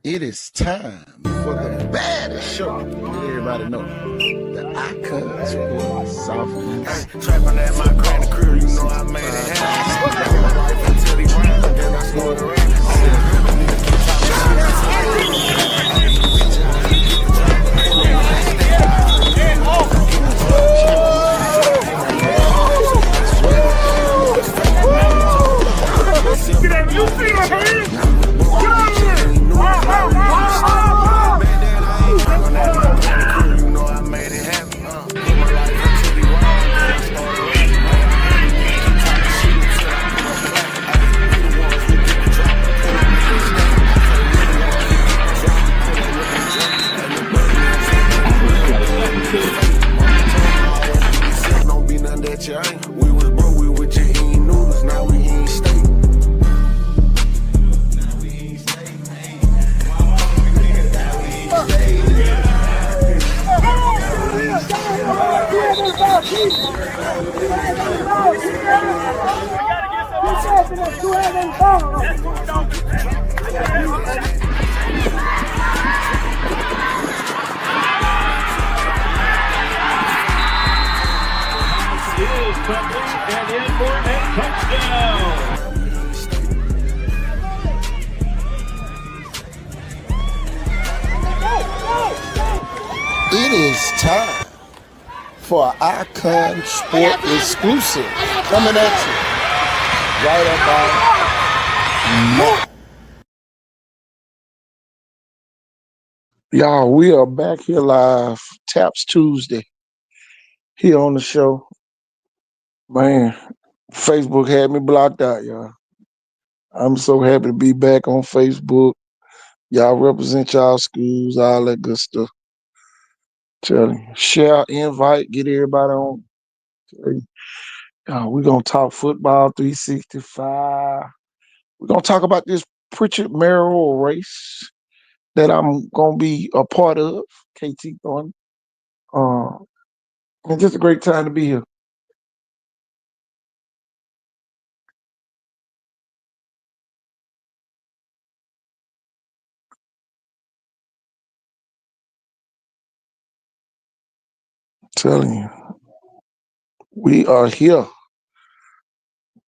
It is time for the baddest show. Let everybody know the icon sport Southeast. Hey, trapping at my granny crib, you know I made it happen. My life until he ran, then I started rapping. We was broke, we was just eating noodles, now we eating steak. And in for a touchdown. It is time for Icon Sport exclusive coming at you right about now. Y'all, we are back here live, Taps Tuesday, here on the show. Man, Facebook had me blocked out, y'all. I'm so happy to be back on Facebook. Y'all represent y'all schools, all that good stuff. Tell you, share, invite, get everybody on. We're going to talk football 365. We're going to talk about this Prichard Mayoral race that I'm going to be a part of, KT on. And just a great time to be here. Telling you, we are here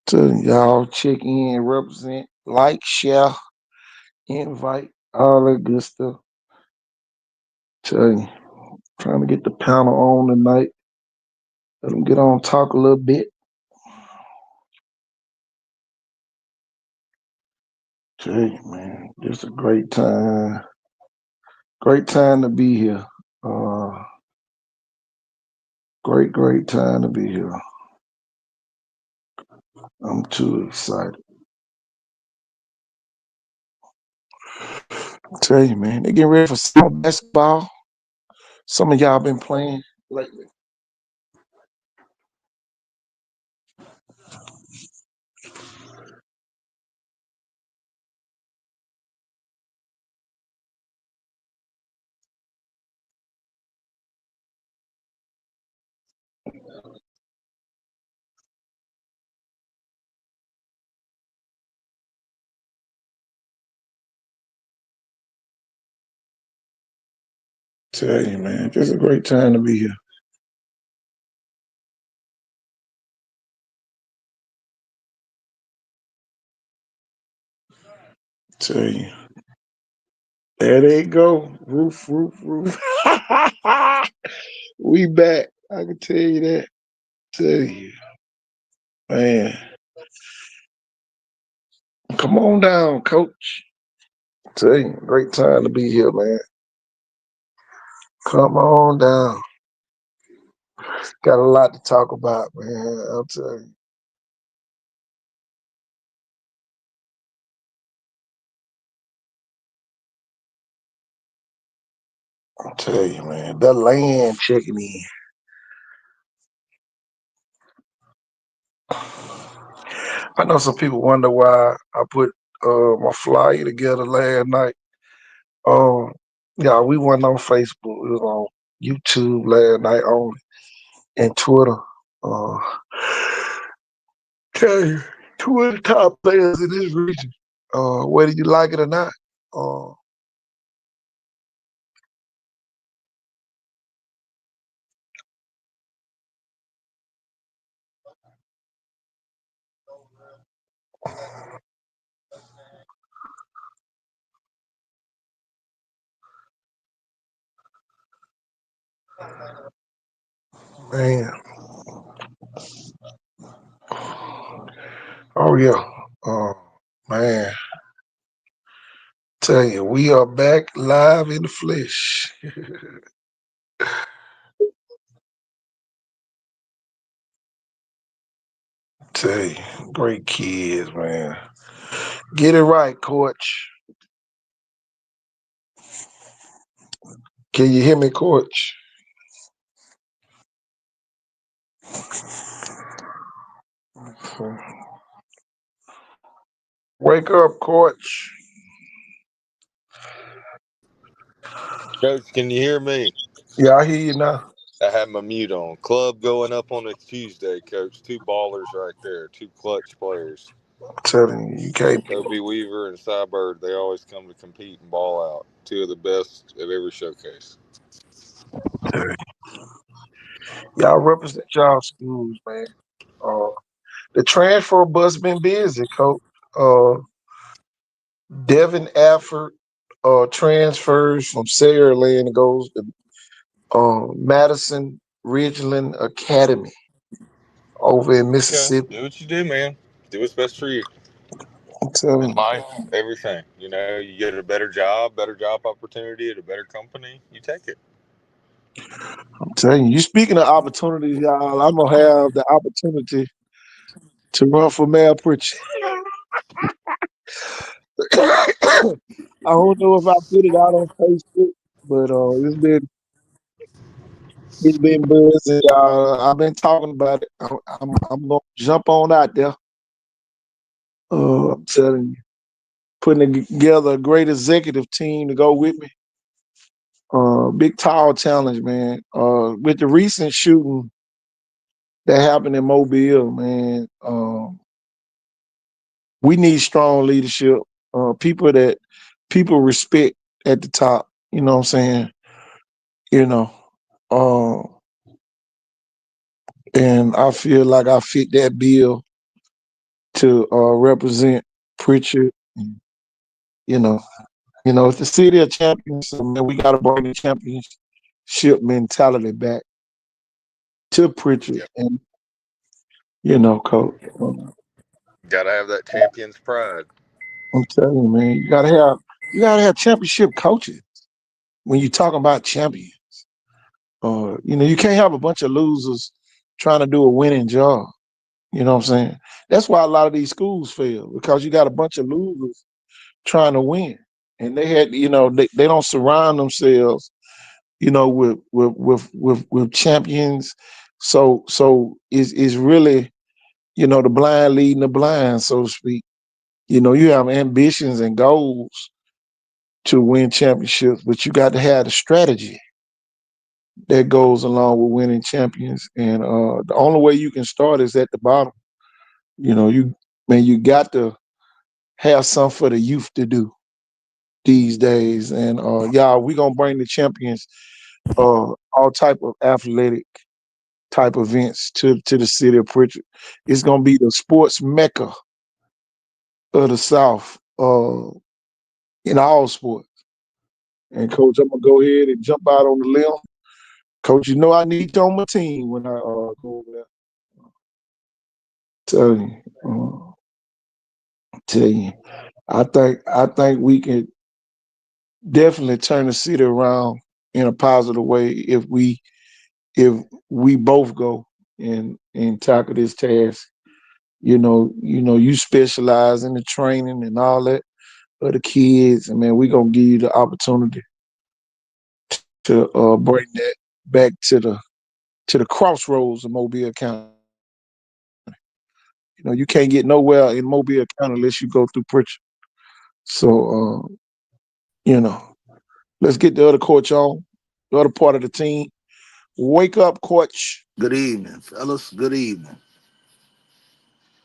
to y'all check in, represent, like, share, invite, all that good stuff. Telling you, trying to get the panel on tonight. Let them get on, talk a little bit. Tell you, man, just a great time. Great time to be here. Great time to be here. I'm too excited. Tell you, man, they getting ready for summer basketball. Some of y'all been playing lately. Tell you, man, just a great time to be here. Tell you. There they go. Roof. We back. I can tell you that. Tell you. Man. Come on down, coach. Tell you, great time to be here, man. Come on down. Got a lot to talk about, man. I'll tell you. I'll tell you, man. The land checking in. I know some people wonder why I put my flyer together last night. Yeah, we went on Facebook. It was on YouTube last night only, and Twitter. Uh, tell you, two of the top players in this region. Whether you like it or not. Man. Oh yeah. Uh, man. Tell you, we are back live in the flesh. Tell you, great kids, man. Get it right, coach. Can you hear me, coach? Wake up, coach. Coach, can you hear me? Yeah, I hear you now. I have my mute on. Club going up on a Tuesday, Coach. Two ballers right there. Two clutch players. I'm telling you, you can't. Kobe Weaver and Cy Bird. They always come to compete and ball out. Two of the best at every showcase. Y'all represent y'all schools, man. Uh, the transfer bus been busy, coach. Uh, Devin Afford transfers from Saraland and goes to Madison Ridgeland Academy over in Okay. Mississippi. Do what you do, man. Do what's best for you. I'm telling In you. life, everything. You know, you get a better job opportunity at a better company, you take it. I'm telling you. You speaking of opportunities, y'all, I'm gonna have the opportunity to run for mayor Pritchard. I don't know if I put it out on Facebook, but it's been buzzing. I've been talking about it. I'm gonna jump on out there. I'm telling you, putting together a great executive team to go with me. Big tall challenge, man. With the recent shooting that happened in Mobile, man, we need strong leadership. People that people respect at the top. You know what I'm saying? You know, uh, and I feel like I fit that bill to represent Pritchard. You know, it's the city of champions. So man, we got to bring the championship mentality back to Pritchard, Yep. and coach. Got to have that champion's pride. I'm telling you, man, you gotta have championship coaches when you're talking about champions. You can't have a bunch of losers trying to do a winning job. You know what I'm saying? That's why a lot of these schools fail because you got a bunch of losers trying to win, and they don't surround themselves, with champions. So is really the blind leading the blind, so to speak. You have ambitions and goals to win championships, but you got to have the strategy that goes along with winning champions. And the only way you can start is at the bottom. You got to have something for the youth to do these days. And y'all, we gonna bring the champions, all type of athletic type events to the city of Pritchard. It's gonna be the sports mecca of the South, in all sports. And coach, I'm gonna go ahead and jump out on the limb. Coach, I need you on my team when I go over there. Tell you, tell you. I think we can definitely turn the city around in a positive way if we both go and tackle this task. You specialize in the training and all that of the kids, and man, we gonna give you the opportunity to bring that back to the crossroads of Mobile County. You can't get nowhere in Mobile County unless you go through Pritchard. So, you know, let's get the other coach on, the other part of the team. Wake up, coach. Good evening, fellas. Good evening.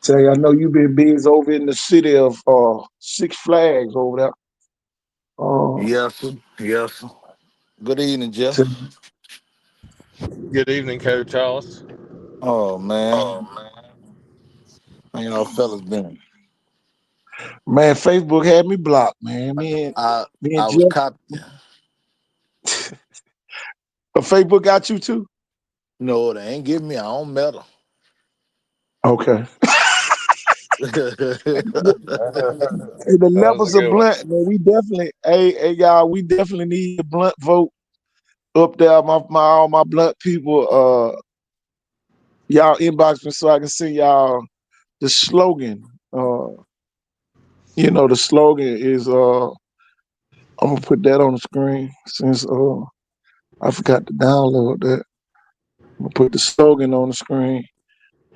Say, I know you've been busy over in the city of Six Flags over there. Uh, Yes, sir. Yes, sir. Good evening, to, Jeff. Good evening, Coach Hollis. Oh man, how y'all fellas been? Man, Facebook had me blocked, man. I Me and I was Jeff. cop. Facebook got you too? No, they ain't give me. I don't meddle. Okay. Hey, the That was a levels of good one. blunt, man. We definitely, hey, y'all, we definitely need the blunt vote up there. My all my blunt people, y'all inbox me so I can see y'all the slogan. The slogan is I'm gonna put that on the screen since I forgot to download that. I'm gonna put the slogan on the screen.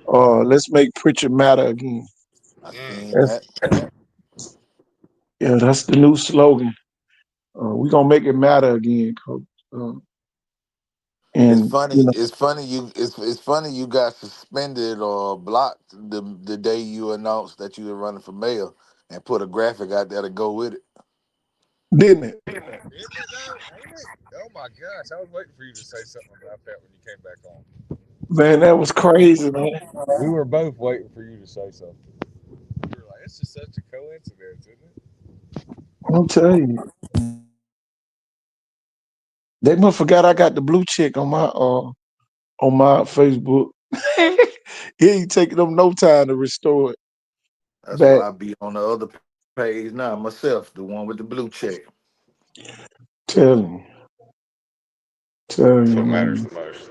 Let's make Prichard matter again. I Mm. seen That's that. yeah, that's the new slogan. We gonna make it matter again, coach. It's And funny. It's funny. It's funny you got suspended or blocked the day you announced that you were running for mayor and put a graphic out there to go with it. didn't it? Isn't it though? Ain't it? Oh my gosh! I was waiting for you to say something about that when you came back on. Man, that was crazy, man. We were both waiting for you to say something. We were like, it's just such a coincidence, isn't it? I'm telling you, they must forgot I got the blue check on my Facebook. It ain't taking them no time to restore it That's back. why I be on the other page now myself, the one with the blue check. Telling you, telling That's you, what matters man. the most.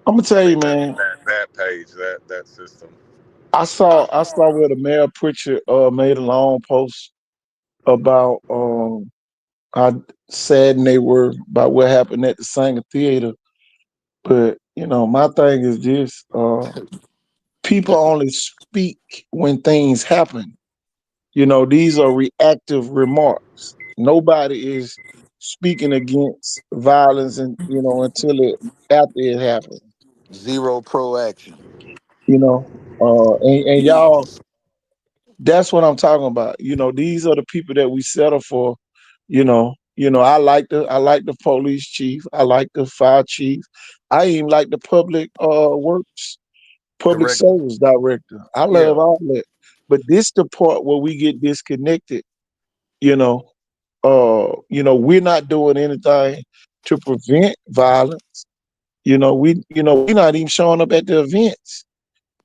I'm gonna I tell you, mean that man. that page, that system. I saw where the mayor Pritchard made a long post about how saddened they were about what happened at the Sanger Theater. But my thing is this: people only speak when things happen. These are reactive remarks. Nobody is speaking against violence, and until it after it happens. Zero pro action. You know, and y'all, that's what I'm talking about. These are the people that we settle for. I like the police chief. I like the fire chief. I even like the works public Director. service director. I love Yeah. all that. But this the part where we get disconnected. You know, we're not doing anything to prevent violence. We're not even showing up at the events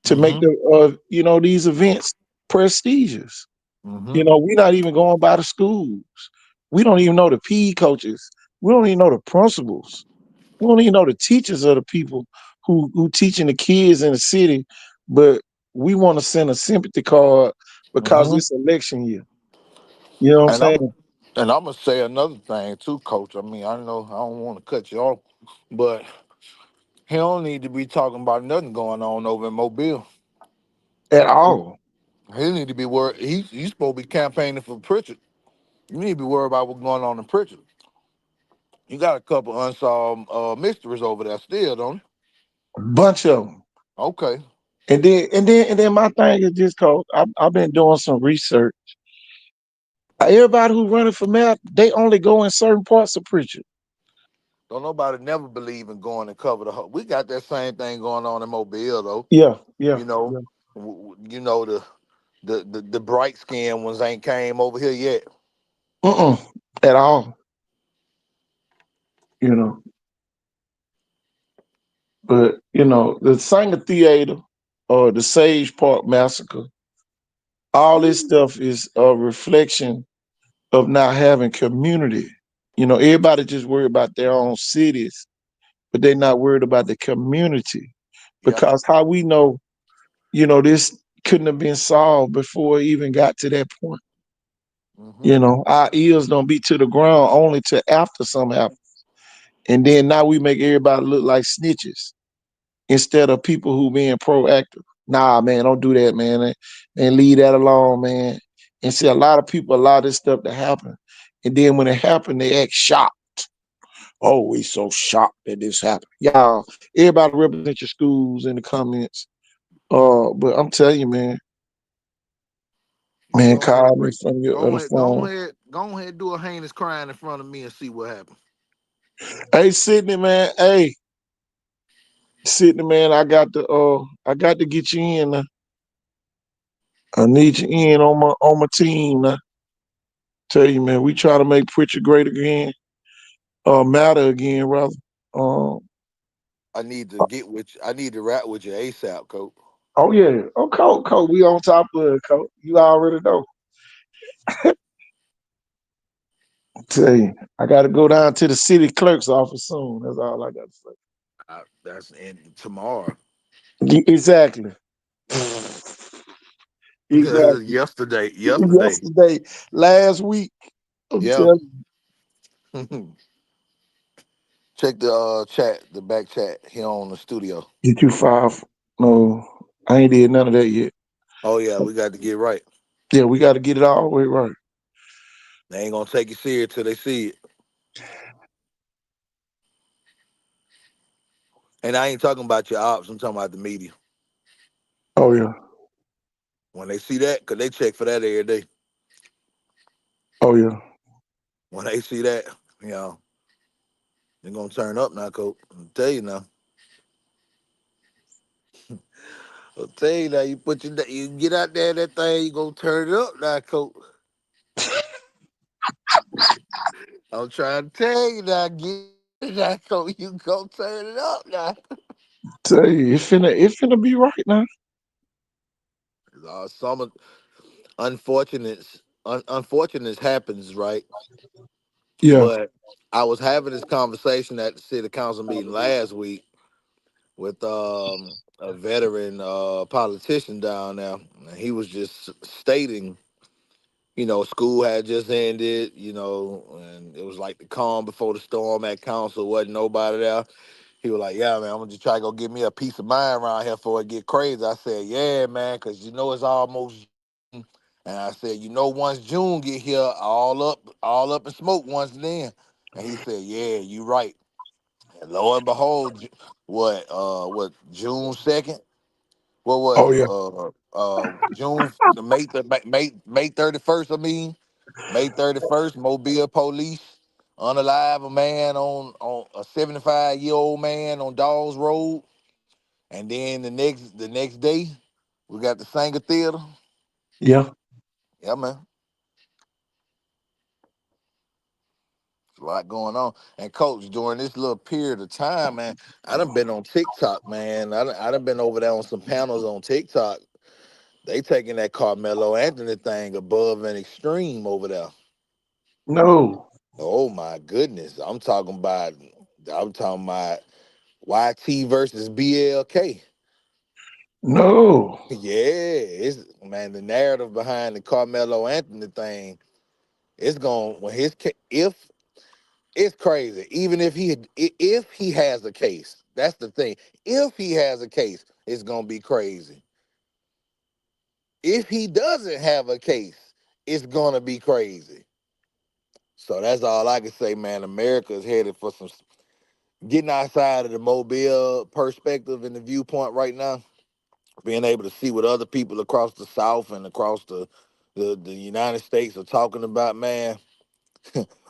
to make Mm-hmm. these events prestigious. Mm-hmm. We're not even going by the schools. We don't even know the PE coaches. We don't even know the principals. We don't even know the teachers of the people who teaching the kids in the city. But we want to send a sympathy card because Mm-hmm. it's election year. You know what I'm And I'm saying? and I'm gonna say another thing too, Coach. I mean, I know I don't want to cut you off, but he don't need to be talking about nothing going on over in Mobile. At He all. he need to be worried. He's supposed to be campaigning for Pritchard. You need to be worried about what's going on in Pritchard. You got a couple unsolved mysteries over there still, don't you? A bunch of them. Okay. And then my thing is this, coach. I've been doing some research. Everybody who running for mayor, they only go in certain parts of preaching. Don't nobody never believe in going and cover the whole. We got that same thing going on in Mobile though. Yeah, yeah, You know, yeah. you know the bright skinned ones ain't came over here yet. Mm-mm, at all. You know, but the Sanger Theater or the Sage Park Massacre, all this stuff is a reflection of not having community. Everybody just worried about their own cities, but they're not worried about the community. Yep. Because how we know, this couldn't have been solved before it even got to that point. Hmm. Our ears don't be to the ground only to after something happens. And then now we make everybody look like snitches instead of people who being proactive. Nah, man, don't do that, man. And leave that alone, man. And see, a lot of people allow this stuff to happen. And then when it happened, they act shocked. Oh, we so shocked that this happened. Y'all, everybody represent your schools in the comments. But I'm telling you, man, Go ahead, call me Rick. from your other phone. Go ahead, do a heinous crime in front of me and see what happens. Hey, Sydney, man. Hey, Sydney, man. I got to get you in. I need you in on my team now. Tell you, man, we try to make Pritchard great again, matter again, rather. Um, I need to get with you. I need to rap with you ASAP, coach. oh yeah, oh Coach, we on top of it, Coach. You already know. Tell you, I got to go down to the city clerk's office soon. That's all I got to say. That's in tomorrow. Exactly. Exactly. Yesterday. Yesterday, last week, I'm Yeah. telling you. Check the chat, the back chat here on the studio. Get you five. No, I ain't did none of that yet. Oh yeah, we got to get right. Yeah, we got to get it all the way right. They ain't gonna take it serious till they see it. And I ain't talking about your ops. I'm talking about the media. Oh yeah. When they see that, cause they check for that every day. Oh yeah. When they see that, you know, they're gonna turn up now, coach. I'll tell you now. I'll tell you now. You get out there, that thing, you gonna turn it up now, coach. I'm trying to tell you now, get it now, coach. You gonna turn it up now. Tell you, it finna be right now. Some unfortunate happens, right? Yeah. But I was having this conversation at the city council meeting last week with a veteran politician down there. And he was just stating, school had just ended, and it was like the calm before the storm at council. Wasn't nobody there. He was like, "Yeah, man, I'm gonna just try to go get me a peace of mind around here before it get crazy." I said, "Yeah, man, because it's almost June." And I said, once June get here, all up in smoke once then. And he said, "Yeah, you right." And lo and behold, June 2nd? What was Oh it? yeah. June the May 31st. I mean, May 31st. Mobile police unalive a man on a 75-year-old man on Dawes Road, and then the next day we got the Sanger Theater. Yeah. Yeah, man, a lot going on. And coach, during this little period of time, man, I done been on TikTok, man. I done been over there on some panels on TikTok. They taking that Carmelo Anthony thing above an extreme over there. No. Oh my goodness. I'm talking about YT versus BLK. No. Yeah, it's man, the narrative behind the Carmelo Anthony thing, it's going when if it's crazy. Even if he has a case, that's the thing. If he has a case, it's gonna be crazy. If he doesn't have a case, it's gonna be crazy. So that's all I can say, man. America is headed for some getting outside of the Mobile perspective and the viewpoint right now. Being able to see what other people across the South and across the United States are talking about, man.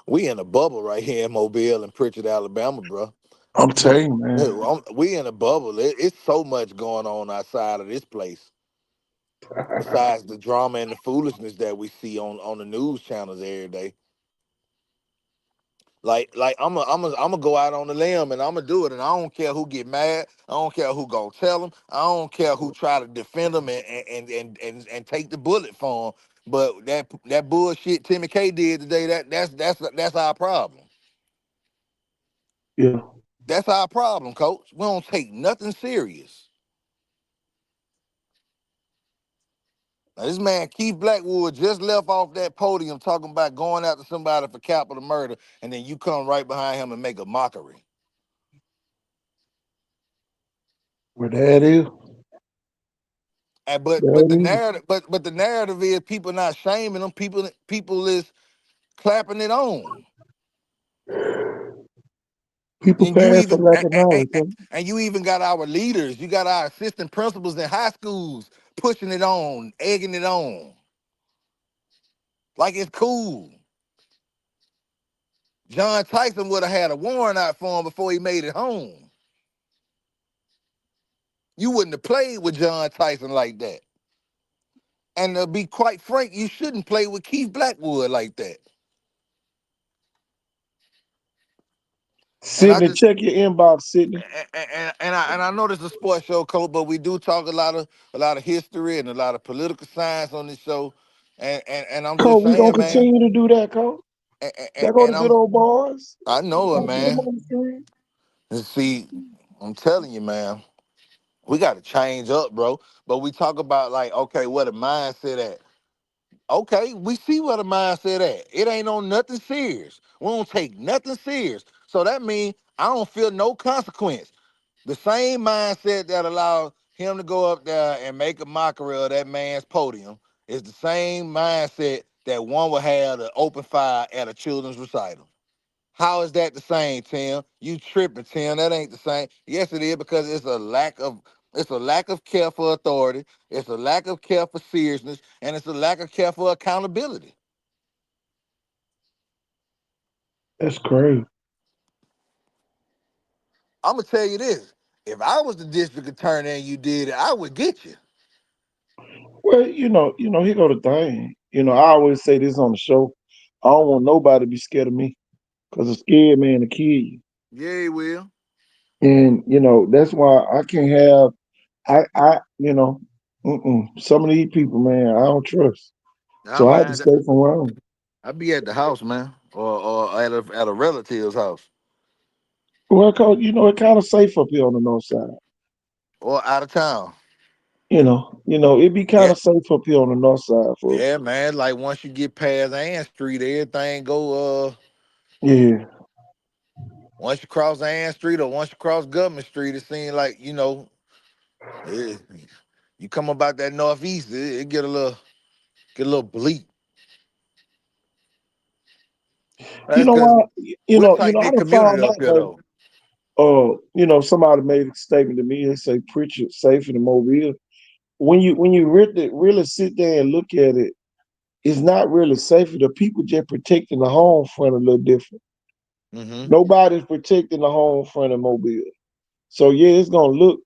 We in a bubble right here in Mobile and Prichard, Alabama, bro. I'm telling you, man. We in a bubble. It's so much going on outside of this place. Besides the drama and the foolishness that we see on the news channels every day. Like I'm gonna go out on the limb and I'm gonna do it, and I don't care who get mad. I don't care who gonna tell them. I don't care who try to defend them and take the bullet for them. But that bullshit Timmy K did today, that's our problem. Yeah. That's our problem, coach. We don't take nothing serious. Now, this man Keith Blackwood just left off that podium talking about going after somebody for capital murder, and then you come right behind him and make a mockery. Where that is. And but That the is. narrative but the narrative is people not shaming them. People is clapping it on. People And you pass for even lack of knowledge. Huh? and you even got our leaders. You got our assistant principals in high schools pushing it on, egging it on, like it's cool. John Tyson would have had a warrant out for him before he made it home. You wouldn't have played with John Tyson like that. And to be quite frank, you shouldn't play with Keith Blackwood like that. And I Sydney, just check your inbox, Sydney. and I know this is a sports show, coach, but we do talk a lot of history and a lot of political science on this show. And I'm just Cole, we gonna saying, man. continue to do that, Cole. And, and, That go to and good I'm old boys. I know it, Don't put them man. on the screen. And see, I'm telling you, man, we got to change up, bro. But we talk about like, okay, where the mindset at? Okay, we see where the mindset at. It ain't on nothing serious. We don't take nothing serious. So that means I don't feel no consequence. The same mindset that allowed him to go up there and make a mockery of that man's podium is the same mindset that one would have to open fire at a children's recital. How is that the same, Tim? You tripping, Tim. That ain't the same. Yes, it is, because it's a lack of care for authority, it's a lack of care for seriousness, and it's a lack of care for accountability. That's crazy. I'm gonna tell you this. If I was the district attorney and you did it, I would get you. Well, here go the thing. I always say this on the show. I don't want nobody to be scared of me because a scared man to kill you. Yeah, he will. And that's why I can't have some of these people, man, I don't trust. Nah, So I have to man. stay from around. I'd be at the house, man, or at a relative's house, Well, cause it kind of safe up here on the north side. or out of town. It be kind Yeah, of safe up here on the north side for yeah, man. Like once you get past Ann Street, everything go. yeah, Once you cross Ann Street or once you cross Government Street, it seems like it, you come about that northeast, it get a little bleak. you That's know because what? we're a I tight knit done community found up out here, though. though. Somebody made a statement to me. They say Prichard safe in the Mobile. When you really sit there and look at it, it's not really safe. The people just protecting the home front a little different. Hmm. Nobody's protecting the home front of Mobile. So yeah, it's gonna look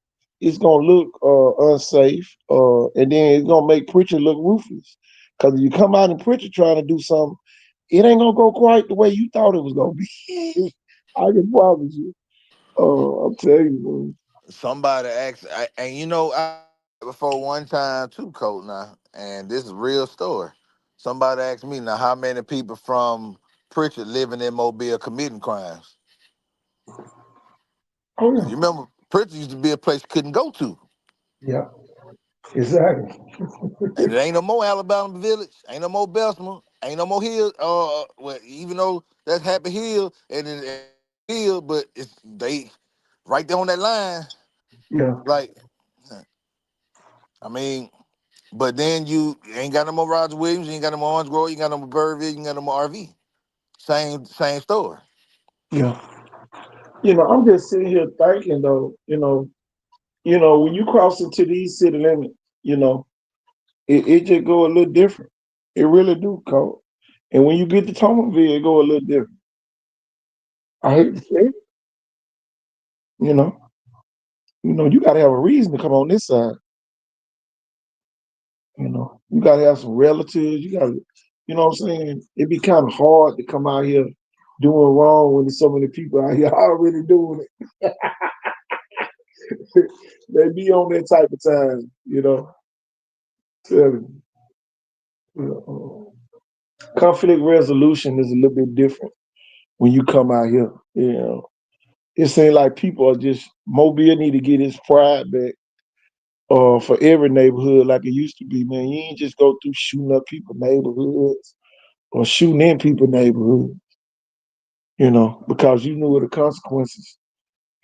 unsafe, and then it's gonna make Prichard look ruthless. Cause if you come out and Prichard trying to do something, it ain't gonna go quite the way you thought it was gonna be. I can promise you. I'm telling you, Somebody asked, and I before one time too, Colt. Now, and this is a real story. Somebody asked me now how many people from Pritchard living in Mobile committing crimes. man. Cause you remember Pritchard used to be a place you couldn't go to. Yeah, exactly. And it ain't no more Alabama Village, ain't no more Bessemer, ain't no more Hill. Well, even though that's Happy Hill and Hill, but it's they right there on that line. Yeah, Like, I mean, but then you ain't got no more Roger Williams, you ain't got no more Orange Grove, you ain't got no more Birdville, you ain't got no more RV. Same story. yeah. I'm just sitting here thinking though. When you cross into these city limits, you know, it just go a little different. It really do, Cole. And when you get to Thomasville, it go a little different. I hate to say it, you know. You got to have a reason to come on this side. You got to have some relatives. You got to, you know what I'm saying? It'd be kind of hard to come out here doing wrong when there's so many people out here already doing it. They be on that type of time. Tell you. Conflict resolution is a little bit different when you come out here. It seems like people are just Mobile need to get his pride back. For every neighborhood like it used to be, man. You ain't just go through shooting up people's neighborhoods or shooting in people's neighborhoods, because you knew the consequences,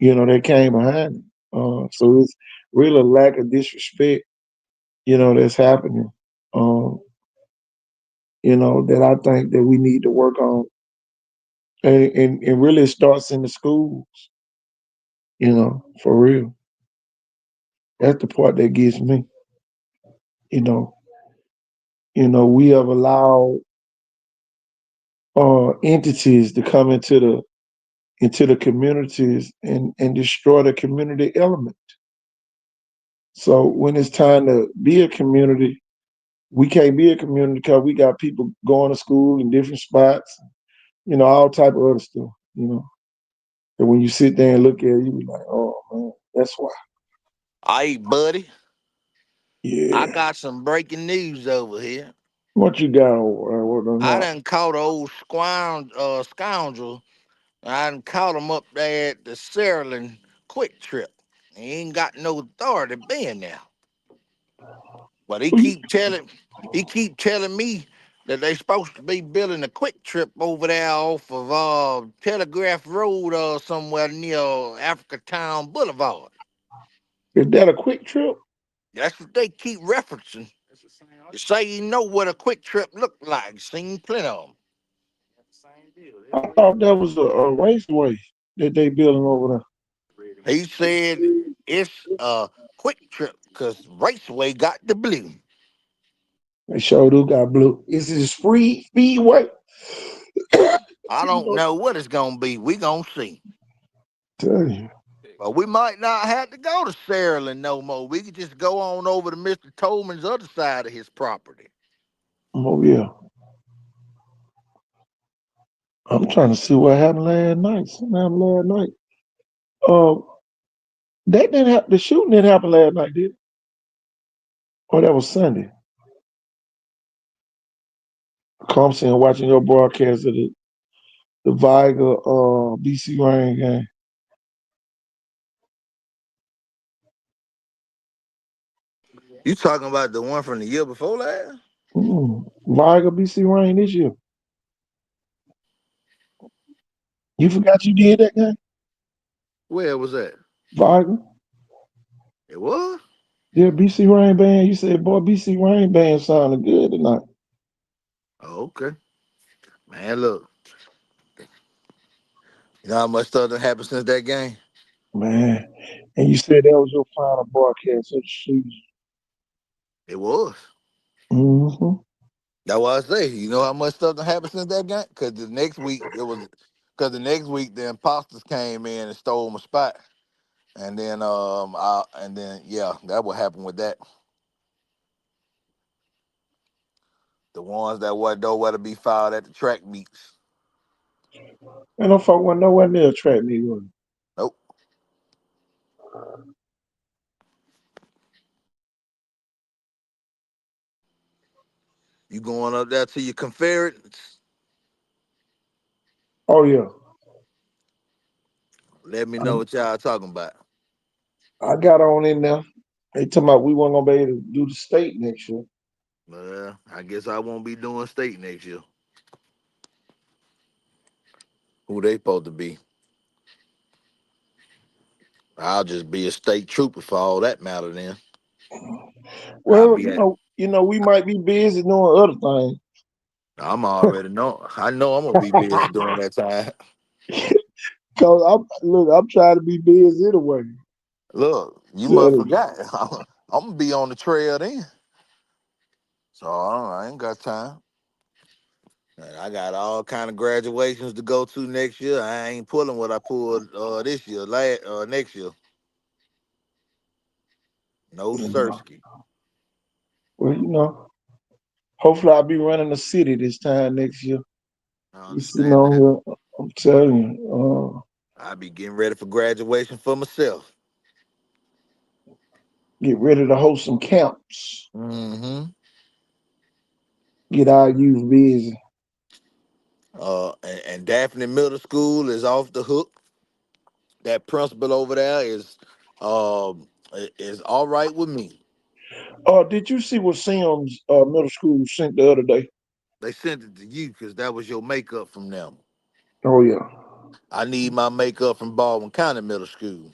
that came behind it. So it's really a lack of disrespect, that's happening. Um, that I think that we need to work on. And really it starts in the schools, for real. That's the part that gets me. You know, we have allowed entities to come into the communities and destroy the community element. So when it's time to be a community, We can't be a community because we got people going to school in different spots, all type of other stuff, And when you sit there and look at it, you be like, oh man, that's why. Hey, buddy, I Yeah. got some breaking news over here. What you got what I not? done caught an old scoundrel. I done caught him up there at the Maryland Quick Trip. He ain't got no authority being there. But Who you he keep telling me that they supposed to be building a quick trip over there off of Telegraph Road or somewhere near Africa Town Boulevard. is that a quick trip? That's what they keep referencing. They say you know what a quick trip look like. Seen plenty of I thought that was a raceway that they building over there. 'em. He said it's a quick trip because Raceway got the blue. They sure do got blue. Is it free speedway? I don't know what it's gonna be. We gonna see. Tell you. But we might not have to go to Saraland no more. We could just go on over to Mr. Tolman's other side of his property. Oh yeah. I'm trying to see what happened last night. Something happened last night. Uh, that didn't happen. The shooting didn't happen last night, did it? Or that was Sunday. Come sitting watching your broadcast of the Viger BC Rain game. You talking about the one from the year before last? Viger BC Rain this year. You forgot you did that game? Where was that? Viger? It was? Yeah, BC Rain Band. You said, boy, BC Rain Band sounded good tonight. Oh, okay. Man, look. You know how much stuff that happened since that game? Man. And you said that was your final broadcast of the season. It was. Mm-hmm. That's why I say, you know how much stuff that happened since that game? Because the next week the imposters came in and stole my spot. And then yeah, that what happened with that. The ones that wasn't nowhere to be found at the track meets. And no folk wasn't nowhere near a track meet, was it? Nope. You going up there to your Confederates? Oh, yeah. Let me I, know what y'all talking about. I got on in there. They talking about we weren't going to be able to do the state next year. Well, I guess I won't be doing state next year. Who they supposed to be? I'll just be a state trooper for all that matter then. I'll Well, be at we might be busy doing other things. I'm already know. I know I'm gonna be busy during that time. Cause I'm trying to be busy anyway. Look, you Tell must you. forgot. I'm gonna be on the trail then. So I ain't got time. And I got all kind of graduations to go to next year. I ain't pulling what I pulled this year, next year. No Yeah. Sirski. Well, hopefully I'll be running the city this time next year. I You see, understand that. I'm telling you, I be getting ready for graduation for myself. get ready to host some camps. Mm-hmm. Get our youth busy. And Daphne Middle School is off the hook. That principal over there is all right with me. Did you see what Sims Middle School sent the other day? They sent it to you because that was your makeup from them. Oh yeah. I need my makeup from Baldwin County Middle School.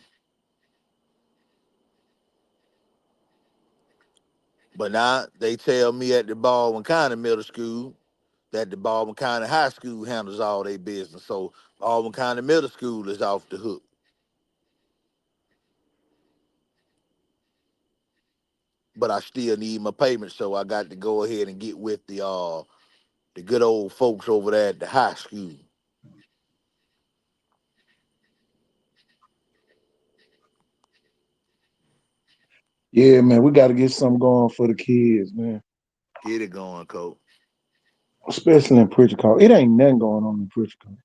But now they tell me at the Baldwin County Middle School that the Baldwin County High School handles all their business. So Baldwin County Middle School is off the hook. But I still need my payment, so I got to go ahead and get with the good old folks over there at the high school. Yeah, man, we got to get something going for the kids, man. Get it going, Coach. especially in Prichard. It ain't nothing going on in Prichard.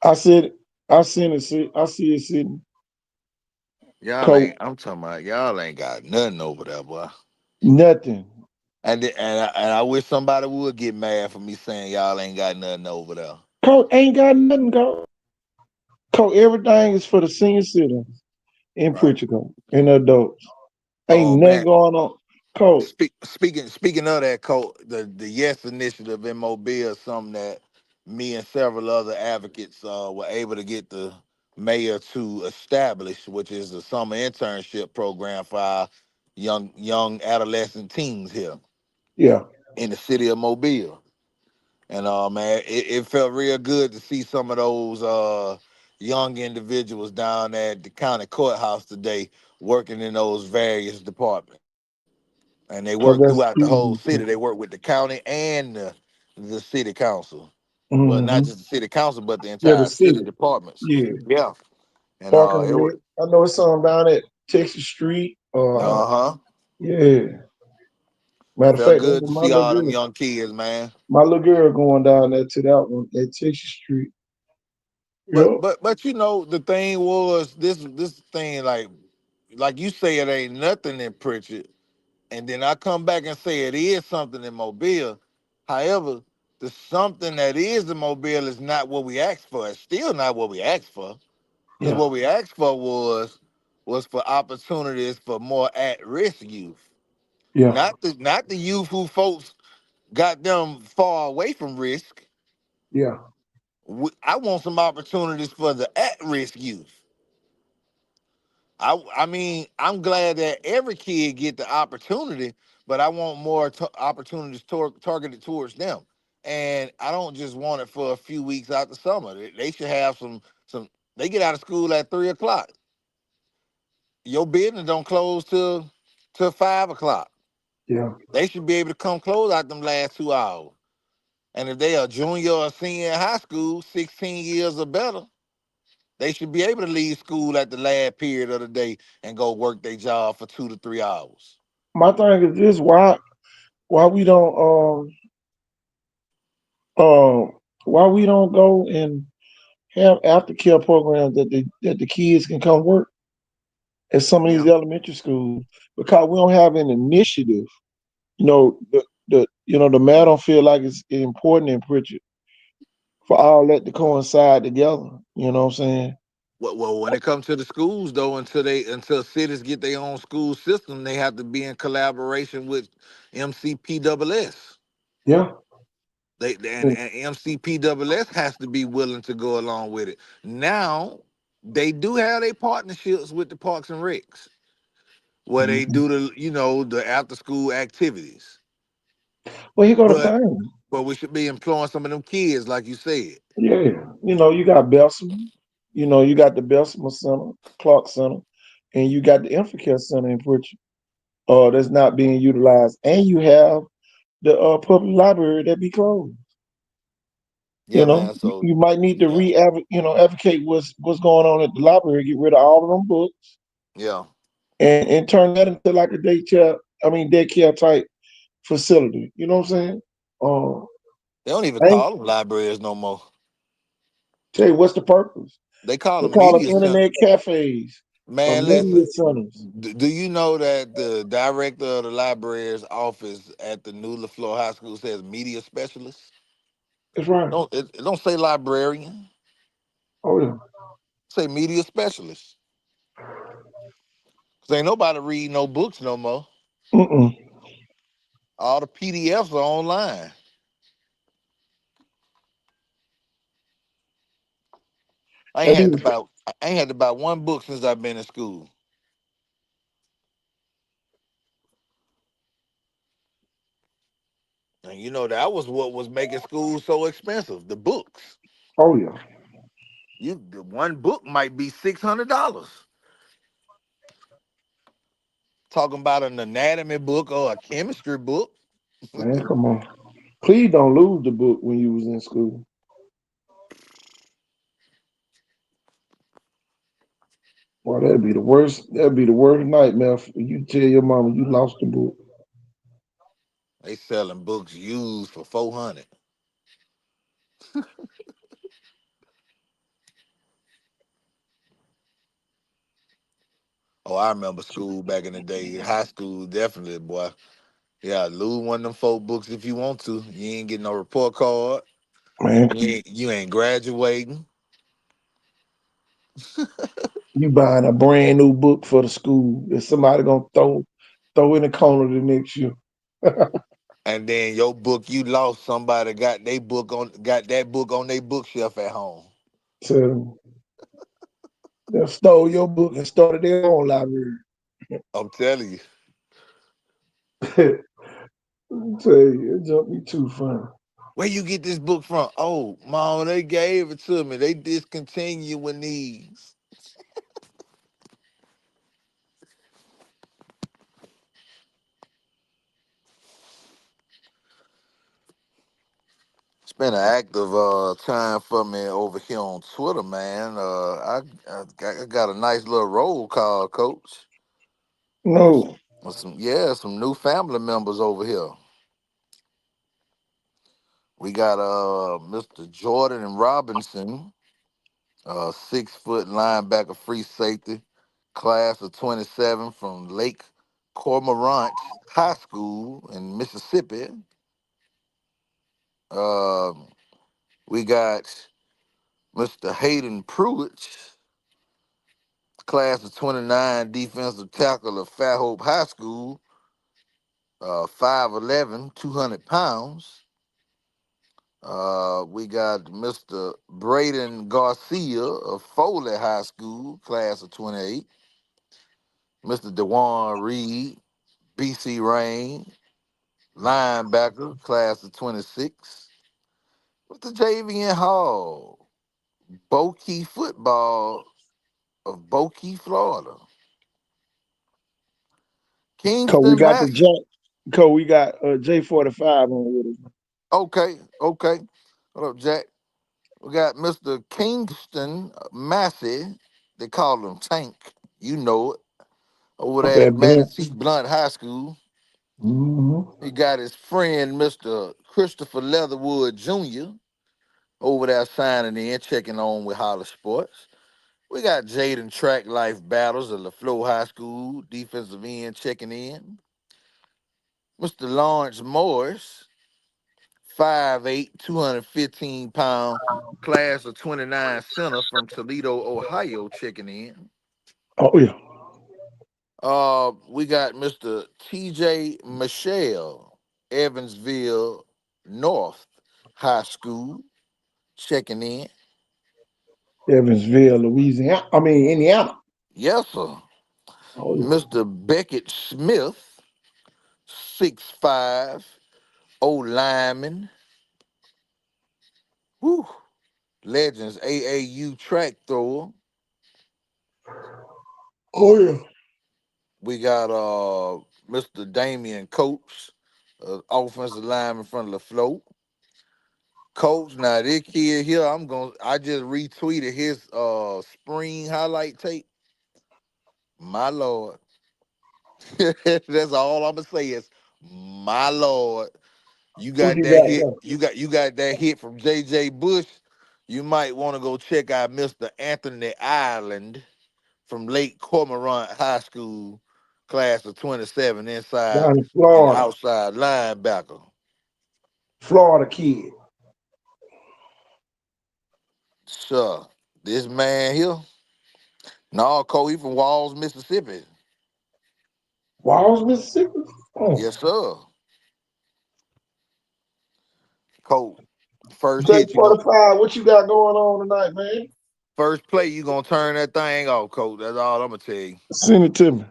I said, I seen it. I see it sitting. Y'all Coach, ain't. I'm talking about y'all ain't got nothing over there, boy. nothing. And I wish somebody would get mad for me saying y'all ain't got nothing over there. Coach ain't got nothing. Coach, everything is for the senior citizens in Right. Prichard and adults. Ain't Oh nothing man. going on. Coach, Speaking of that, Coach, the Yes Initiative in Mobile is something that me and several other advocates were able to get the mayor to establish, which is a summer internship program for our young adolescent teens here yeah, in the city of Mobile. And man, it felt real good to see some of those young individuals down at the county courthouse today working in those various departments. And they cause work that's throughout the whole easy. city. They work with the county and the city council. Well, not Mm-hmm. just the city council, but the Yeah, the entire city city. departments. Yeah, Yeah, and parking it was lot. I know it's something down at Texas Street. uh-huh. Yeah. Matter of Felt fact, that's good what to see my little all them girl. young kids, man. My little girl going down there to that one at Texas Street. But Yep. but but you know the thing was this thing like you say it ain't nothing in Pritchard, and then I come back and say it is something in Mobile. However, the something that is in Mobile is not what we asked for. It's still not what we asked for. Because Yeah. what we asked for was for opportunities for more at-risk youth, Yeah. not the youth who folks got them far away from risk. Yeah. I want some opportunities for the at-risk youth. I mean, I'm glad that every kid get the opportunity, but I want more opportunities targeted towards them. And I don't just want it for a few weeks out the summer. They should have some. They get out of school at 3 o'clock. Your business don't close till 5 o'clock. Yeah. They should be able to come close out them last 2 hours. And if they are junior or senior in high school, 16 years or better, they should be able to leave school at the last period of the day and go work their job for 2 to 3 hours. My thing is this: why we don't why we don't go and have aftercare programs that the kids can come work at some of these Yeah. elementary schools because we don't have an initiative. The mayor don't feel like it's important in Pritchard for all that to coincide together. You know what I'm saying? Well, when it comes to the schools though, until cities get their own school system, they have to be in collaboration with MCPSS. Yeah. And MCPSS has to be willing to go along with it. Now they do have their partnerships with the Parks and Recs where they Mhm. do the after school activities. Well, here go the But thing. but we should be employing some of them kids, like you said. Yeah, you got Bessemer, you got the Bessemer Center, Clark Center, and you got the Infocare Center in Pritchard, that's not being utilized, and you have the public library that be closed. Yeah, man. So You might need to yeah, advocate what's going on at the library, get rid of all of them books, yeah. and turn that into like a daycare type facility. You know what I'm saying? Uh, They don't even I ain't call them libraries no more. tell you what's the purpose. They call They them call media them center. internet cafes or Man, media listen. centers. Do you know that the director of the library's office at the New LaFleur High School says media specialist? That's right. It don't say librarian. Oh yeah. Say media specialist. Cause ain't nobody read no books no more. Mm-mm. All the PDFs are online. That be I ain't had to buy one book since I've been in school. And that was what was making school so expensive. The books. oh yeah. The one book might be $600. Talking about an anatomy book or a chemistry book. Man, come on. Please don't lose the book when you was in school. Boy, that'd be the worst. That'd be the worst nightmare for you to tell your mama you lost the book. They selling books used for 400. Oh, I remember school back in the day. High school, definitely, boy. Yeah, lose one of them four books if you want to. You ain't getting no report card. Man, You ain't graduating. you buying a brand new book for the school that somebody gonna throw in the corner the next year. And then your book you lost, somebody got that book on their bookshelf at home. So they stole your book and started their own library. I'm telling you. Tell you, it jumped me too funny. Where you get this book from? Oh, mom, they gave it to me. They discontinuing these. It's been an active time for me over here on Twitter, man. I got a nice little roll call, coach. No, Some new family members over here. We got Mr. Jordan and Robinson, 6 foot linebacker, free safety, class of '27 from Lake Cormorant High School in Mississippi. Um, we got Mr. Hayden Pruitt, class of '29, defensive tackle of Fairhope High School, 5'11", 200 pounds. We got Mr. Braden Garcia of Foley High School, class of '28. Mr. Dewan Reed, BC Rain, linebacker, class of '26. Mr. Javian Hall, Bokeh football of Bokeh, Florida. cause we Kingston got the Massey. jump. Cause we got J45 on with us. Okay. What up, Jack? We got Mr. Kingston Massey. They call him Tank. You know it. Over Up there at at Blunt. Manatee Blunt High School. Mm-hmm. He got his friend, Mr. Christopher Leatherwood Jr., over there signing in, checking on with Hollis Sports. We got Jaden Track Life Battles at LaFleur High School, defensive end checking in. Mr. Lawrence Morris, 5'8", 215 pound, class of '29 center from Toledo, Ohio, checking in. Oh yeah. We got Mr. TJ Michelle, Evansville North High School, checking in. Evansville, Louisiana. I mean Indiana. Yes, sir. Oh yeah. Mr. Beckett Smith, 6'5", old lineman. Whew. Legends AAU track thrower. Oh yeah. We got Mr. Damian Coates, offensive lineman from LaFleur. Coach, now this kid here, I just retweeted his spring highlight tape. My Lord. That's all I'm gonna say is my Lord. You Who got you that got hit. there? You got that hit from JJ Bush. You might want to go check out Mr. Anthony Ireland from Lake Cormorant High School, class of '27, inside Down in and Florida. outside linebacker. Florida kid. Sure. This man here, no, Cole, he from Walls, Mississippi. Walls, Mississippi. Oh. Yes, sir. Cole, first hit, you go J45, what you got going on tonight, man? first play, you gonna turn that thing off, Coach. That's all I'm gonna tell you. Send it to me.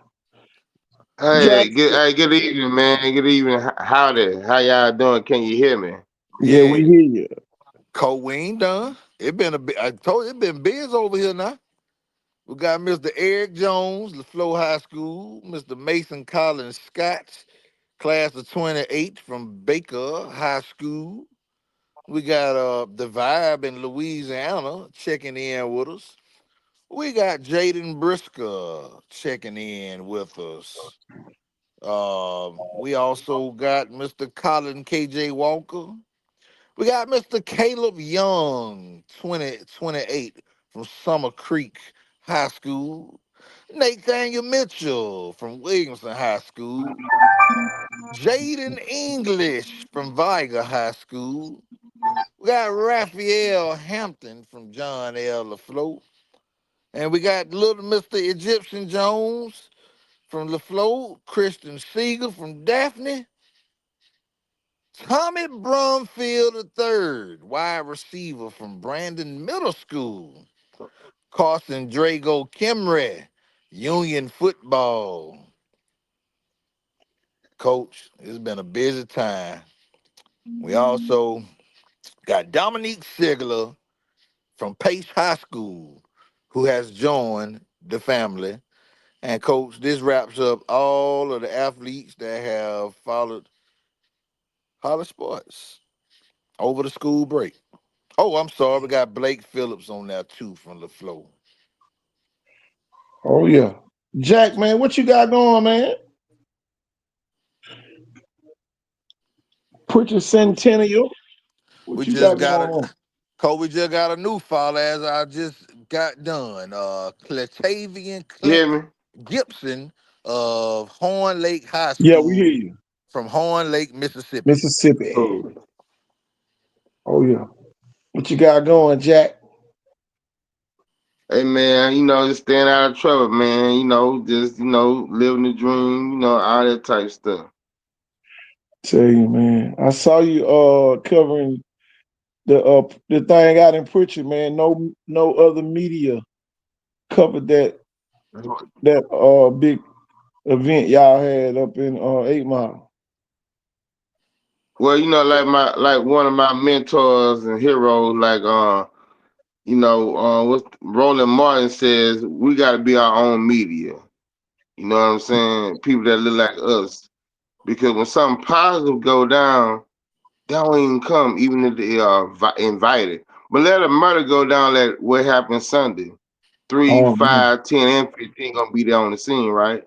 Jackson. Hey, good evening, man. Good evening. Howdy. How y'all doing? Can you hear me? Yeah, we Yeah, hear you. Cole, we ain't done. It been I told you it been biz over here now. We got Mr. Eric Jones, LaFleur High School, Mr. Mason Collins Scott, class of '28 from Baker High School. We got the Vibe in Louisiana checking in with us. We got Jaden Brisker checking in with us. We also got Mr. Colin KJ Walker. We got Mr. Caleb Young, 2028 from Summer Creek High School. Nathaniel Mitchell from Williamson High School. Jaden English from Viger High School. We got Raphael Hampton from John L. LaFleur. And we got little Mr. Egyptian Jones from LaFleur. Christian Siegel from Daphne. Tommy Brumfield III, wide receiver from Brandon Middle School. Carson Drago Kimry, Union Football. Coach, it's been a busy time. We also got Dominique Sigler from Pace High School, who has joined the family. And coach, this wraps up all of the athletes that have followed Holly Sports over the school break. Oh, I'm sorry, we got Blake Phillips on there too from LaFleur. Oh yeah. Jack, man, what you got going, man? Prichard Centennial. We What you just got got going a on? Kobe just got a new follow as I just got done. Clatavian You hear me? Gibson of Horn Lake High Yeah, we hear School you. from Horn Lake, Mississippi. Mississippi. Oh, Oh yeah. What you got going, Jack? hey man, just staying out of trouble, man. Just living the dream. All that type stuff. Tell you, man. I saw you covering the thing out in Pritchard, man. No other media covered that big event y'all had up in 8 Mile. Well, like one of my mentors and heroes, like what Roland Martin says, we got to be our own media. You know what I'm saying? People that look like us, because when something positive go down, they don't even come, even if they are invited. But let a murder go down, like what happened Sunday. Three, Oh man. 5, 10, and 15 gonna be there on the scene, right?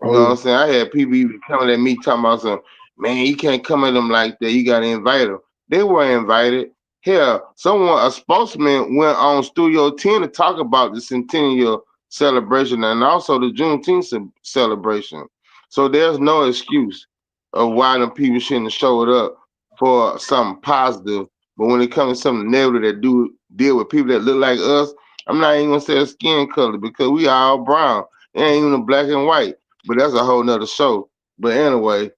You Oh know what yeah. I'm saying? I had people even coming at me talking about some, man, you can't come at them like that. You gotta invite them. They were invited. Hell, a spokesman went on Studio 10 to talk about the centennial celebration and also the Juneteenth celebration. So there's no excuse of why them people shouldn't have showed up for something positive. But when it comes to something negative that do deal with people that look like us, I'm not even gonna say a skin color because we all brown. It ain't even a black and white, but that's a whole nother show. But anyway,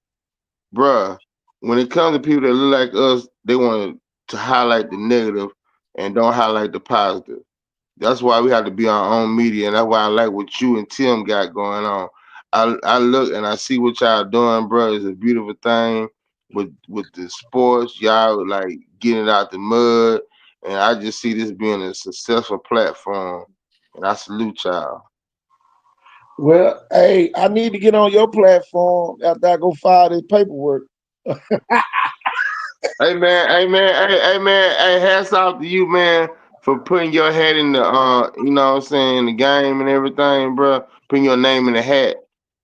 bruh, when it comes to people that look like us, they want to highlight the negative and don't highlight the positive. That's why we have to be our own media, and that's why I like what you and Tim got going on. I look and I see what y'all doing, bro. It's a beautiful thing with the sports. Y'all like getting it out the mud, and I just see this being a successful platform, and I salute y'all. Well, hey, I need to get on your platform after I go file this paperwork. Hey man, hey, hats off to you, man, for putting your head in the what I'm saying, the game and everything, bro. Putting your name in the hat.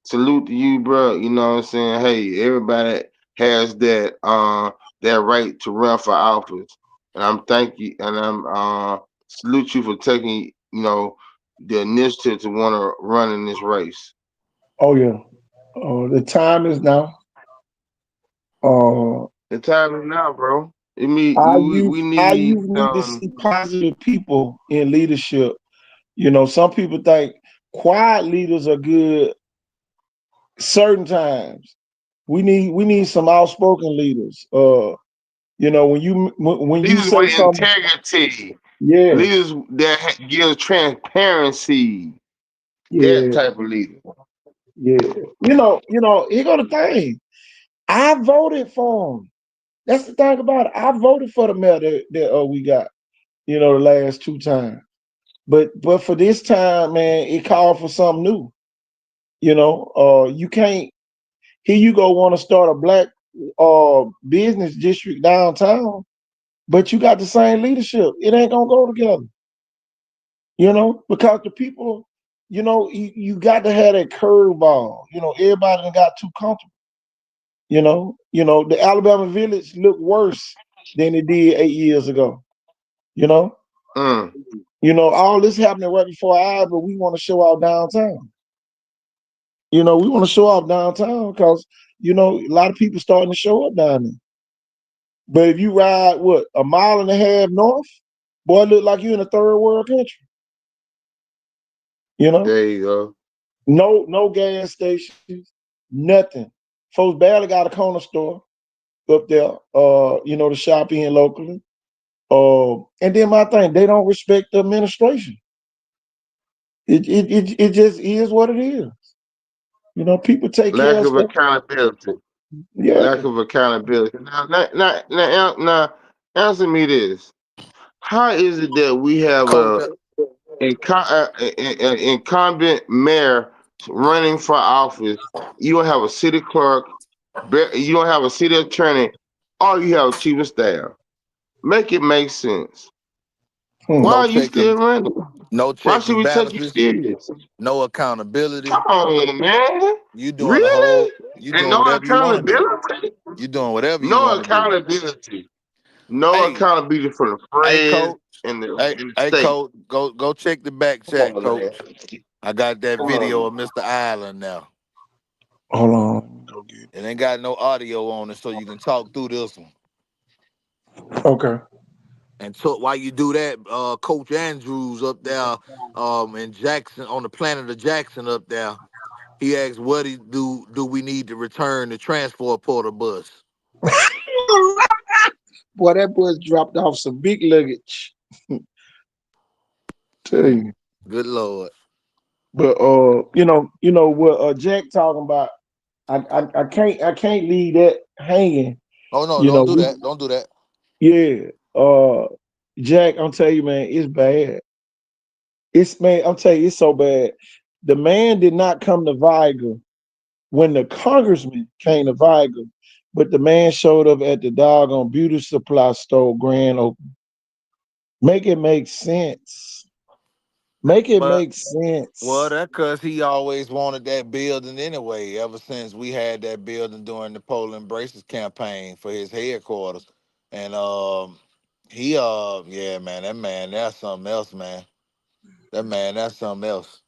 Salute to you, bro. You know what I'm saying? Hey, everybody has that right to run for office. And I'm thank you and I'm salute you for taking, the initiative to want to run in this race. Oh yeah. The time is now. Uh, The time is now, bro. I mean, our we, youth, we our need youth need to see positive people in leadership. Some people think quiet leaders are good certain times. We need some outspoken leaders. When you leaders say with something, integrity, yeah, leaders that give transparency, that yeah, type of leader. yeah. Here go the thing. I voted for him. That's the thing about it. I voted for the mayor that we got. The last 2 times. But for this time, man, it called for something new. You can't. Here you go want to start a black business district downtown, but you got the same leadership. It ain't gonna go together. Because the people you got to have that curveball. Everybody done got too comfortable. The Alabama Village looked worse than it did 8 years ago. You know, Mm. all this happening right before our eyes, but we want to show out downtown. We want to show out downtown because a lot of people starting to show up down there. But if you ride a mile and a half north, boy, it look like you in a third world country. You know, There you go. no gas stations, nothing. Folks barely got a corner store up there. To shop in locally. And then my thing, they don't respect the administration. It just is what it is. People take care Lack of of stuff. accountability. Lack Yeah. of accountability. Now, answer me this: how is it that we have Coach. a incumbent mayor running for office? You don't have a city clerk. You don't have a city attorney. All you have a chief of staff. Make it make sense. Hmm. Why No are you checks and still running? no Why checks should and we take you balances. serious? No accountability. Come on, man. You doing the whole. Really? You And doing no whatever you want to do. accountability? You doing whatever you No want to do. accountability. No Hey, accountability for the hey, Fred coach. and the Hey, state. coach. Go check the back Come chat, on, man. coach. I got that Come video on. of Mr. Island now. Hold on. Let me go get It ain't got no audio on it, so you can talk through this one. it. Okay. And so while you do that, Coach Andrews up there, in Jackson on the planet of Jackson up there, he asked, "What do we need to return the transport porter bus?" Boy, that boy's dropped off some big luggage. Tell Hmm. you. Good Lord. But what Jack talking about. I can't leave that hanging. Oh no, You don't know, do that. Don't do that. yeah. Jack, I'm telling you, man, it's bad. I'm telling you, it's so bad. The man did not come to Viger when the congressman came to Viger, but the man showed up at the doggone beauty supply store grand open. Make it make sense. Make it Well, make sense. that cause he always wanted that building anyway. Ever since we had that building during the Poland Braces campaign for his headquarters, and he yeah man, that's something else, man. That's something else.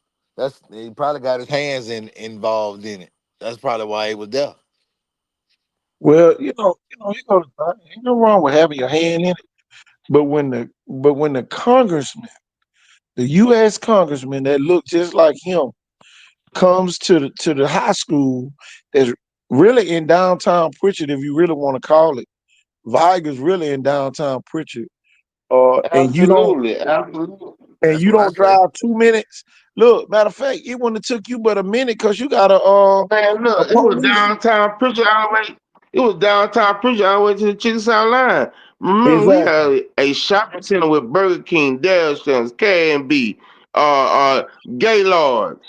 He probably got his hands involved in it. That's probably why he was there. Well, ain't no wrong with having your hand in it. But when the congressman, the U.S. congressman that looked just like him, comes to the high school that's really in downtown Prichard, if you really want to call it, Viger's really in downtown Prichard, and you don't Absolutely. Absolutely. and That's you what I don't say. drive 2 minutes. Look, matter of fact, it wouldn't have took you but a minute because you got Man, a look, it was police. downtown preacher all the way. It was downtown preacher all the way to the Chickasaw line. Remember, we Exactly. had a shopping center with Burger King, Dale Stearns, K&B, Gaylord.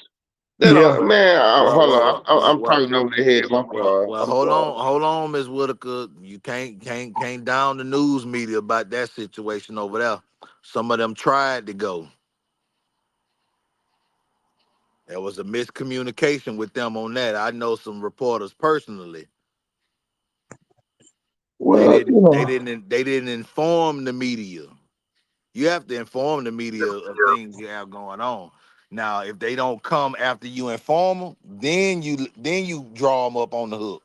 That Yeah. man, Well, hold well, on, well, I'm well, talking over the head. My fault. well. I'm sorry. Hold on, Miss Whitaker. You can't down the news media about that situation over there. Some of them tried to go. There was a miscommunication with them on that. I know some reporters personally. They Well, didn't. They didn't inform the media. You have to inform the media of things you have going on. Now, if they don't come after you inform them, then you draw them up on the hook.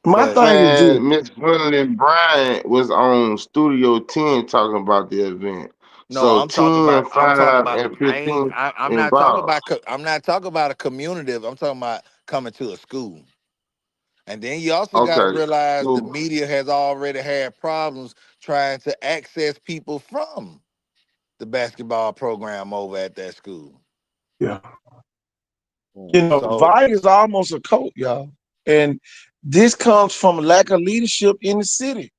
my But thing is this. Man, Miss Gwendolyn Bryant was on Studio 10 talking about the event. no, So 10, I'm talking 5, about. and I ain't. 15 I'm not talking involved. about. I'm not talking about a community. I'm talking about coming to a school. And then you also got to Okay. realize the So, media has already had problems trying to access people from the basketball program over at that school. Yeah. So Vite is almost a cult, y'all. And this comes from lack of leadership in the city.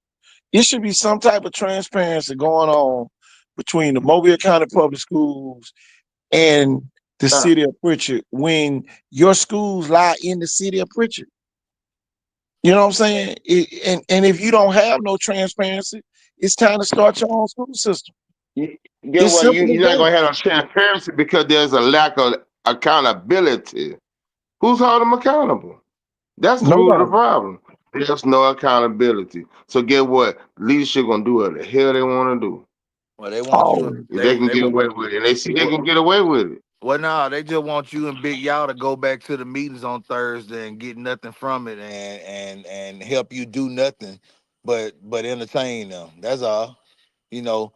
It should be some type of transparency going on between the Mobile County Public Schools and the uh, city of Prichard when your schools lie in the city of Prichard. You know what I'm saying? And if you don't have no transparency, it's time to start your own school system. You, get It's what? simple as You're not that. gonna have no transparency because there's a lack of accountability. Who's holding them accountable? That's the root of the Nobody. problem. There's no accountability. So get what? Leadership gonna do what the hell they want to do. Well, they want you Oh, and If they can get away with it, and they see they can get away with it. well, no, they just want you and Big Y'all to go back to the meetings on Thursday and get nothing from it, and help you do nothing, but entertain them. That's all. You know,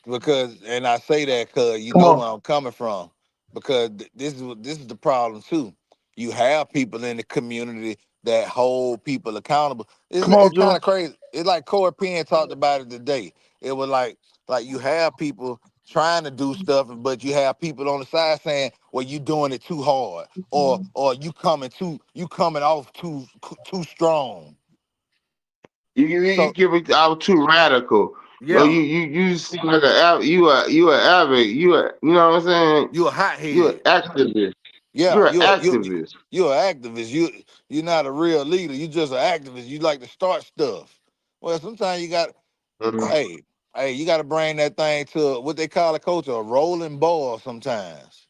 because and I say that because you come know on. where I'm coming from. Because this is the problem too. You have people in the community that hold people accountable. Come on, It's kind Joe. of crazy. It's like Corey Penn talked about it today. It was like you have people trying to do stuff, but you have people on the side saying, "Well, you doing it too hard, or you coming off too strong." You So give it out too radical. Well, yeah, you seem like you a avid you know what I'm saying. you a You an hothead. activist. Yeah, You're an activist. you're an activist. You're not a real leader. You just an activist. You like to start stuff. Well, sometimes you got Mhm. hey you got to bring that thing to what they call a coach a rolling ball. Sometimes.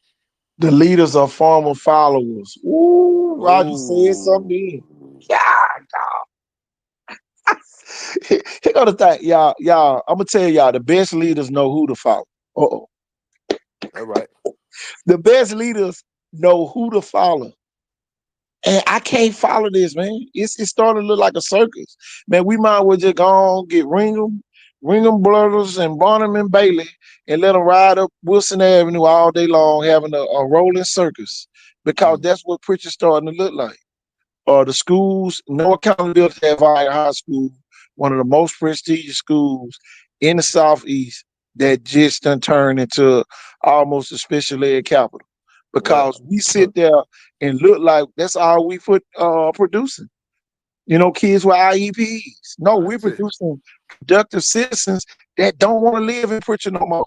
The leaders are former followers. Ooh, Roger said Ooh. something. Yeah, here go the thing, y'all. I'm gonna tell y'all the best leaders know who to follow. Uh-oh. All right. The best leaders know who to follow. And I can't follow this, man. It's starting to look like a circus. Man, we might as well just go on, get Ringham Brothers and Barnum and Bailey and let them ride up Wilson Avenue all day long having a rolling circus. Because Mm. that's what Pritchard's starting to look like. The schools, no accountability at Vine High School, one of the most prestigious schools in the Southeast that just done turned into almost a special ed capital. Well, Because we sit there and look like that's all we put producing. Kids with IEPs. No, I we're tell producing productive citizens that don't want to live in Pritchard no more.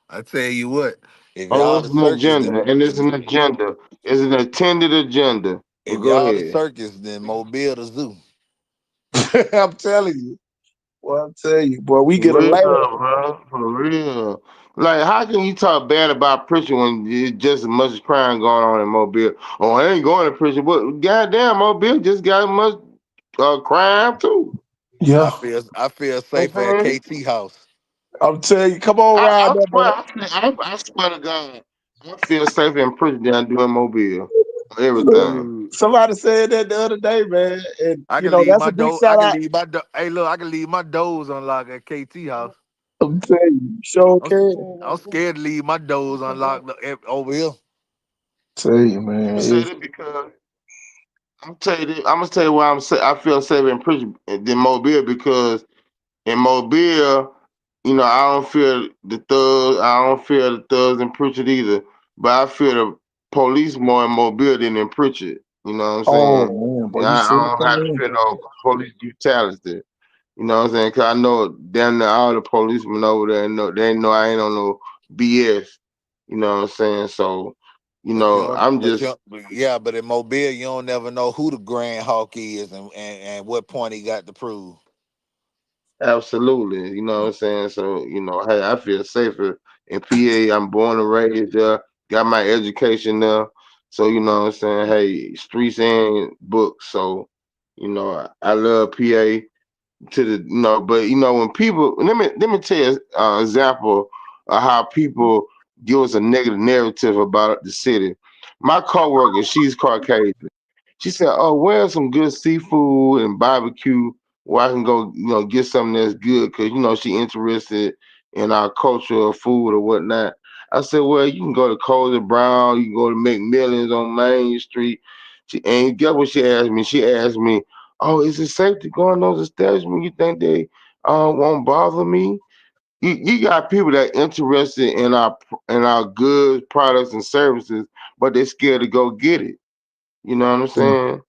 I tell you what, if Oh, y'all it's the an circus, then agenda, and it's an agenda. It's an attended agenda. But if go y'all the ahead. circus, then Mobile the zoo. I'm telling you. Well, I'm telling you, boy, we For get a real, laugh. bro. For real. Like, how can you talk bad about prison when it's just as much crime going on in Mobile? Oh, I ain't going to prison, but goddamn, Mobile just got as much crime too. Yeah, I feel You know safer what at I'm saying? KT house. I'm telling you, come on, ride I that swear, boy. I swear to God, I feel safer in prison than I do in Mobile. Look, Everything. Shoot. somebody said that the other day, man, and I can leave that's my a big door. I shout can out. leave my door. Hey, look, I can leave my doors unlocked at KT house. I'm telling you, sure I'm, s- can. I'm scared to leave my doors unlocked over here. Tell you, Let man, me say it's that because I'm gonna tell you why I feel safer in prison than Mobile because in Mobile, I don't feel the thugs. I don't feel the thugs in Pritchard either. But I feel the police more in Mobile than in Pritchard. You know what I'm oh saying? man, boy, And you see I it don't have to coming feel no police brutality. You know what I'm saying? Cause I know damn near all the policemen over there know they know I ain't on no BS. You know what I'm saying? So, But you don't. I'm just Yeah, but in Mobile, you don't never know who the Grand Hawk is and what point he got to prove. absolutely. You know what I'm saying? So, hey, I feel safer in PA. I'm born and raised there, got my education there. So, you know what I'm saying? Hey, streets and books. So, I love PA to the but when people let me tell you an example of how people give us a negative narrative about the city. My coworker, she's Caucasian. She said, "Oh, where's some good seafood and barbecue where I can go, get something that's good?" Because she interested in our culture of food or whatnot. I said, "Well, you can go to Cozy Brown, you can go to McMillan's on Main Street." And guess what she asked me? She asked me, "Oh, is it safe to go in those establishments? You think they won't bother me?" You got people that interested in our goods, products, and services, but they're scared to go get it. You know what I'm in. saying?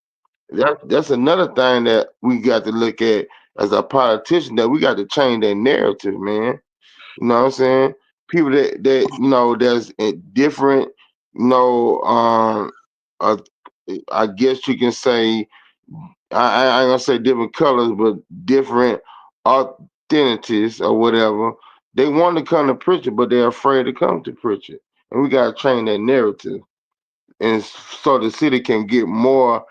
That's another thing that we got to look at as a politician, that we got to change that narrative, man. You know what I'm saying? People that's different, you know, uh, I guess you can say I ain't gonna say different colors, but different authentities or whatever. They want to come to Prichard, but they're afraid to come to Prichard. And we got to change that narrative, and so the city can get more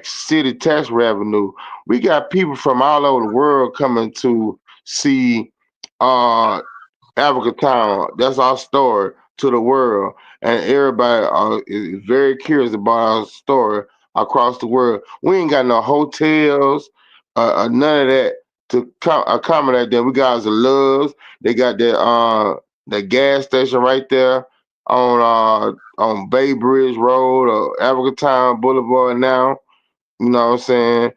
city tax revenue. We got people from all over the world coming to see uh Africa Town. That's our story to the world, and everybody is very curious about our story across the world. We ain't got no hotels, none of that to accommodate them. We got the loves. They got that gas station right there on Bay Bridge Road or Africa Town Boulevard now. You know what I'm saying?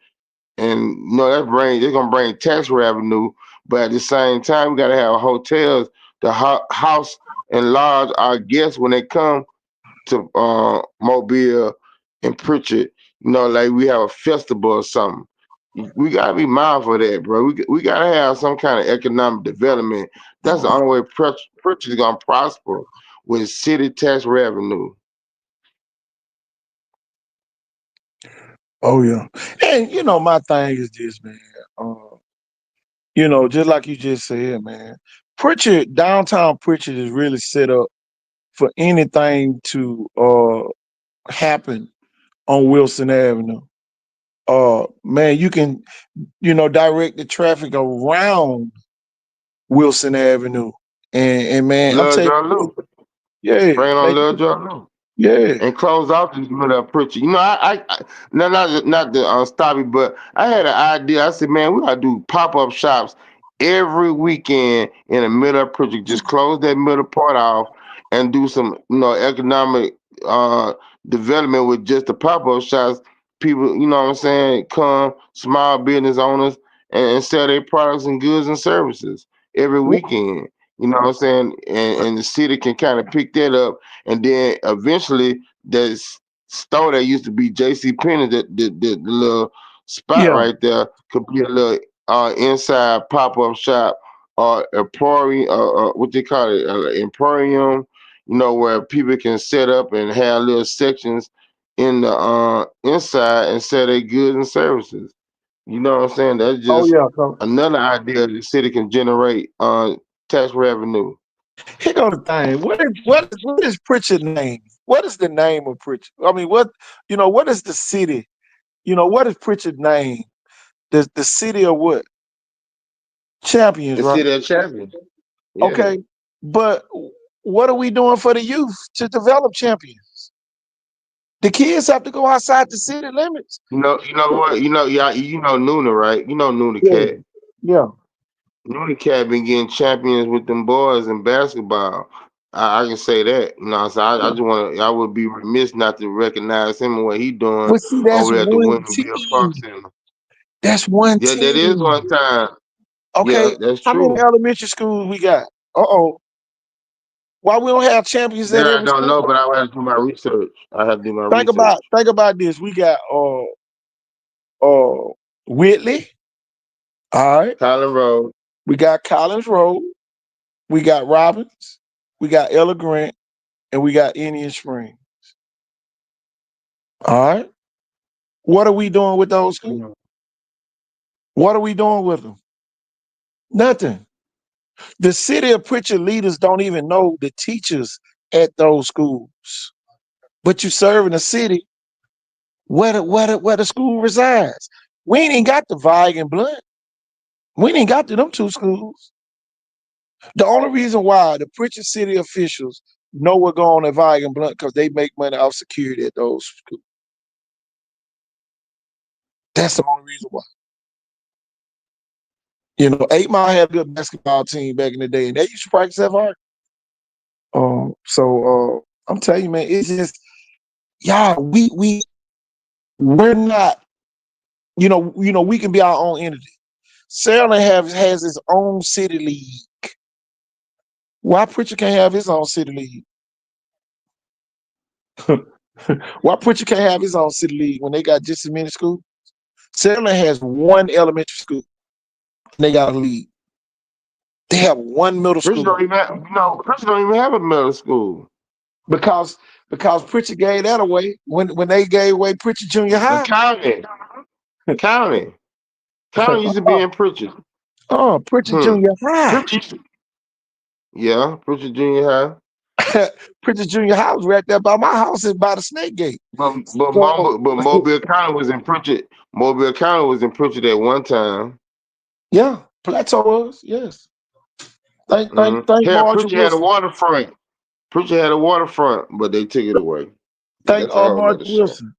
And they're gonna bring tax revenue, but at the same time, we gotta have hotels to house and lodge our guests when they come to Mobile and Pritchard. Like we have a festival or something. We gotta be mindful of that, bro. We gotta have some kind of economic development. That's the only way Pritchard is gonna prosper with city tax revenue. Oh yeah. And my thing is this, man. Just like you just said, man. Downtown Pritchard is really set up for anything to happen on Wilson Avenue. Man, you can, direct the traffic around Wilson Avenue. And man, I'm Love telling John you, Lou. yeah, Bring on man, Love John Lou. yeah. And close off this middle of Pritchard. Not to stop you, but I had an idea. I said, man, we gotta do pop-up shops every weekend in the middle of Pritchard. Just close that middle part off and do some, economic development with just the pop-up shops. People, you know what I'm saying, come small business owners and sell their products and goods and services every weekend. You know what I'm saying? And the city can kind of pick that up, and then eventually that store that used to be J.C. Penney, the little spot Yeah. right there, could be a little inside pop up shop or emporium, what they call it, emporium. Where people can set up and have little sections in the inside and sell their goods and services. You know what I'm saying? That's Oh just yeah. another idea the city can generate tax revenue. Here go the thing. What is Pritchard name? What is the name of Pritchard? I mean, what is the city? What is Pritchard name? The city of what? Champions, The right? city of champions. Yeah. Okay. But what are we doing for the youth to develop champions? The kids have to go outside the city limits. You know what? Yeah, Nuna, right? You know Nuna Yeah. Cat. Yeah. Nuna Cat been getting champions with them boys in basketball. I can say that. So I just want to. I would be remiss not to recognize him and what he doing But see, that's over there at the one Williamsville Park team. Center. That's one Yeah, that is team. one time. Yeah, Okay. that's How many true. elementary schools we got? Uh-oh. Why we don't have champions at That I every don't school? know, but I would have to do my research. I have to do my Think research. about think about this. We got Whitley. All right. Colin Road. We got Collins Road. We got Robbins. We got Ella Grant, and we got Indian Spring. All right. What are we doing with those schools? Mhm. What are we doing with them? Nothing. The city of Pritchard leaders don't even know the teachers at those schools. But you serve in a city where the school resides. We ain't even got the Vigue and Blunt. We ain't got to them two schools. The only reason why the Pritchard city officials know what's going on at Vigue and Blunt because they make money off security at those schools. That's the only reason why. 8 Mile had a good basketball team back in the day, and they used to practice that hard. I'm telling you, man, it's just y'all. We're not. We can be our own entity. Sarah has its own city league. Why Pritchard can't have his own city league? Why Pritchard can't have his own city league when they got just as many schools? Sarah has one elementary school, and they got a league. They have one middle Princeton school don't even have, Princeton don't even have a middle school. because Pritchard gave that away when they gave away Pritchard Junior The High. county, county used to be in Pritchard. Oh, Prichard Hmm. Junior High. Pritchard, yeah, Pritchard Junior High. Prichard Junior High was right there by my house and by the Snake Gate. So But Mobile County was in Pritchard. Mobile County was in Pritchard at one time. yeah, Plateau was, yes. Thank Here, Marjorie Pritchard had a Wilson. waterfront. Pritchard had a waterfront, but they took it away. But Thank that's a whole Marjorie nother show. Wilson.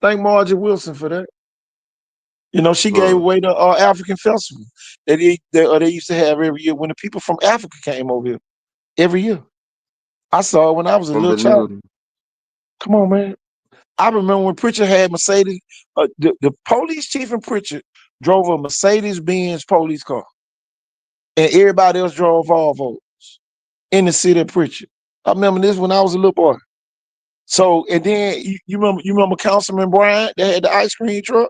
Thank Marjorie Wilson for that. She gave Hmm. away the African festival that they used to have every year when the people from Africa came over here. Every year. I saw it when I was a From little the child. new. Come on, man. I remember when Pritchard had Mercedes, the police chief in Pritchard drove a Mercedes Benz police car, and everybody else drove Volvos in the city of Pritchard. I remember this when I was a little boy. So, and then you remember Councilman Bryant that had the ice cream truck.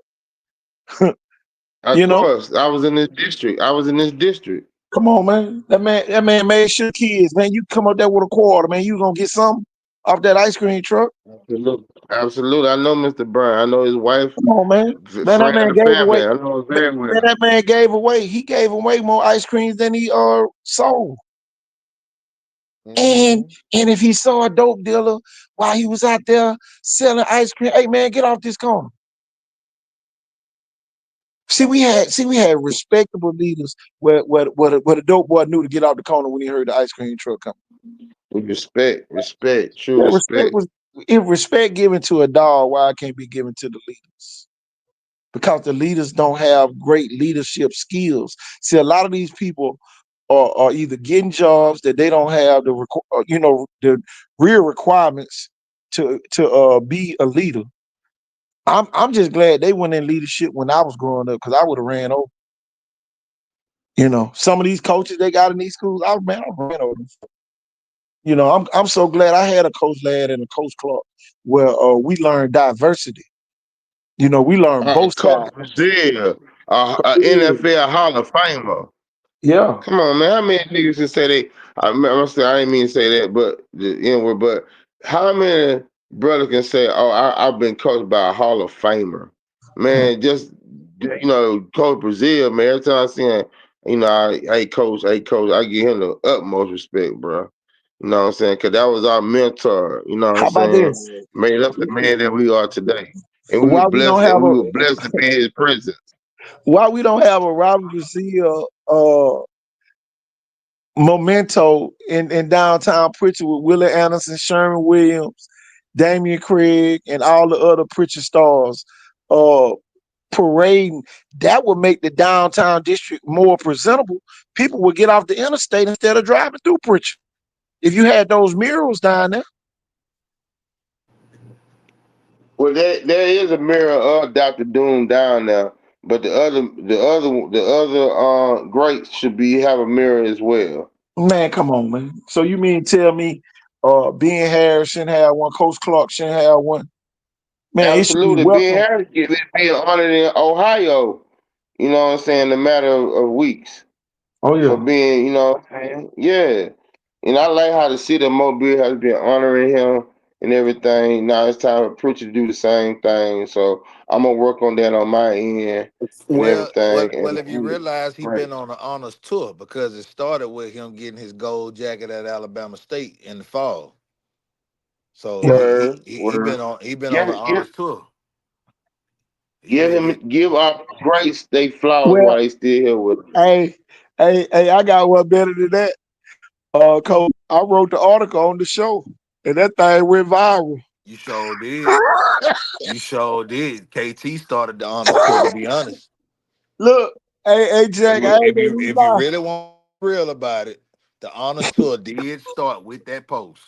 Of you know, course, I was in this district. I was in this district. Come on, man. That man made sure kids, man. You come up there with a quarter, man. You gonna get something off that ice cream truck. Absolutely. Absolutely. I know Mr. Brown. I know his wife, Come on, man. Man, that friend man of the gave away. family. I know it very Man, well. that man gave away. He gave away more ice creams than he sold. And Hmm. and if he saw a dope dealer while he was out there selling ice cream, hey man, get off this corner. See, we had respectable leaders where the dope boy knew to get off the corner when he heard the ice cream truck coming. With respect, true That respect respect. was if respect given to a dog, why it can't be given to the leaders? Because the leaders don't have great leadership skills. See, a lot of these people are either getting jobs that they don't have the real requirements to be a leader. I'm just glad they went in leadership when I was growing up because I would have ran over. Some of these coaches they got in these schools, I ran over them. I'm so glad I had a coach lad and a coach Clark where we learned diversity. We learned both Coach sides. Brazil, NFL Hall of Famer. Yeah. Come on, man. How many niggas can say they? I didn't mean to say that, but the N word. But how many brothers can say, "Oh, I've been coached by a Hall of Famer"? Man, just Coach Brazil, man. Every time I see him, hey coach, I give him the utmost respect, bro. You know what I'm saying? Because that was our mentor. You know what I'm How about saying? this? Made us the man that we are today, and Why we don't have we a were blessed to be in His presence. why we don't have a Robert Brazil memento in downtown Pritchard with Willie Anderson, Sherman Williams, Damian Craig, and all the other Pritchard stars uh parading? That would make the downtown district more presentable. People would get off the interstate instead of driving through Pritchard. If you had those murals down there. Well, there is a mirror of Doctor Doom down there, but the other greats should be have a mirror as well. Man, come on, man. So you mean tell me Ben Harris shouldn't have one, Coach Clark shouldn't have one? Man, it should be Absolutely, Ben welcome. Harris get being honored in Ohio. You know what I'm saying? In a matter of weeks Oh for yeah. being, yeah. And I like how the city of Mobile has been honoring him and everything. Now it's time for Preacher to do the same thing. So I'm gonna work on that on my end and Well, well, everything. well. If you And realize he's right. been on an honors tour because it started with him getting his gold jacket at Alabama State in the fall. So he he Word, he, he been word. on he been on the Give, give, honors tour. give Yeah, him, give our grace they flowers Well, while they still here with us. hey, I got one better than that. Coach, I wrote the article on the show, and that thing went viral. you sure did. You sure did. KT started the honors tour. To be honest, Look, hey, Jack, I ain't if gonna you even if you lie. really want to be real about it, the honors tour did start with that post,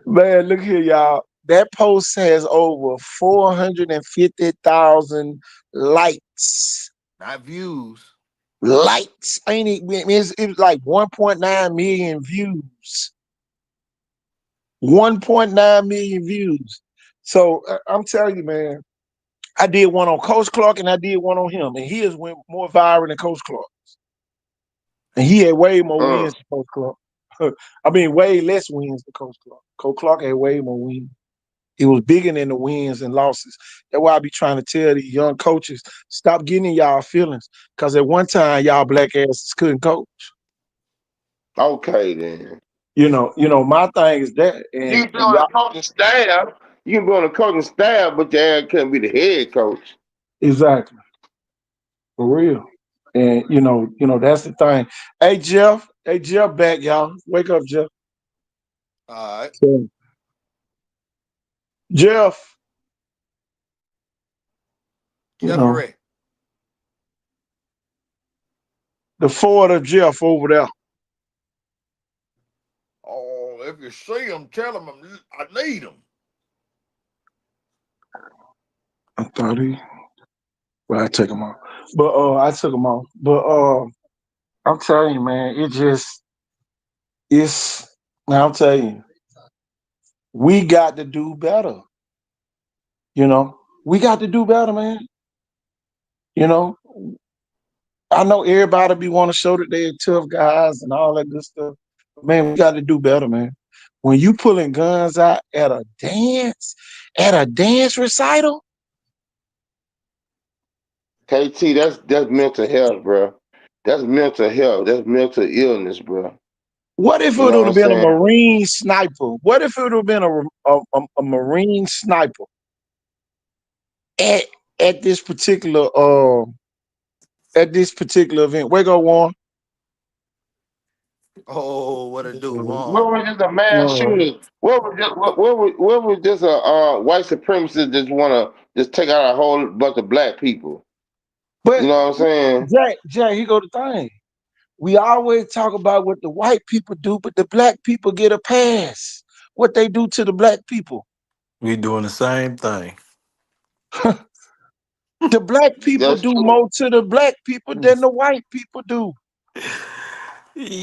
Man, look here, y'all. That post has over 450,000 likes. not views. Likes, ain't it? It was like 1.9 million views. 1.9 million views. So I'm telling you, man, I did one on Coach Clark and I did one on him, and his went more viral than Coach Clark. And he had way more Uh, wins than Coach Clark. I mean, way less wins than Coach Clark. Coach Clark had way more wins. It was bigger than the wins and losses. That's why I be trying to tell these young coaches, stop getting in y'all feelings. Cause at one time y'all black asses couldn't coach. Okay then. My thing is that, You and, can be and on the y'all coaching staff. You can be on the coaching staff, but your ass couldn't be the head coach. exactly for real. And that's the thing. Hey Jeff, back y'all. Wake up, Jeff. All right. So, Jeff, you know Jeffrey. the Ford of Jeff over there. Oh, if you see him, tell him I need him. I thought well, I took him off, but I took him off. But I'm telling you, man, it's. Now I'm telling you, we got to do better. You know, we got to do better, man. You know, I know everybody be want to show that they're tough guys and all that good stuff. But man, we got to do better, man. When you pulling guns out at a dance recital, KT, that's mental health, bro. That's mental health. That's mental illness, bro. what if it You would know what have I'm been a saying? Marine sniper? What if it would have been a Marine sniper at at this particular event? Where go Warren? Oh, what it do, What Vaughn? was just a mass shooter? What was just a white supremacist just want to just take out a whole bunch of black people? You But know what I'm saying? Jack, here go the thing. We always talk about what the white people do, but the black people get a pass. What they do to the black people. We doing the same thing. The black people That's do true. more to the black people than the white people do.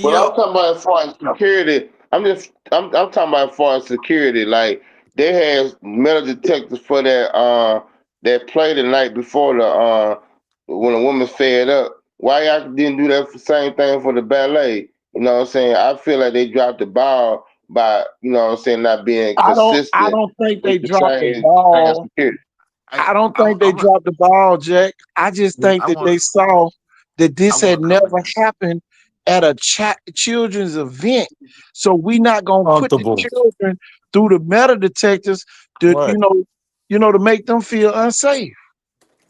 But I'm Yep. talking about as far as security. I'm talking about as far as security. Like they had metal detectors for that play the night before the when a woman fed up. Why y'all didn't do that same thing for the ballet? You know what I'm saying? I feel like they dropped the ball by, you know what I'm saying, not being I consistent don't think with they the dropped the same ball. security. Hey, I don't I'm think they I'm a, dropped the ball, Jack. I just think I that want they saw that I this want had to come never in. happened at a children's event. So we not gonna put the Comfortable. children through the metal detectors to, Right. to make them feel unsafe.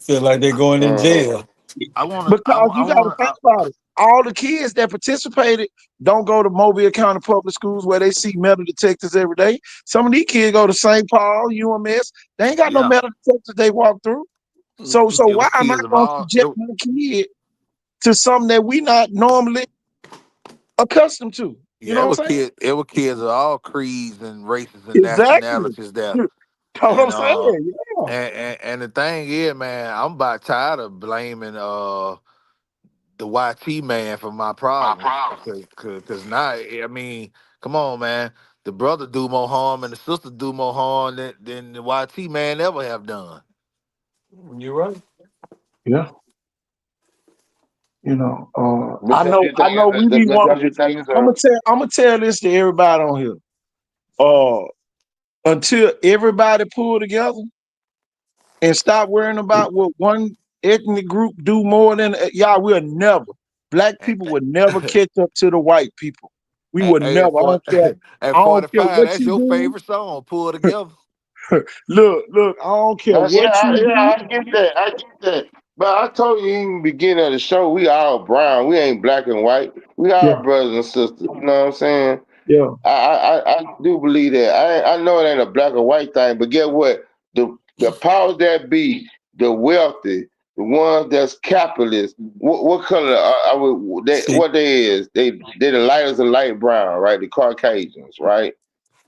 Feel like they're going in Uh-huh. jail. I want to. Because I you got to want think to. about it. All the kids that participated don't go to Mobile County Public Schools where they see metal detectors every day. Some of these kids go to St. Paul, UMS. They ain't got no Yeah, metal detectors they walk through. So it why was am I kids of going to all. subject my kid to something that we not normally accustomed to? You know It what was I'm saying? kids. It was kids of all creeds and races and Exactly. nationalities there. You know what And I'm saying? Yeah. and the thing is, man, I'm about tired of blaming the YT man for my problems because now I mean, come on, man, the brother do more harm and the sister do more harm than the YT man ever have done. You right. Yeah. But I don't know you I think know we be one. don't you think it's I'm a gonna tell this to everybody on here. Uh, until everybody pull together and stop worrying about what one ethnic group do more than y'all, we'll never. Black And, people would never catch up to the white people. We would at, never. I don't care. at I don't care 45, what that's you your do. favorite song. Pull together. Look. I don't care what you do. I get that. I get that. But I told you in the beginning of the show, we all brown. We ain't black and white. We Yeah, all brothers and sisters. You know what I'm saying? yeah. I do believe that. I know it ain't a black or white thing, but get what? The powers that be, the wealthy, the ones that's capitalist. What color See, what they is? They the lighters and light brown, right? The Caucasians, right?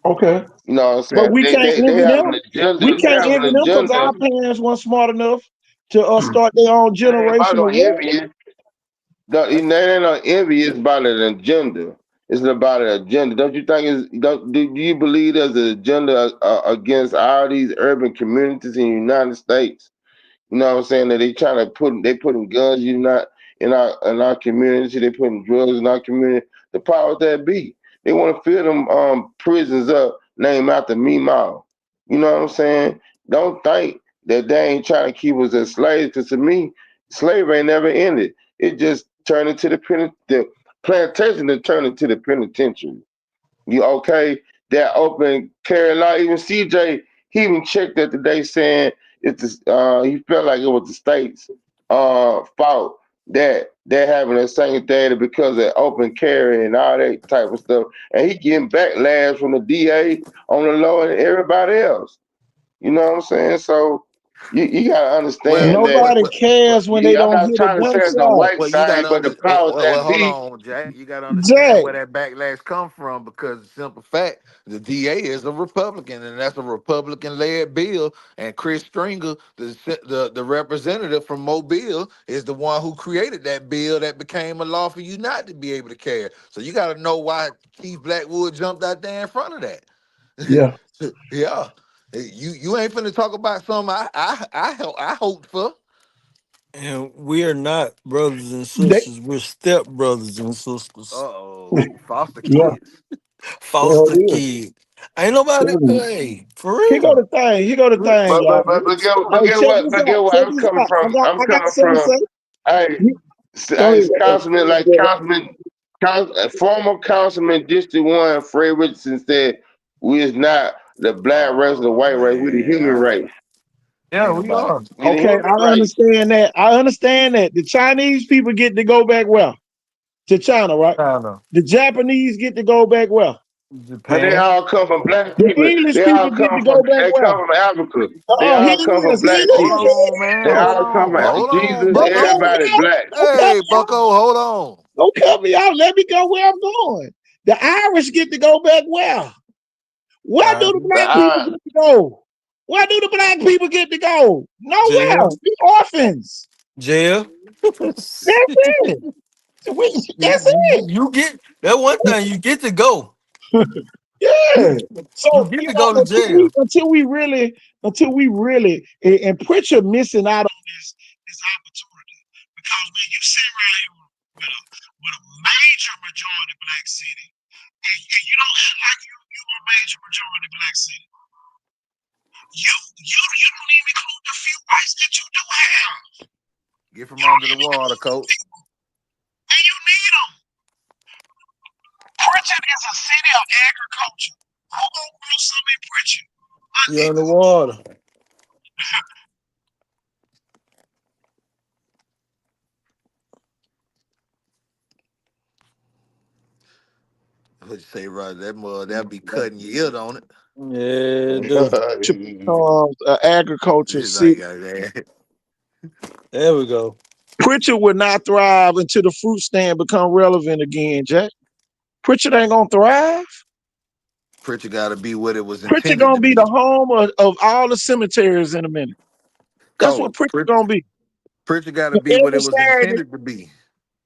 Okay. You know what I'm But saying? we can't They envy have them. an agenda. We They can't have envy an them because our agenda. parents weren't smart enough to start their own It ain't about generation no of wealth. envy. It ain't no envy. It's about an agenda. It's about an agenda. Don't you think? Do you believe there's an agenda against all these urban communities in the United States? You know what I'm saying? That they putting guns in our community. They putting drugs in our community. The powers that be, they want to fill them prisons up named after Meemaw. You know what I'm saying? Don't think that they ain't trying to keep us as slaves, because to me, slavery ain't never ended. It just turned into the plantation that turned into the penitentiary. You okay? That open carry law. Even CJ, he even checked that today, saying he felt like it was the state's fault that they're having a same thing because of open carry and all that type of stuff. And he getting backlash from the DA on the law and everybody else. You know what I'm saying? So you gotta Well, understand that. Nobody cares when they I'm don't not hear the trying to say it's a gunshot. white well, you got thing, to but the under. powers Well, that hold be. on, Jack. You got to understand Jack, where that backlash come from, because the simple fact, the DA is a Republican, and that's a Republican-led bill. And Chris Stringer, the representative from Mobile, is the one who created that bill that became a law for you not to be able to carry. So you got to know why Keith Blackwood jumped out there in front of that. yeah, Yeah, you ain't finna talk about something I hoped for. And we are not brothers and they, sisters. We're step brothers and sisters. Uh-oh, foster yeah, kids. well, Foster yeah. kid. Ain't nobody. Shoot. Hey, for Here go real. the thing. Here go the thing, But y'all. but but but get, but Hey, get check what? this But out. get what? Check this out. I'm I got coming something to from. say. Hey, Go hey, ahead. councilman, former councilman District One, Fred Richardson said, "We is not the black race or the Oh white race. We the human man, race. Yeah, ain't we nobody. are. We the Okay, human I race." understand that. I understand that. The Chinese people get to go back well to China, right? China, The Japanese get to go back well. But they Japan. all come from black The people. English They people all get come to from. go back They come well. from Africa. They He all come from is. He black Hold is. people. on, He man. They is. Hold all come on. from Hold on, Jesus. Don't cut Bucko. me Everybody out. black. Don't cut Hey, me out. Bucko, hold on. Don't cut me out. Let me go where I'm going. The Irish get to go back well. Where do the The black people get to go? Where do the black people get to go? Jail. Nowhere. The orphans. Jail. That's it. That's it. You get that one thing. You get to go. Yeah. You So get to go to jail. until we really, and Prichard missing out on this opportunity because when you sit around here with a major majority black city, and you don't act like you a major majority black city. You don't even include the few whites that you do have. Get from You don't under the even water, include them coach. people, and you need them. Prichard is a city of agriculture. Who gonna grow some in Prichard? A You on the nigga. water. What you say, right? That mud, that be cutting your ear, don't it? Yeah, dude. Becomes an agriculture It's like, city. There we go. Pritchard would not thrive until the fruit stand become relevant again, Jack. Pritchard ain't gonna thrive. Pritchard got to be what it was Pritchard intended gonna to be the be. home of all the cemeteries in a minute. That's what Coach, Pritchard gonna be. Pritchard got to be what Every it was Saturday, intended to be.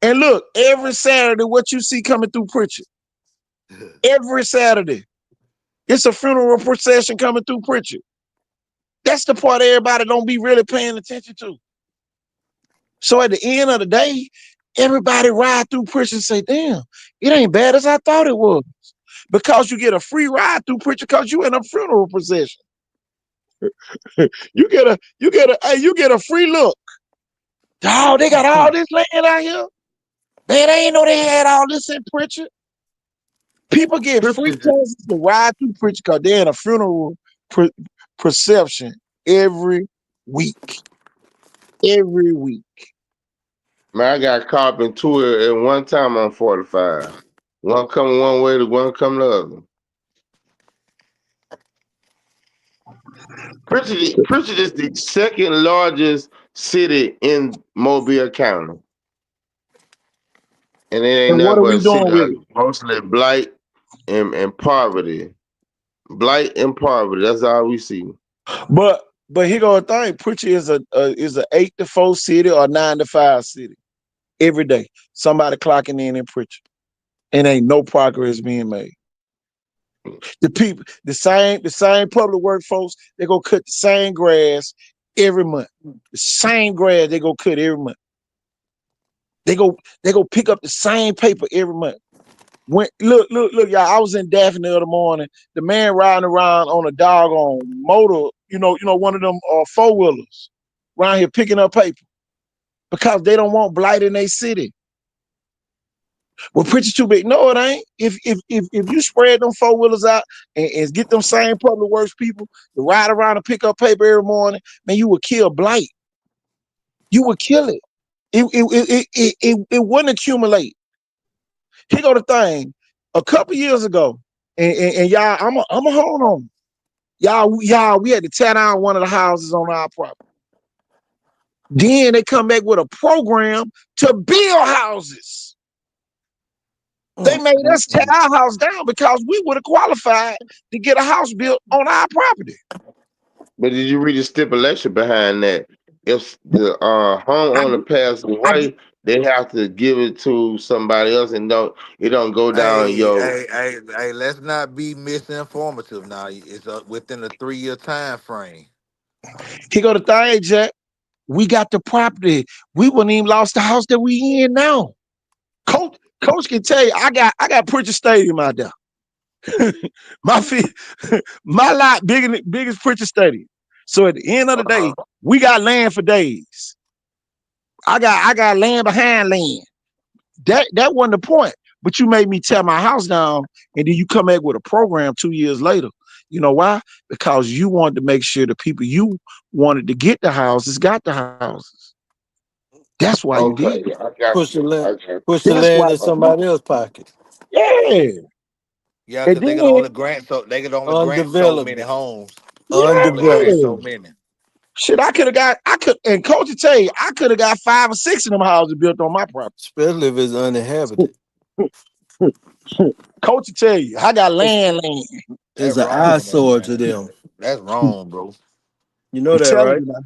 and look, every Saturday, what you see coming through Pritchard, every Saturday, it's a funeral procession coming through Pritchard. That's the part everybody don't be really paying attention to. So at the end of the day, everybody ride through Pritchard and say, damn, it ain't bad as I thought it was. Because you get a free ride through Pritchard because you in a funeral procession. You get a free look. Oh, they got all this land out here. Man, they ain't know they had all this in Pritchard. People get free Pritchard, passes to ride through Pritchard because they're in a funeral perception every week. Every week. Man, I got caught in two at one time on 45. One coming one way, the one coming the other. Pritchard is the second largest city in Mobile County. And it ain't And what nothing are but we a city doing with of it? mostly blight and poverty. Blight and poverty. That's all we see. But here go the thing. Pritchard is a 8 to 4 city or 9 to 5 city every day. Somebody clocking in Pritchard, and ain't no progress being made. The people, the same public work folks, they go cut the same grass every month. The same grass they go cut every month. They go pick up the same paper every month. When look, y'all. I was in Daphne the other morning. The man riding around on a doggone motor, one of them 4-wheelers, around here picking up paper because they don't want blight in their city. Well, Prichard too big. No, it ain't. If you spread them 4-wheelers out and get them same public works people to ride around and pick up paper every morning, man, you would kill blight. You would kill it. It wouldn't accumulate. Here go the thing. A couple years ago, and y'all, I'm a hold on. Y'all, we had to tear down one of the houses on our property. Then they come back with a program to build houses. They made us tear our house down because we would have qualified to get a house built on our property. But did you read the stipulation behind that? If the I, homeowner passes I, away, they have to give it to somebody else, and it don't go down Hey, your. hey, hey, hey, let's not be misinformative now. It's within a 3-year time frame. Here go the thing, Jack. We got the property. We wouldn't even lost the house that we in now. Coach can tell you, I got Prichard Stadium out there. my feet, my lot biggest Prichard Stadium. So at the end of the day, we got land for days. I got land behind land. That wasn't the point. But you made me tear my house down, and then you come back with a program 2 years later. You know why? Because you wanted to make sure the people you wanted to get the houses got the houses. That's why you did it. Okay, I got Push the you. land, I got you. push the That's why land in you did it. somebody else's pocket. Yeah. Yeah, And because then, they could only grant so many Undeveloped. homes. They can only grant Undeveloped. yeah. so many. Shit, and Coach will tell you, I could have got 5 or 6 of them houses built on my property. Especially if it's uninhabited. Coach will tell you, I got It's, land. it's That's an wrong, though, eyesore to man. them. That's wrong, bro. You know I'm that, telling right? you now.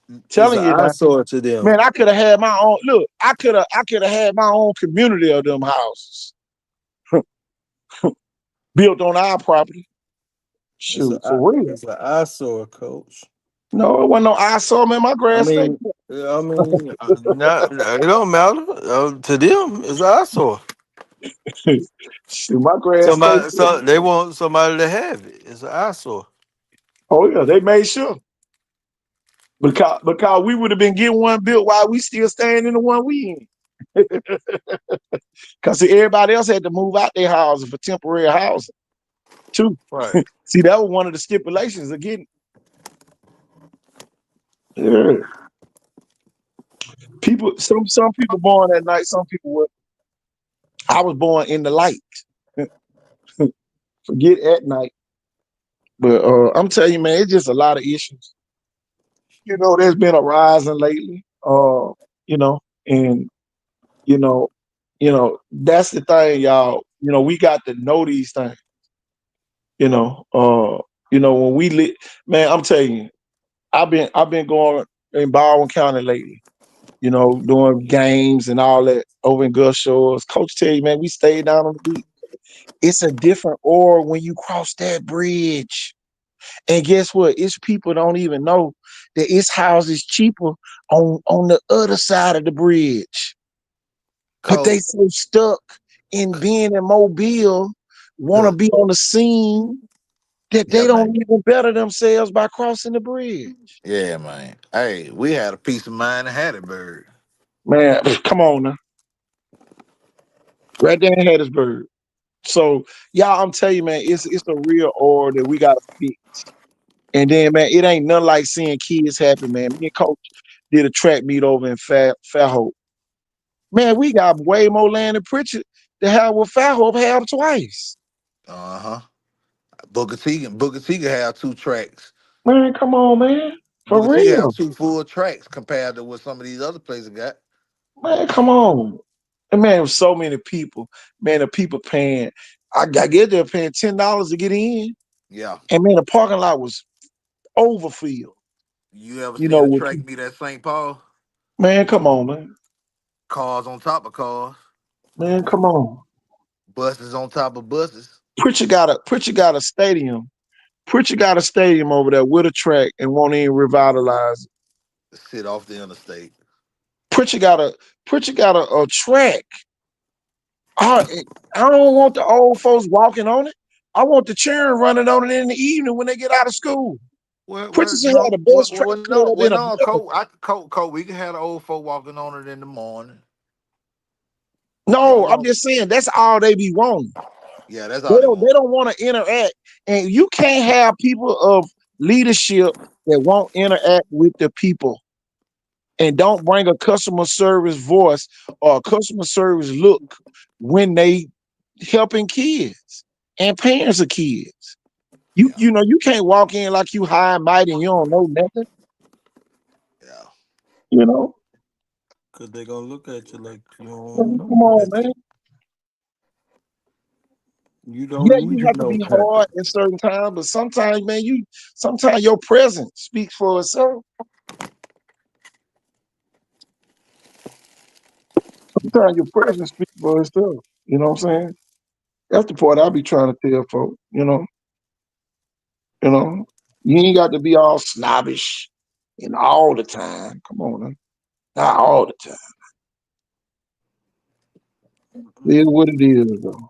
It's Telling an you now. eyesore to them. Man, I could have had my own look. I could have had my own community of them houses built on our property. Shoot, for real. It's an eyesore, coach. No, it wasn't no eyesore, man. My I grass stay. mean, not it don't matter to them. It's an eyesore. Shoot, my grass stay. Somebody, so they want somebody to have it. It's an eyesore. Oh yeah, they made sure because we would have been getting one built while we still staying in the one we in. Because everybody else had to move out their houses for temporary housing too. Right. See, that was one of the stipulations again. Yeah. People, some people born at night, some people were. I was born in the light. Forget at night. But I'm telling you, man, it's just a lot of issues. There's been a rising lately. You know, and you know, that's the thing, y'all. We got to know these things. You know, when we man, I'm telling you, I've been going in Baldwin County lately. Doing games and all that over in Gulf Shores. Coach tell you, man, we stayed down on the beach. It's a different aura when you cross that bridge. And guess what? It's people don't even know that it's houses cheaper on the other side of the bridge. But they Coach, so stuck in being in Mobile, want to be on the scene that yeah, they don't man. even better themselves by crossing the bridge. Yeah, man. Hey, we had a peace of mind in Hattiesburg. Man, come on now. Right there in Hattiesburg. So, y'all, I'm telling you, man, it's a real order that we gotta fix. And then, man, it ain't nothing like seeing kids happy, man. Me and Coach did a track meet over in Fairhope. Man, we got way more land than Prichard to have what Fairhope have twice. Uh huh. Booker T can have 2 tracks. Man, come on, man. For Booker T have real. 2 full tracks compared to what some of these other places got. Man, come on. And man, so many people. Man, the people paying. I get they're paying $10 to get in. Yeah. And man, the parking lot was overfilled. You ever You seen know a what track people, meet at St. Paul? man, come on, man. Cars on top of cars, Man, come on. buses on top of buses. Pritchard got a stadium. Pritchard got a stadium over there with a track and won't even revitalize it. Sit off the interstate. Pritchard got a track I, I don't want the old folks walking on it. I want the children running on it in the evening when they get out of school. Pritchard's had the best track club in No, America. Colt, we can have the old folk walking on it in the morning. No, I'm just saying that's all they be wanting. Yeah, that's They all they don't. They want. don't want to interact, and you can't have people of leadership that won't interact with the people and don't bring a customer service voice or a customer service look when they helping kids and parents of kids. Yeah, You know you can't walk in like you high and mighty and you don't know nothing. yeah. You know, Cause they gonna look at you like you don't come know on, nothing. man. You Yeah, don't need you to have to know be nothing. hard at certain times, but sometimes, man, sometimes your presence speaks for itself. Sometimes your presence speaks for itself. You know what I'm saying? That's the part I be trying to tell folks. You know, you ain't got to be all snobbish and all the time. Come on, man. Not all the time. It is what it is, though.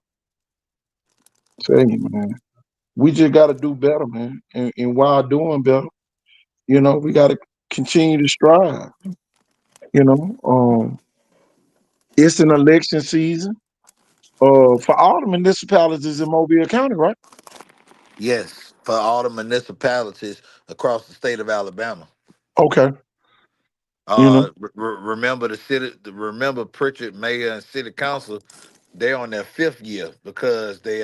Tell you, man. We just got to do better, man. And while doing better, we got to continue to strive. You know, it's an election season for all the municipalities in Mobile County, right? Yes, for all the municipalities across the state of Alabama. Okay. You know, Remember remember Prichard Mayor and City Council. They're on their fifth year because they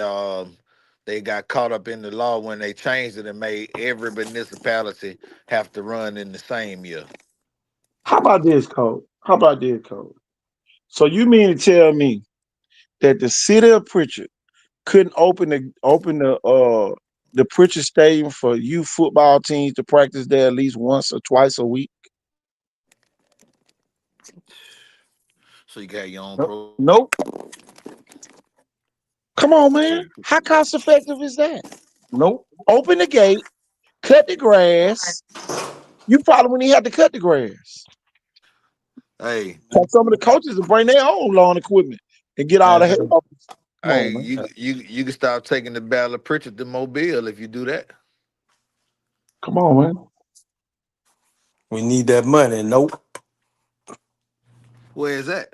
got caught up in the law when they changed it and made every municipality have to run in the same year. how about this, Cole? How about this, Cole? So you mean to tell me that the city of Pritchard couldn't open the Pritchard Stadium for youth football teams to practice there at least once or twice a week? So you got your own Nope. program. Nope. Come on, man. How cost effective is that? Nope. Open the gate, cut the grass. You probably wouldn't even have to cut the grass. Hey, Cause some of the coaches will bring their own lawn equipment and get all the Uh, help. Come hey, on, man. you can stop taking the Battle of Prichard to Mobile if you do that. Come on, man. we need that money. Nope. Where is that?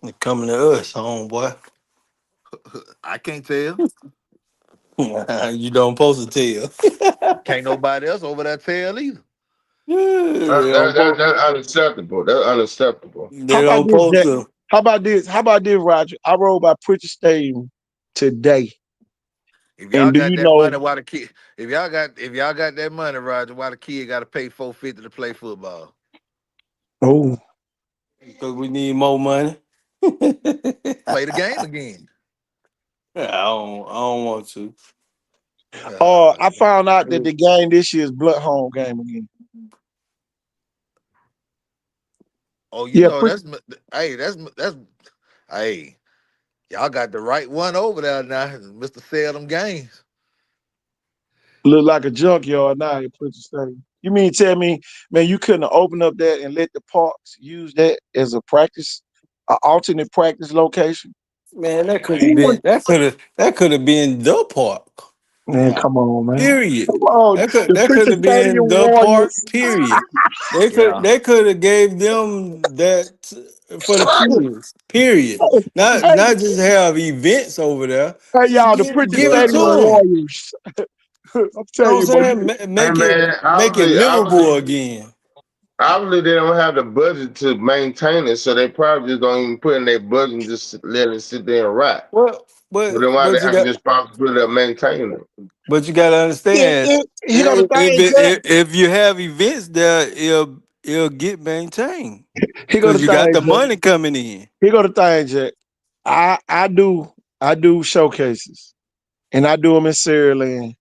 It coming to us, homeboy. I can't tell. You don't supposed to tell. Can't nobody else over there tell either. They don't supposed, That's unacceptable. That's unacceptable. How they about don't this, supposed Jack? to. How about this? How about this, Roger? I rode by Pritchard Stadium today. If y'all And do got you that know, money, why the kid? If y'all got that money, Roger, why the kid got to pay $4.50 to play football? oh, Because we need more money. I Play the game again. don't want to. I Uh, found out that the game this year is Blood Home game again. oh, you Yeah, know hey, that's hey, y'all got the right one over there now, Mister Sell them games. look like a junkyard now at Pritchard Stadium. You mean tell me, man, you couldn't open up that and let the parks use that as a practice, an alternate practice location? Man, that could have Who would, been that could have been the park. man, Yeah, come on, man. Period. Come on. The That could Pritchard have been Stadium the park. Warriors. Period. They could yeah. they could have gave them that for the kids. Period. Hey, Not just have events over there. hey, Just y'all, the Pritchard give it But to Stadium but them. Warriors. I'm You know telling what you, boy, I'm saying? Hey man, Make it memorable again. obviously they don't have the budget to maintain it, so they probably just don't even put in their budget and just let it sit there and rot. Well, So then why they you have got responsibility of maintaining it? but you got to understand he got a thing, Jack. if you have events there, it'll get maintained He got a because you got thing, the Jack. money coming in. He got a thing, Jack. I do showcases, and I do them in Saraland.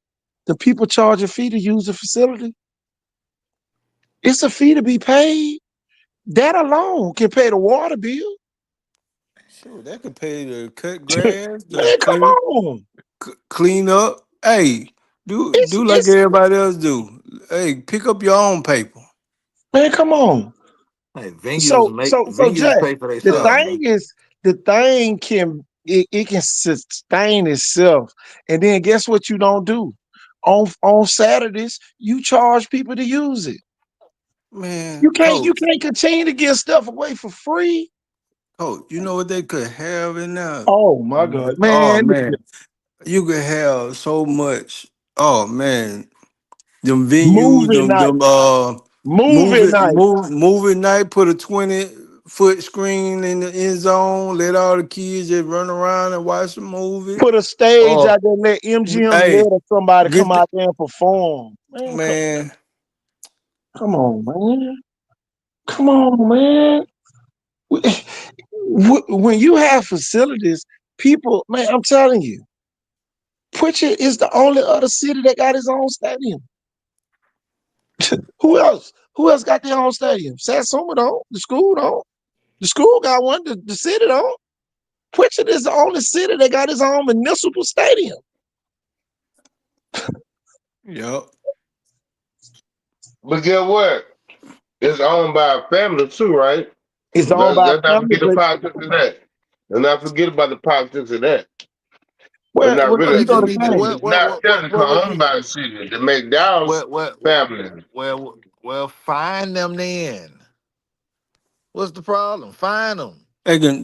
The people charge a fee to use the facility. It's a fee to be paid. That alone can pay the water bill. Sure, that could pay to cut grass, to Man, come on. clean up. Hey, It's do like it's everybody else do. Hey, pick up your own paper. man, come on. hey, So venues Jack, pay for the themselves, Uh, man. thing is the thing it can sustain itself. And then guess what you don't do? On Saturdays, you charge people to use it. Man, You can't continue to give stuff away for free. coach, you know what they could have in there? Oh my God, Oh man. man, you could have so much. Oh man, them venues, Movie night. them Movie night. movie night. Put a 20-foot screen in the end zone. Let all the kids just run around and watch the movie. Put a stage Oh, out there, let MGM hey, let or somebody get come the, out there and perform. Man, man. come on, man. Come on, man. When you have facilities, people, man, I'm telling you, Pritchard is the only other city that got his own stadium. Who else? Who else got their own stadium? Satsuma don't. The school don't. The school got one. The city don't. Pritchard is the only city that got his own municipal stadium. Yep. But get what? It's owned by a family too, right? It's owned by Let's a not family, forget the but politics of that. Let's not forget about the politics of that. It's well, not well, Well, really they you know just the need to. thing. it's not technically What owned you? by the city. The McDowell's Well, family. find them then. What's the problem? Find them. They can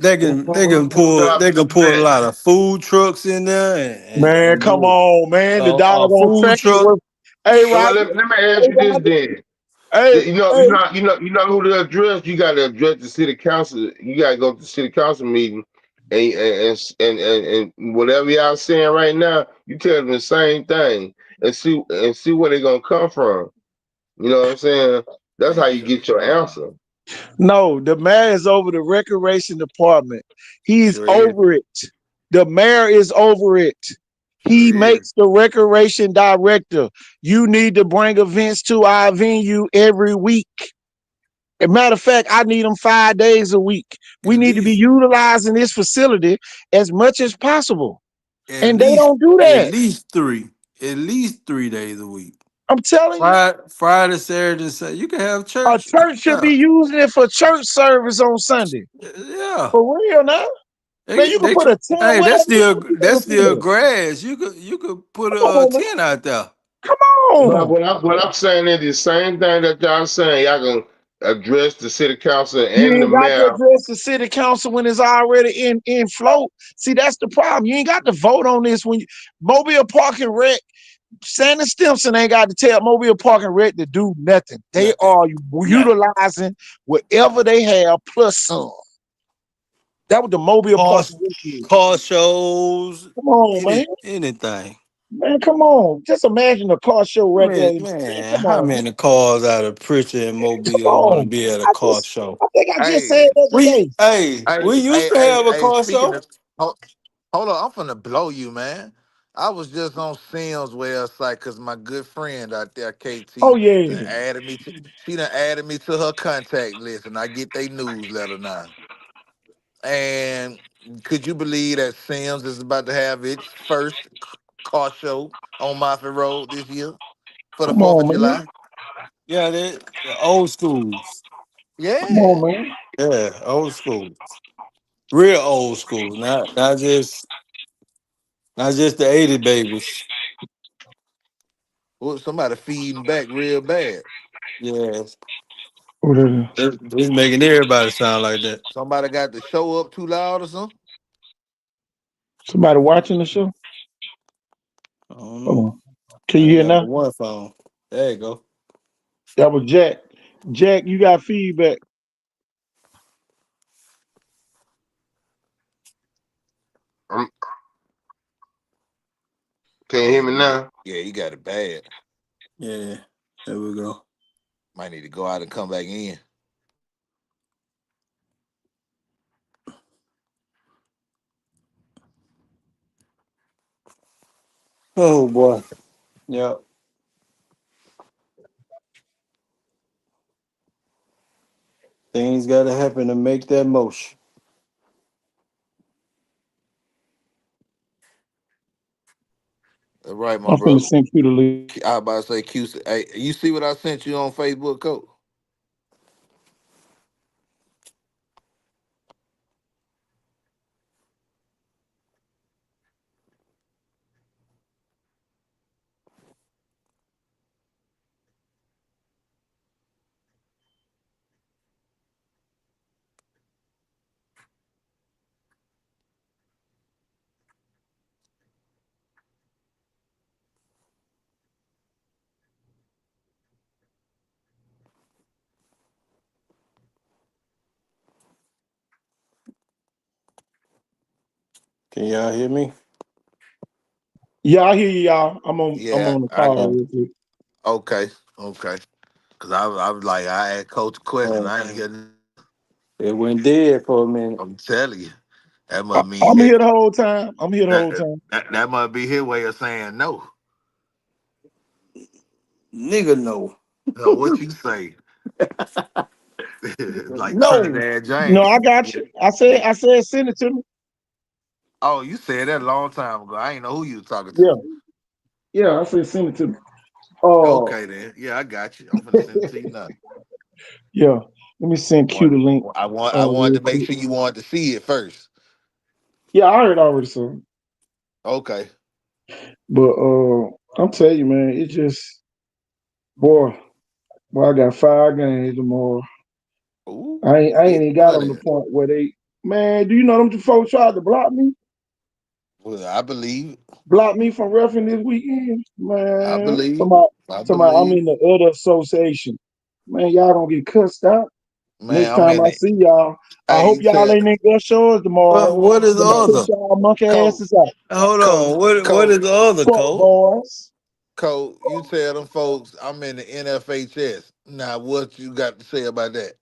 pull a lot of food trucks in there Man, and come do on, man. The a doggone food tractor truck. was, hey, Well, Roger, let me ask hey, you this Roger, then. hey, hey, You know who to address. You got to address the city council. You got to go to the city council meeting, and whatever y'all saying right now, you tell them the same thing, and see where they gonna come from. You know what I'm saying? That's how you get your answer. no, the mayor is over the recreation department. He's Sure is. over it. The mayor is over it. Sure He is. makes the recreation director. You need to bring events to our venue every week. As a matter of fact, I need them 5 days a week. At We need to be least utilizing this facility as much as possible. at And they least don't do at that. least three. At least 3 days a week. I'm telling you. Friday, Saturday, Sunday. You can have A church. church should be Yeah. using it for church service on Sunday. Yeah. For real now. Man, you can They put a tent, hey, whatever you want people that's to still feel. grass. You could put Come a on, man. tent out there. Come But on. what I'm saying is the same thing that y'all saying. Y'all can address the city council You and the ain't got to mayor. address the city council when it's already in float. See, that's the problem. You ain't got to vote on this when you, Mobile Park and Rec, Shannon Stimson ain't got to tell Mobile Park and Rec to do nothing. They Nothing. are Nothing. utilizing whatever they have plus some. That was the Mobile Car Park and Rec is. car shows, Come on, man. anything. Man, come on. Just imagine a car show right there. Man, Man, come how on. many cars out of Pritchard and Come Mobile want to on. be at a I car just show? I think I just said Hey, that today. We used to hey, have a hey, car speaking show. of, hold on, I'm finna blow you, man. I was just on Sam's website because my good friend out there, Oh KT, yeah. done added me to she done added me to her contact list, and I get their newsletter now. And could you believe that Sam's is about to have its first car show on Moffitt Road this year for the Come 4th of on, man. July? Yeah, the old schools. Come Yeah. on, man. Yeah, old schools. Real old school. Not just the 80 babies. Well, somebody feeding back real bad. Yeah. What is it? It's making everybody sound like that. Somebody got the show up too loud or something. Somebody watching the show? I don't Hold know. on. Can you I hear got now? but one phone. There you go. That was Jack. Jack, you got feedback. Um, can you hear me now? Yeah, you got it bad. Yeah. There we go. Might need to go out and come back in. Oh boy. Yep. Things gotta happen to make that motion. That's right, my I'm finna brother. send you the link. I about to say, Q. Hey, you see what I sent you on Facebook, Coach? Can y'all hear me? Yeah, I hear you, y'all. I'm Yeah, on the I call Oh, real quick. okay, okay. Cause I was like, I asked Coach a question. oh, I ain't getting. it went dead for a minute. I'm telling you, that must mean I'm here the whole time. I'm here the that whole time. that must be his way of saying no. Nigga, no. What you say? Like No. Trinidad No, I James. got you. I said send it to me. Oh, you said that a long time ago. I ain't know who you was talking to. Yeah, yeah, I said send it to me. Oh, Okay then. Yeah, I got you. I'm finna send it to you now. yeah. Let me send Q Want the link I wanted real to make quick. sure you wanted to see it first. Yeah, I heard already, so. Okay. But I'm telling you, man, it just boy, I got 5 games tomorrow. Ooh, I ain't even got on the buddy. point where they man, do you know them folks tried to block me? Well, I believe it. Block me from refing this weekend? I Man. believe it. Somebody, I somebody I'm believe in the other association. Man, y'all gonna get cussed out. it. Man, Next I'm time in I it. see y'all, I Hey, hope you y'all tell ain't in Gus Shores tomorrow. What is I'm gonna no put other? y'all monkey Cole, asses out. Hold Cole, on. What is Cole, the other, Fuck Cole? boys. Cole, you tell them folks I'm in the NFHS. Now what you got to say about that?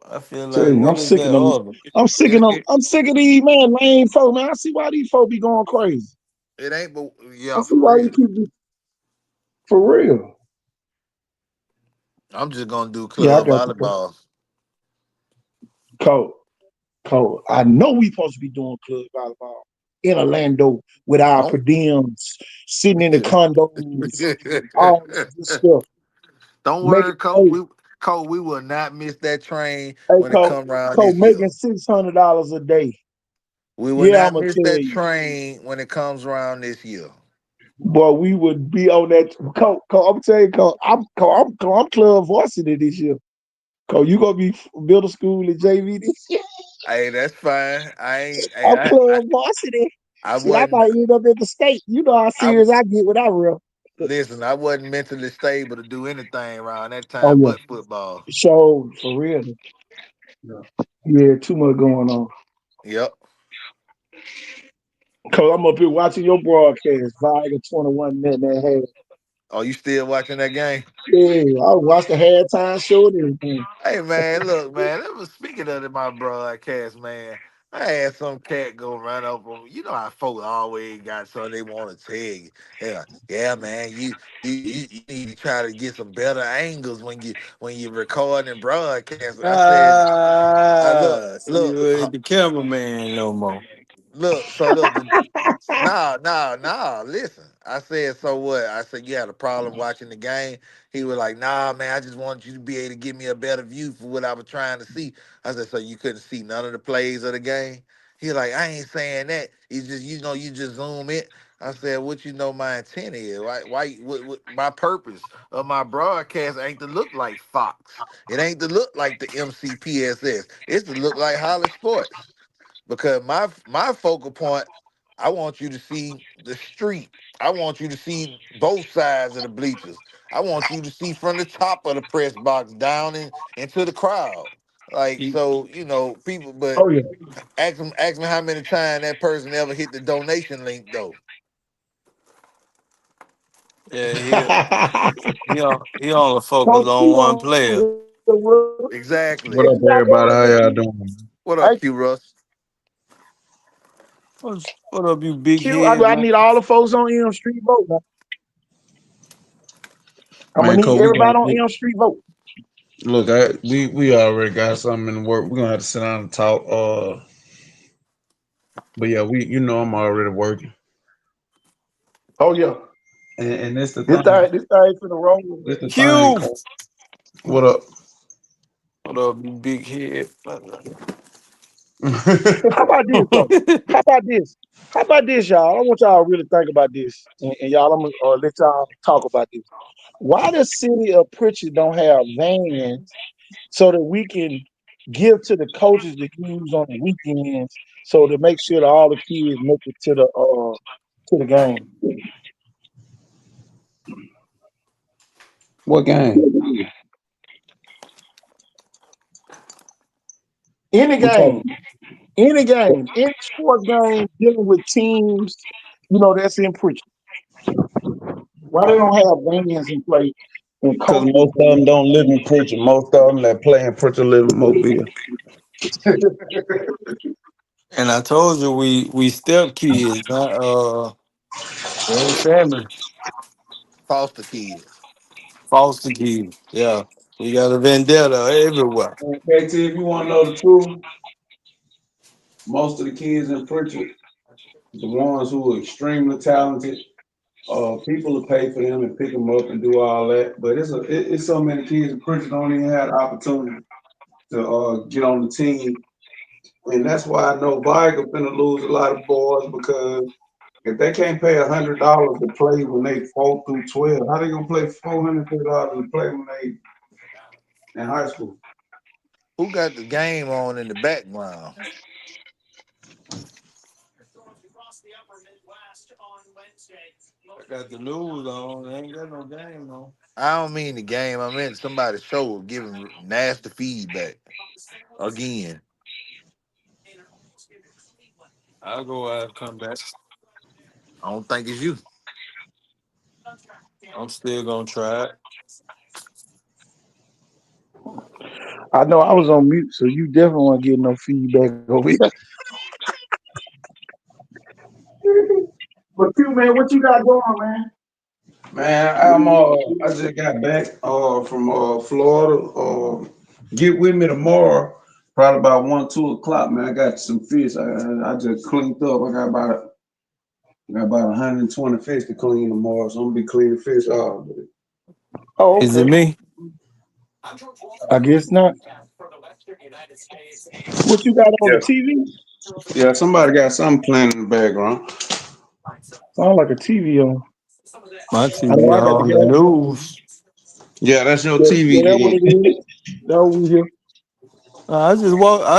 I feel Tell like you, what is that other? I'm sick of It, them. it, I'm sick of these man lame folk, man. I see why these folk be going crazy. it ain't but I yeah, see for why you real. keep for real. I'm just gonna do Yeah, I club got you, Cole. volleyball. Cole. Cole. I know we supposed to be doing club volleyball in Orlando with our per Don't diems, sitting in the condos, all that good stuff. don't Make it, worry, Cole. hey, We will not miss that train hey, when it Cole, come around Cole, this year. making $600 a day. We will Yeah, I'm not gonna miss tell that you, train when it comes around this year. boy, we would be on that. Cole, I'm telling you, Cole, I'm club varsity this year. Cole, you gonna be middle school and JV this year. Hey, that's fine. I ain't. Hey, I'm club varsity. I Shit, I wasn't. might end up at the state. You know how I serious I get when I run. listen. I wasn't mentally stable to do anything around that Oh time yeah, but football. so for real. Yeah, yeah, too much going on. Yep. Cause I'm up here watching your broadcast, Viga 21 minute and a half. Are you still watching that game? Yeah, I watched the halftime show and everything. Hey man, look man. That was speaking of my broadcast, man. I had some cat go run up on me. You know how folks always got something they want to tell you. Yeah, man. You need to try to get some better angles when you record and broadcast. I said, See, look, you ain't the cameraman no more. look. So look, nah. Listen, I said, so what? I said, you had a problem watching the game. He was like, nah, man. I just wanted you to be able to give me a better view for what I was trying to see. I said, so you couldn't see none of the plays of the game? He like, I ain't saying that. He's just, you just zoom in. I said, what you know my intent is? What my purpose of my broadcast ain't to look like Fox. It ain't to look like the MCPSS. It's to look like Holly Sports because my focal point, I want you to see the street. I want you to see both sides of the bleachers. I want you to see from the top of the press box down into the crowd. Like He- so, people. But Oh yeah. ask me how many times that person ever hit the donation link though. Yeah, he only focus Coach on Q one on player. the road. What Exactly. What up, you got everybody? going, How Coach y'all Q? doing? What up, Hey, Q Russ? What up, you big Q, head, I man? need all the folks on Elm Street vote. Now. I'm gonna Man, need Cole, we got everybody on Elm Street vote. look. We already got something in the work. We're gonna have to sit down and talk. But yeah, I'm already working, Oh yeah. and that's the This thing. thing, this thing finna roll. That's the thing, Q. Cole. What up? What up, you big head? How about this though? How about this? How about this, y'all? I want y'all to really think about this, and y'all, I'm gonna let y'all talk about this. Why the city of Prichard don't have vans so that we can give to the coaches to use on the weekends, so to make sure that all the kids make it to the game? What game? Any We game, talking? Any game, any sports game dealing with teams, that's in Prichard. Why they don't have vans in play and Because coaches most of them don't live in Pritchard. Most of them that play in Pritchard live in Mobile. And I told you we step kids, we ain't family. Foster kids. Foster kids. Yeah. We got a vendetta everywhere. And KT, if you want to know the truth, most of the kids in Pritchard, the ones who are extremely talented, people will pay for them and pick them up and do all that. But it's so many kids in Pritchard don't even have the opportunity to get on the team. And that's why I know Viger finna lose a lot of boys because if they can't pay $100 to play when they 4 through 12, how they gonna play $450 to play when they in high school? Who got the game on in the background? I got the news on. They ain't got no game on. I don't mean the game. I meant somebody's show giving nasty feedback again. I'll go out and come back. I don't think it's you. I'm still gonna try it. I know I was on mute, so you definitely won't get no feedback over here. But you, man, what you got going, man? Man, I just got back from Florida. Get with me tomorrow, probably about 1, 2 o'clock. Man, I got some fish. I just cleaned up. I got about 120 fish to clean tomorrow, so I'm gonna be cleaning fish all day. Oh, Is it okay. me? I guess not. What you got on Yeah, the TV? yeah. Somebody got something playing in the background. Sound like a TV on. My I know TV I got the on the gas on. news. Yeah, that's your Yeah, yeah, TV that's what then. it is. That what we hear. I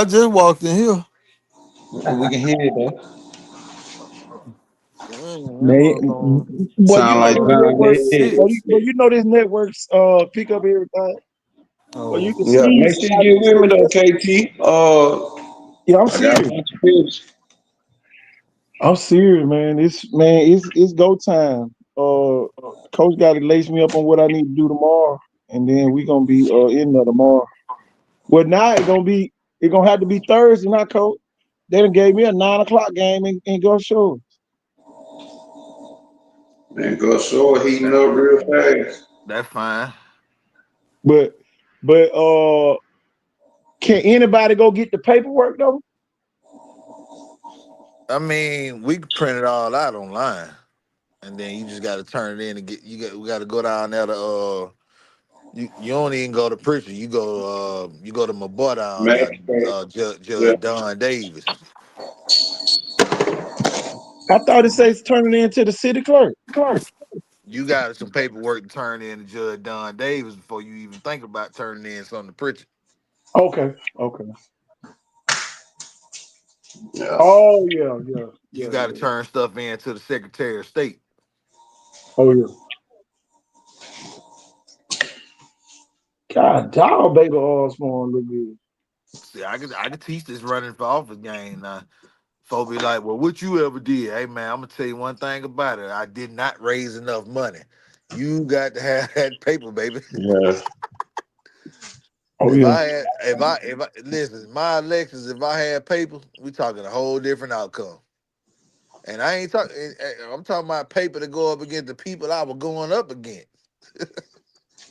just walked in here. We can hear it though. That Man, was on well, Sound like John network. Head. Well, six. this networks pick up everything. Well, you Oh, can Yeah, see make sure you somebody get with me sitting though, there. KT. Yeah, I'm I got a serious. bunch of fish. I'm serious, man. It's go time. Coach got to lace me up on what I need to do tomorrow, and then we gonna be in there tomorrow. Well, now it gonna have to be Thursday, not Coach. They done gave me a 9 o'clock game in Gulf Shores. Man, go show heating That, up real fast. that's fine. But can anybody go get the paperwork though? I mean, we can print it all out online, and then you just got to turn it in and get. We got to go down there to You don't even go to Pritchard. You go to my boy down there, Man, yeah. Judge Don Davis. I thought it says turn it into the city clerk. You got some paperwork to turn in to Judge Don Davis before you even think about turning in something to Pritchard. Okay, okay. Yeah. Oh yeah, yeah, You yeah, got to yeah. turn stuff in to the Secretary of State. Oh yeah. God, dog, baby, all small look good. See, I could teach this running for office game now. Folks be like, well, what you ever did? Hey man, I'm gonna tell you one thing about it. I did not raise enough money. You got to have that paper, baby. Yeah. Oh If yeah. I had, if I listen, my elections, if I had paper, we talking a whole different outcome. And I ain't talking. I'm talking about paper to go up against the people I was going up against.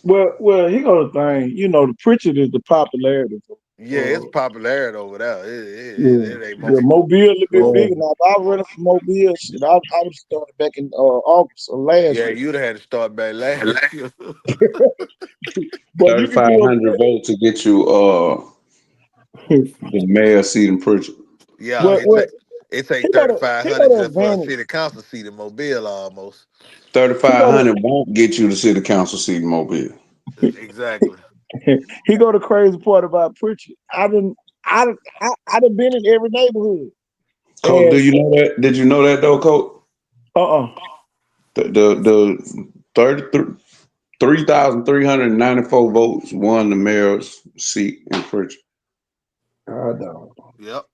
Well, he got a thing. The Pritchard is the popularity. Yeah, it's Uh, popularity over there. yeah, It ain't yeah. more. Mobile a little bit Oh, bigger now. If I was running for Mobile, shit, I'd have started back in August of last yeah, year. you'd have had to start back last year. But you can do 3,500 votes to get you a the mayor seat in Pritchard. Yeah, well, well, it take he got a 3,500 just for a advantage. city council seat in Mobile almost. He got 3,500 won't get you the city council seat in Mobile. Exactly. he got the crazy part about Pritchard. I done been in every neighborhood, Coach, do and you know that? Did you know that though, Coach? uh-uh. The 3,394 votes won the mayor's seat in Pritchard. God, no. Yep.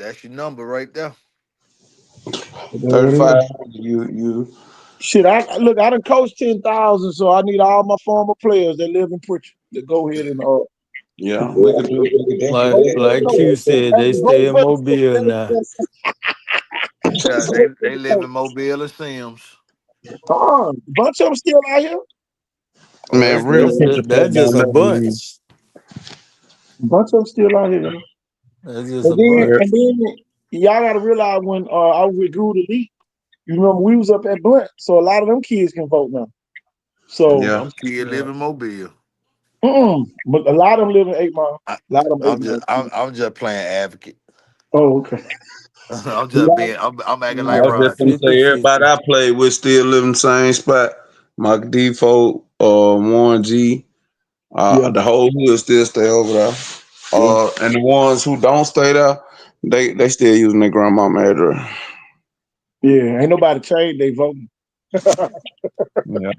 That's your number right there. But there it 35. is. You. Shit, look. I done coached 10,000, so I need all my former players that live in Pritchard to go ahead and Yeah, we could do. vote, We could Like definitely like do Q said, they vote stay in for the Mobile now. Yeah, vote for they the live coach. in Mobile and Sims. A bunch of them still out here. that. Oh, Man, that's real that's picture folk that's just don't a never leave. bunch. A bunch of them still out here. That's just And a then, bunch. and then y'all got to realize when I was with Drew the League, you remember we was up at Blunt, so a lot of them kids can vote now. So, Yeah. Some kid live Yeah. in Mobile. but a lot of them live in 8 Mile. I, A lot of them 8 Mile kids. I'm just playing advocate. Oh, okay. I'm just Yeah, being I'm acting I like was just Roger. gonna say 50-50. everybody I played with still live in the same spot. Mike Default, Warren G, yeah, the whole hood still stay over there. yeah, And the ones who don't stay there, they still using their grandmama address. yeah. Ain't nobody changed they voting. Yeah.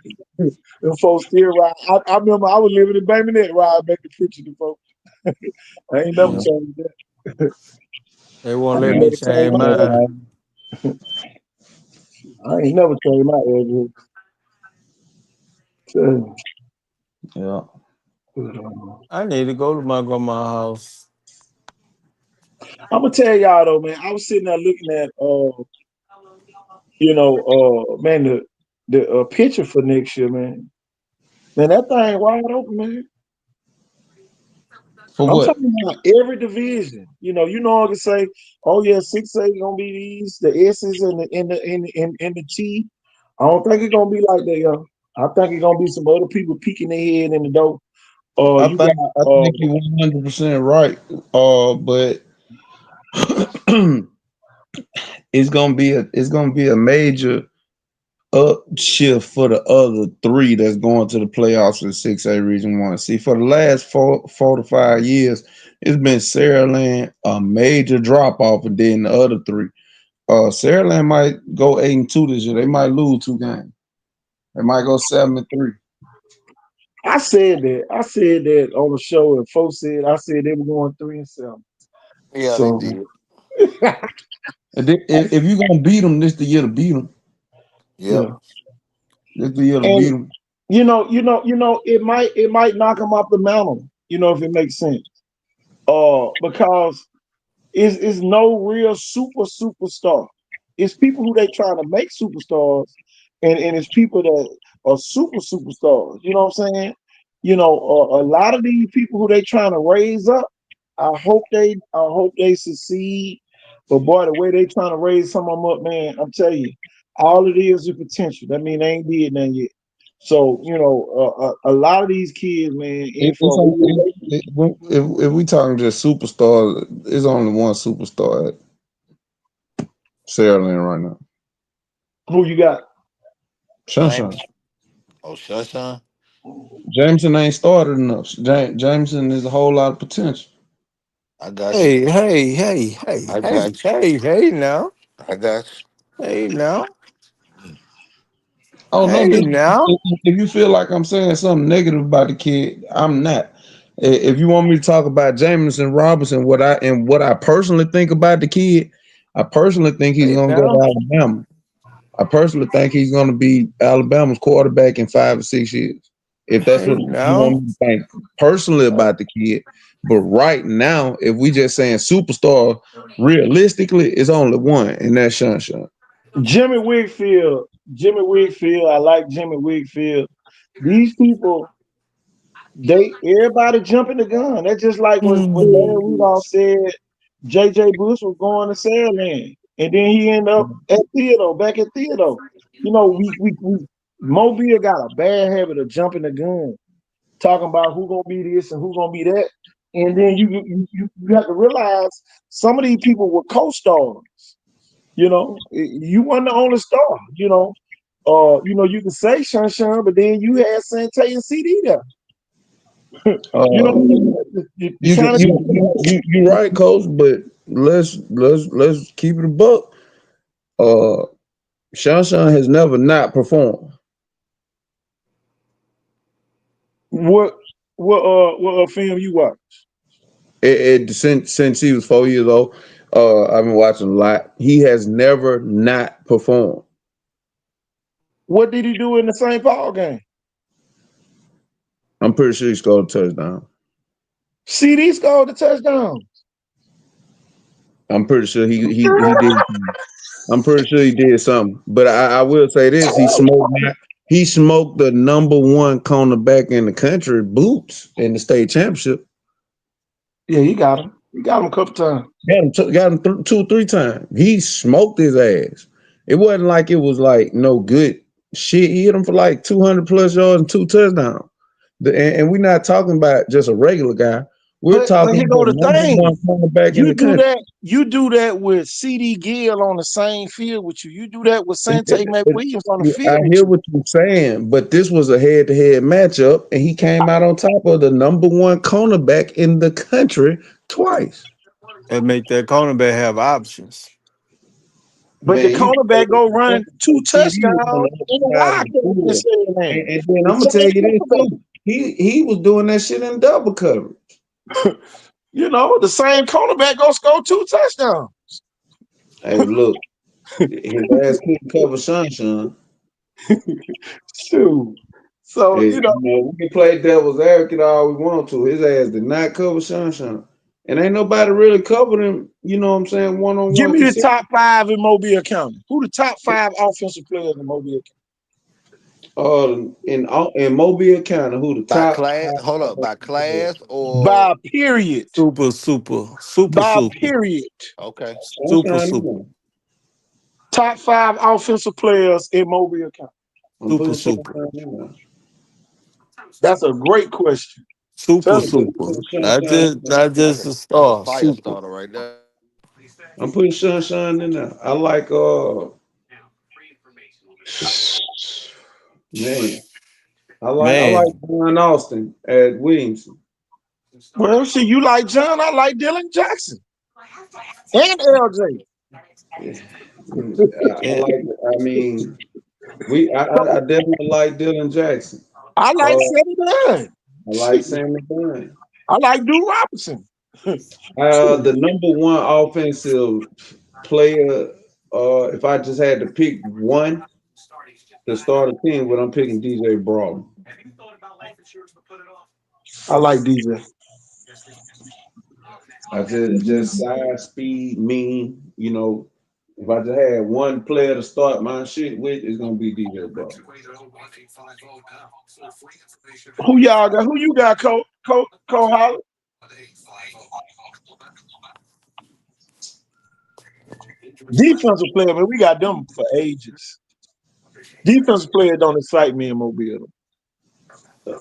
Them folks still ride. I remember I was living in Baminette ride back to preaching to folks. I ain't never Yeah. changed that. They I won't let ain't Yeah. me never changed change my mine. address. I ain't never changed my address. So, Yeah. I need to go to my grandma's house. I'm gonna tell y'all though, man. I was sitting there looking at, man, the picture for next year, man. Man, that thing wide open, man. For I'm what? talking about every division. I can say, oh yeah, 6A gonna be these, the S's and the T. I don't think it's gonna be like that, yo. I think it's gonna be some other people peeking their head in the door. You got I think you 100% right. But it's gonna be a major upshift for the other three that's going to the playoffs in 6A Region 1. See, for the last 4 to 5 years, it's been Saraland a major drop off, and then the other three. Saraland might go 8-2 this year. They might lose 2 games. They might go 7-3. I said that. I said that on the show, and folks said I said they were going 3-7. Yeah, they So did. And then if you're gonna beat them, this the year to beat them. Yep. yeah, This the year to beat and them. it might knock them off the mountain. If it makes sense. Because it's no real superstar. It's people who they trying to make superstars, and it's people that are superstars. You know what I'm saying? A lot of these people who they trying to raise up. I hope they succeed. But boy, the way they trying to raise some of them up, man, I'm telling you, all it is potential. That mean they ain't did nothing yet. So a lot of these kids, man, in for It's a on, real. if we talking just superstars, it's only one superstar at Saraland right now. Who you got? Sunshine. James. Oh, Sunshine. Jameson ain't started enough. Jameson is a whole lot of potential. I got you. Hey, hey, hey, hey, I hey, got you. hey, hey now. I got Hey now. Oh no, Hey now. if you feel like I'm saying something negative about the kid, I'm not. If you want me to talk about Jameson Robinson, what I personally think about the kid, I personally think he's Hey gonna go now. to Alabama. I personally think he's gonna be Alabama's quarterback in 5 or 6 years. If that's Hey what you now. want me to think personally about the kid. But right now, if we just saying superstar, realistically, it's only one, and that's Sunshine. Jimmy Wigfield. Jimmy Wigfield. I like Jimmy Wigfield. These people, everybody jumping the gun. That's just like when Larry Rudolph said J.J. Bush was going to Sandland, and then he ended up at Theodore, back at Theodore. We Mobile got a bad habit of jumping the gun, talking about who gonna be this and who gonna be that, and then you have to realize some of these people were co-stars. You weren't the only star. You can say Sunshine, but then you had Sante and CD there. You know, Uh, you you can kind of you right, coach, but let's keep it a buck. Uh, Sunshine has never not performed. what film you watch? Since he was 4 years old. I've been watching a lot. He has never not performed. What did he do in the St. Paul game? I'm pretty sure he scored a touchdown. CD scored the touchdown. I'm pretty sure he did. I'm pretty sure he did something. But I will say this: he smoked the number one cornerback in the country, Boots, in the state championship. Yeah, he got him. He got him a couple times. Got him 2 or 3 times. He smoked his ass. It wasn't like it was like no good shit. He hit him for like 200 plus yards and 2 touchdowns. And we're not talking about just a regular guy. We're But talking here go about the the number thing. one cornerback in You the do country. that. You do that with CD Gill on the same field with you. You do that with And- Sante McWilliams on the and I field with hear you. what you're saying, but this was a head-to-head matchup, and he came out on top of the number one cornerback in the country twice. And make that cornerback have options. But the Man, cornerback go running 2 touchdowns CD was on the in the other side of the wildcat in field. Sandland. And then The I'm gonna tell you same this cornerback. too. He was doing that shit in double coverage. You know, the same cornerback gonna score 2 touchdowns. Hey, look, his ass couldn't cover Sunshine. Shoot. So, Hey, you know, we can play devil's advocate all we want to. His ass did not cover Sunshine. And ain't nobody really covered him, you know what I'm saying, one on give one. me the top 5 in Mobile County. Who the top 5 offensive players in Mobile In Mobile County, who the By top class, hold up, by five. class County? or By period. Super. By period. okay. Super. Top 5 offensive players in Mobile County. I'm putting Super. Sunshine in there. That's a great question. Super. Tell me. I'm putting Sunshine in there. Not just a That's a star. fire Super. starter right there. I'm putting Sunshine in there. I like man. I like Man. Brian Austin at Williamson. Well, see, you like John, I like Dylan Jackson. And LJ. I And, like. I mean, I definitely like Dylan Jackson. I like Uh, Sammy Dunn. I like Sammy Dunn. I like Duke Robinson. The number one offensive player. If I just had to pick one to start a team, with I'm picking DJ Broughton. I like DJ. I just size, speed, mean. You know, if I just had one player to start my shit with, it's gonna be DJ Broughton. Who y'all got? Who you got, Cole Holland? Defensive player, man, we got them for ages. Defensive player don't excite me in Mobile.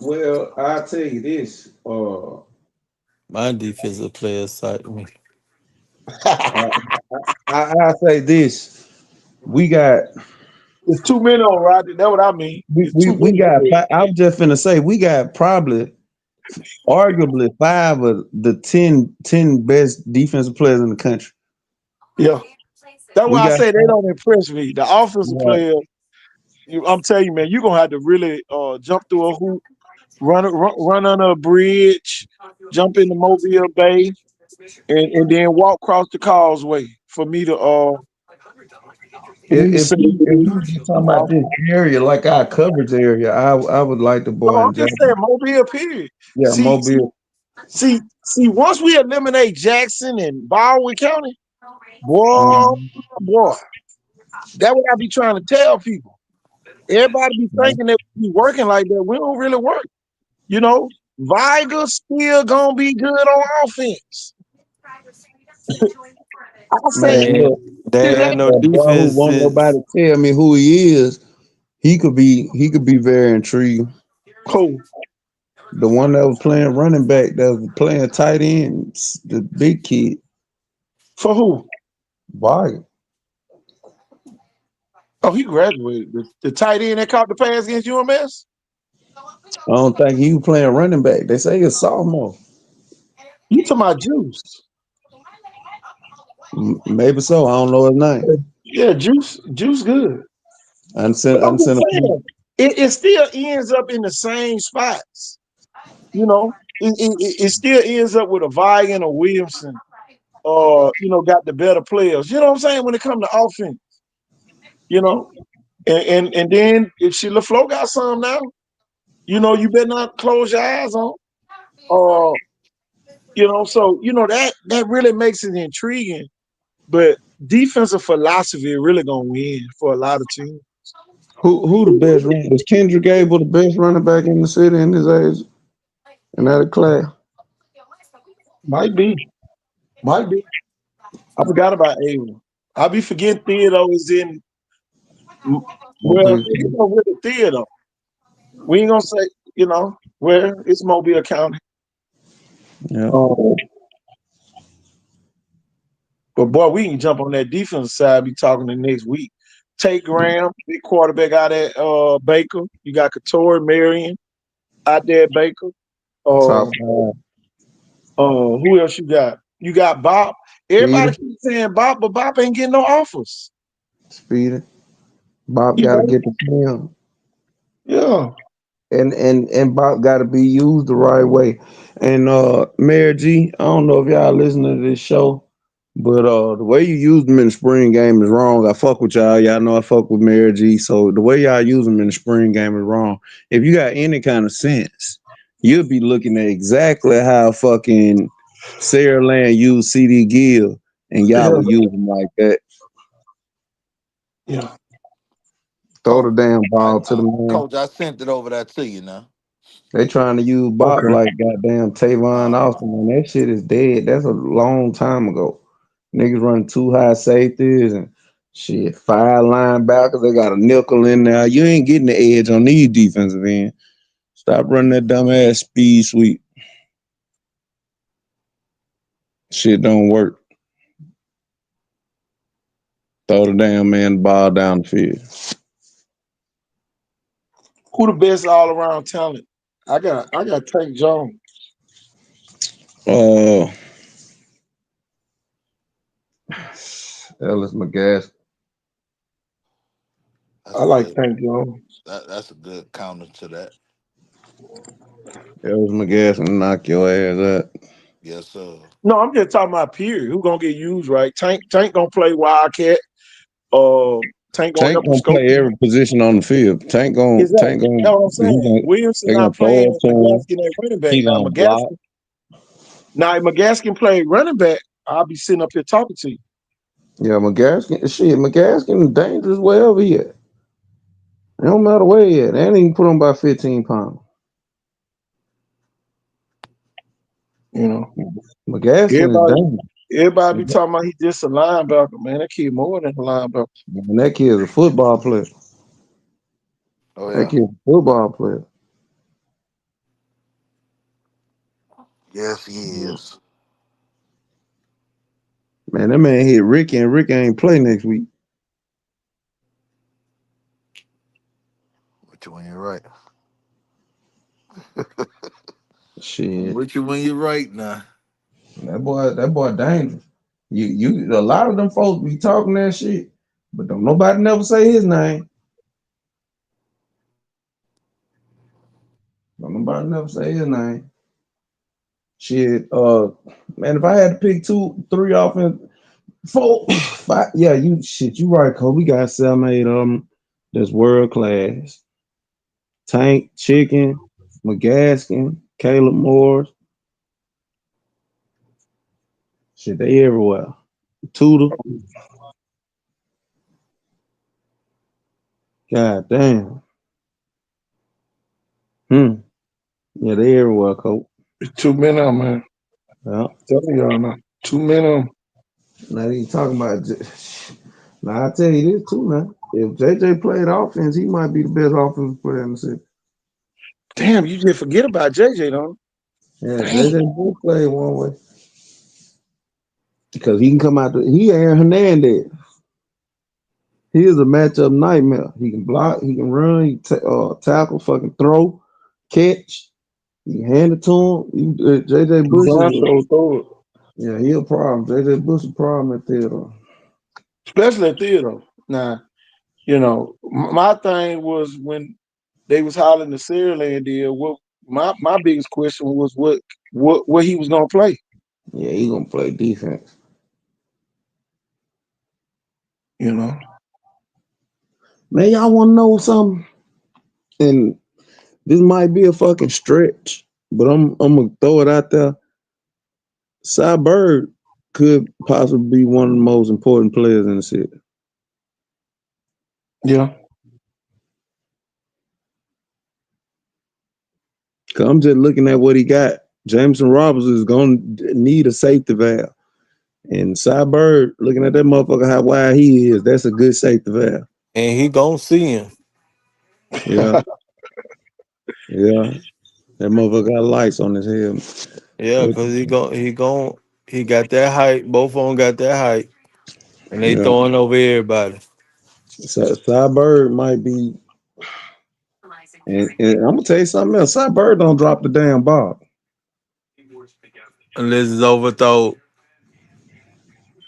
Well, I'll tell you this. my defensive players side me. I, I say this. We got It's too many on Rodney. That's what I mean. It's too we many. got. I was just finna say we got probably, arguably 5 of the 10 best defensive players in the country. Yeah. That's We why I got say they don't impress me. The offensive right. player, I'm telling you, man, you're gonna have to really jump through a hoop, run under a bridge, jump in the Mobile Bay, and then walk across the causeway for me to If you just talking about this area, like our coverage area, I would like the No, boy I'm in just saying Jackson. Mobile. Period. Yeah, See, Mobile. see. Once we eliminate Jackson and Baldwin County, boy, Mhm. boy, that's what I be trying to tell people. Everybody be thinking that we working like that. We don't really work. You know, Viger still gonna be good on offense. I say Man, Man, look, they it had ain't no a boy who defense won't nobody since tell me who he is. He could be very intriguing. cool. The one that was playing running back, that was playing tight end, the big kid, For who? Vargas. Oh, he graduated. The tight end that caught the pass against UMS? I don't think he was playing running back. They say he's a sophomore. You talking about Juice. Maybe so. I don't know his name. Yeah, Juice good. But I'm I just sent a saying, it still ends up in the same spots. You know, it still ends up with a Vigan or Williamson. got the better players. You know what I'm saying? When it comes to offense, you know, and then if she LaFleur got some now, you better not close your eyes on. Uh, so that really makes it intriguing. But defensive philosophy really gonna win for a lot of teams. Who the best runner? Is Kendrick Gable the best running back in the city in his age and that class? Might be, might be. I forgot about Abel. I be forgetting Theodore is in. Well, Mobile. it's no really Theodore. We ain't gonna say, where it's Mobile County. Yeah. Um, but boy, we can jump on that defensive side. Be talking the next week. Tate Graham, big quarterback out at Baker. You got Katori Marion out there at Baker. Top Uh, five. who else you got? You got Bob. Everybody Speedy. keeps saying Bob, but Bob ain't getting no offers. Speedy. Bob He got to right. get the film. Yeah. And Bob got to be used the right way. And Mayor G, I don't know if y'all listening to this show, but the way you use them in the spring game is wrong. I fuck with y'all. Y'all know I fuck with Mayor G. So the way y'all use them in the spring game is wrong. If you got any kind of sense, you'll be looking at exactly how fucking Sarah Land used CD Gill, and y'all Yeah. would use them like that. Yeah. Throw the Coach, damn I, ball to I, the man. Coach, I sent it over there to you now. They trying to use Bob Okay. like goddamn Tavon Uh, Austin, man. That shit is dead. That's a long time ago. Niggas running two high safeties and shit, five linebackers. They got a nickel in there. You ain't getting the edge on these defensive end. Stop running that dumb ass speed sweep. Shit don't work. Throw the damn man the ball down the field. Who the best all around talent? I got Tank Jones. Uh, Ellis McGask. that's I a like good. Tank Jones. That's a good counter to that. Ellis McGask and knock your ass out. Yes, sir. No, I'm just talking about period. Who gonna get used right? Tank gonna play Wildcat. Uh, Tank gonna Tank help him gonna scope play people. every position on the field. Exactly. That's what I'm He saying. gonna Williamson they gonna not throw playing it to him. McGaskin at running back. He Now gonna block. If McGaskin played running back, I'll be sitting up here talking to you. Yeah, McGaskin is dangerous wherever he at. It don't matter where he at. They ain't even put him by 15 pounds. You know, McGaskin is everybody, everybody be dangerous. talking about he just a linebacker. Man, that kid more than a linebacker. Man, that kid is a football player. Oh That yeah. kid is a football player. Yes, he Yeah. is. Man, that man hit Ricky and Ricky ain't play next week. With you when you're right. I'm Shit. with you when you're right now. That boy dangerous. A lot of them folks be talking that shit, but don't nobody never say his name. Don't nobody never say his name. Shit, man, if I had to pick two, three offense, four, five, yeah, you right, Cole. We got seven, eight of them that's world class. Tank, Chicken, McGaskin, Caleb Morris, shit, they everywhere. Tudor, god damn. Hmm. Yeah, they everywhere, Cole. It's too many of them, man. Yeah. Telling y'all now. Too many of them. Now they talking about. Now I tell you this too. Now, if JJ played offense, he might be the best offensive player in the city. Damn, you just forget about JJ, though. Yeah, Damn. JJ did play one way because he can come out. He Aaron Hernandez. He is a matchup nightmare. He can block. He can run. He tackle. Fucking throw, catch. You can hand it to him. JJ Bush is Damn sure throw it. yeah, he a problem. JJ Bush a problem at theater. Especially at theater. Now, my thing was when they was hollering the Sierra deal. What my biggest question was what he was gonna play. Yeah, he gonna play defense. You know. Man, y'all want to know something? And this might be a fucking stretch, but I'm gonna throw it out there. Cy Bird could possibly be one of the most important players in the city. Yeah. Cause I'm just looking at what he got. Jameson Roberts is gonna need a safety valve. And Cy Bird, looking at that motherfucker how wide he is, that's a good safety valve. And he gonna see him. Yeah, yeah. That motherfucker got lights on his head. Yeah, cause he got that height. Both of them got that height, and they Yeah. throwing over everybody. So Cy Bird might be, and I'm gonna tell you something else. Cy Bird don't drop the damn ball. Unless it's overthrow.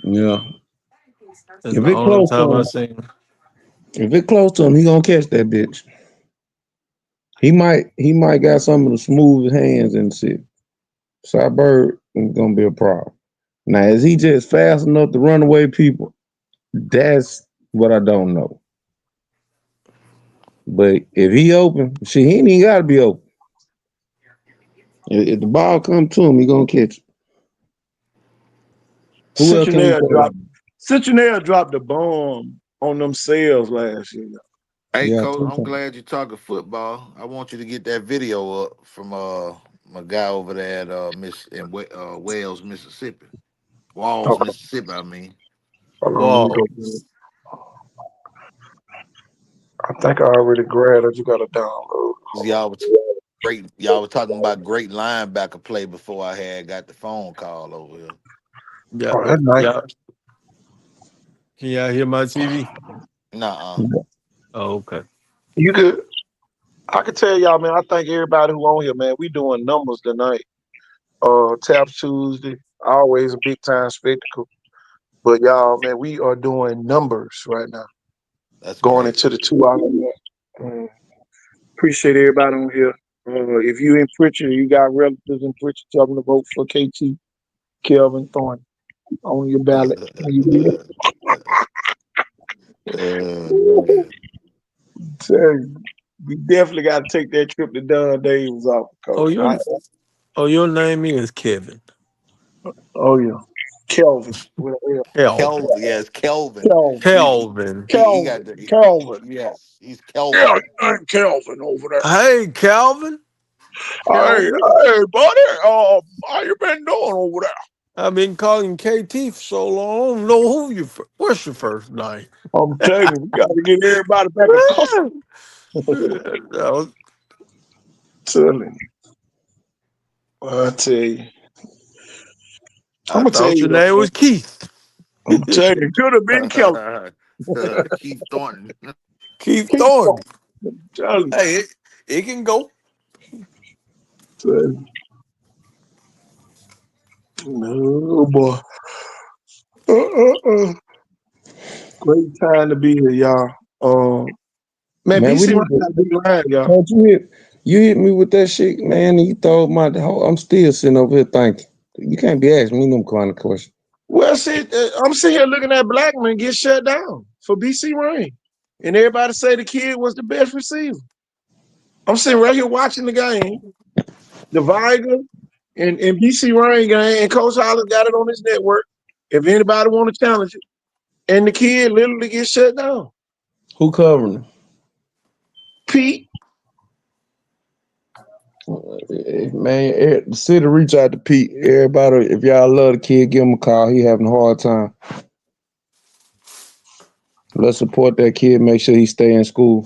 Yeah. That's If the it only close to time I him, seen him. if it close to him, he gonna catch that bitch. He might got some of the smoothest hands in the city. Cy Bird is gonna be a problem. Now, is he just fast enough to run away people? That's what I don't know. But if he open, shit, he ain't even gotta be open. If the ball come to him, he gonna catch it. Who else can he Cincinnati throw? dropped Cincinnati dropped the bomb on themselves last year. Hey, Yeah, Coach, I'm glad you're talking football. I want you to get that video up from my guy over there at Wales, Mississippi. Walls, Okay, Mississippi. I mean, hold on, let me Wow. go get it. I think I already grabbed it. You got to download. 'cause Hold great. Y'all were talking about great linebacker play before I had got the phone call over here. Yeah, on. Oh, that's nice. yeah. Can y'all hear my TV? Nuh-uh. Oh, okay. You good? I can tell y'all, man. I thank everybody who on here, man. We doing numbers tonight. Taps Tuesday, always a big time spectacle. But y'all, man, we are doing numbers right now, That's going great. into the 2 hour. Appreciate everybody on here. If you in Pritchard, you got relatives in Pritchard, tell them to vote for KT Kelvin Thorne on your ballot. When you do Man. that, tell you, we definitely got to take that trip to Don Davis off, Oh, coach. your name is Kevin. Oh yeah, Kelvin with an L. Kelvin. Kelvin, yes, Kelvin. Kelvin, Kelvin. He got Kelvin, the Kelvin. yes, he's Yeah, Kelvin. I'm Kelvin over there. Hey, Calvin. Hey, Calvin. hey, buddy. How you been doing over there? I've been calling KT for so long. I don't know what's your first name? I'm telling you, we got to get everybody back accustomed. That was- Telling you. I tell you. I'm I gonna tell thought you your though, name man. was Keith. I'm telling you, could have been Kelvin. Keith Thornton. Keith Keep Thornton. going. Telling you. Hey, it can go. Telling you. No boy. Uh. Great time to be here, y'all. Man, Man, we BC Ryan need to. got a big line, y'all. Don't you hit me with that shit, man, and you throw my whole. I'm still sitting over here thinking. You can't be asking me them kind of questions. Well, shit, I'm sitting here looking at Blackman get shut down for BC Ryan. And everybody say the kid was the best receiver. I'm sitting right here watching the game, the Viger and BC Ryan game, and Coach Hollis got it on his network. If anybody want to challenge it, and the kid literally gets shut down. Who covering him? Pete, Man, the city reach out to Pete. Everybody, if y'all love the kid, give him a call. He having a hard time. Let's support that kid. Make sure he stay in school.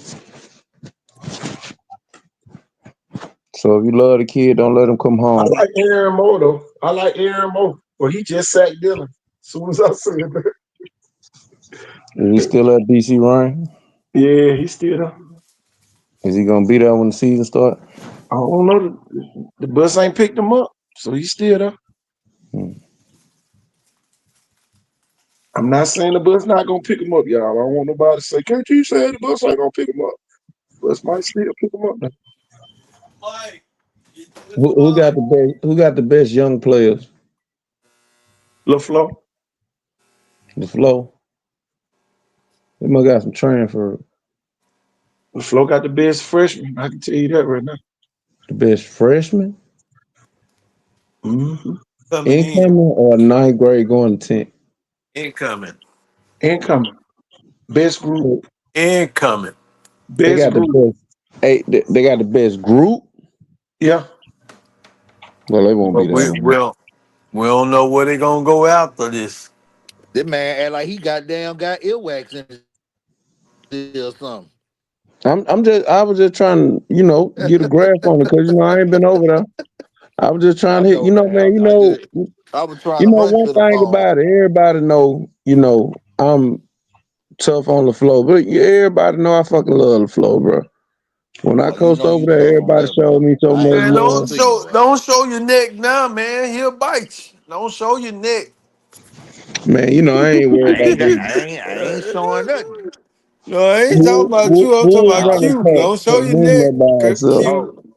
So if you love the kid, don't let him come I home. like Aaron Moore though. I like Aaron Moore. Well, he just sacked Dylan. As soon as I said that. Is he still at BC Ryan? Yeah, he's still there. Is he gonna be there when the season start? I don't know. The bus ain't picked him up, so he's still there. Hmm. I'm not saying the bus not gonna pick him up, y'all. I don't want nobody to say, "Can't you say the bus ain't gonna pick him up?" Bus might still pick him up. Now. Mike, Who got the best? Who got the best young players? LaFleur. The flow. They must got some transfer. The Flo got the best freshman. I can tell you that right now. The best freshman, Hmm. Coming in. incoming, or ninth grade going to 10th. Incoming. Incoming. Best group. So Incoming. they Best got the group. best. Hey, they got the best group. Yeah. Well, they won't But be we down. will. We don't know where they gonna go after this. This man act like he goddamn got earwax in his ear or something. I was just trying to, get a grasp on it because I ain't been over there. I was just trying I to hit, know, man. man. I was trying to hunt One to the thing phone. about it, everybody know, I'm tough on the flow, but everybody know I fucking love the flow, bro. When I Oh, you coached know over you there, tough on everybody that, showed bro. me so I much ain't Man, lying love. to you, boy. don't show your neck now, man. He'll bite you. Don't show your neck. Man, I ain't worried about that. I ain't showing nothing. No, I ain't talking Who, about who, you. I'm talking who about running Q. pack Don't show for your Nemo neck. by itself? Oh, Q.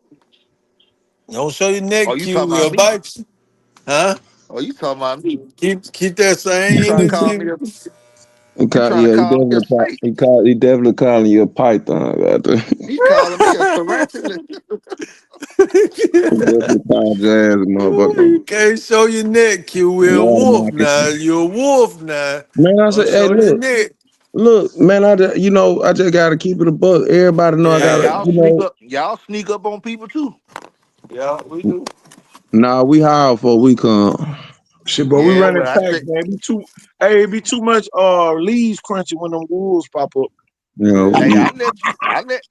Don't show your neck, you Q. talking about Will me? bite you. Huh? Oh, you talking about me? Keep that You same trying to call energy. me a Yeah, he me a definitely snake? he definitely calling you a python. Goddamn. He calling me a tarantula. He definitely called your ass a You motherfucker. can't show your neck, Q. We're a wolf now. Automatically. You're a wolf now. Man, I Don't said, hey, show your neck. look, man, I just gotta keep it a buck. Everybody know I Hey, Yeah, gotta, y'all sneak up on people too. yeah, we do. nah, we hire for we come. Shit, but we Yeah, running well, I tight, said, man. It be too much leaves crunchy when them wolves pop up. You know, hey, we,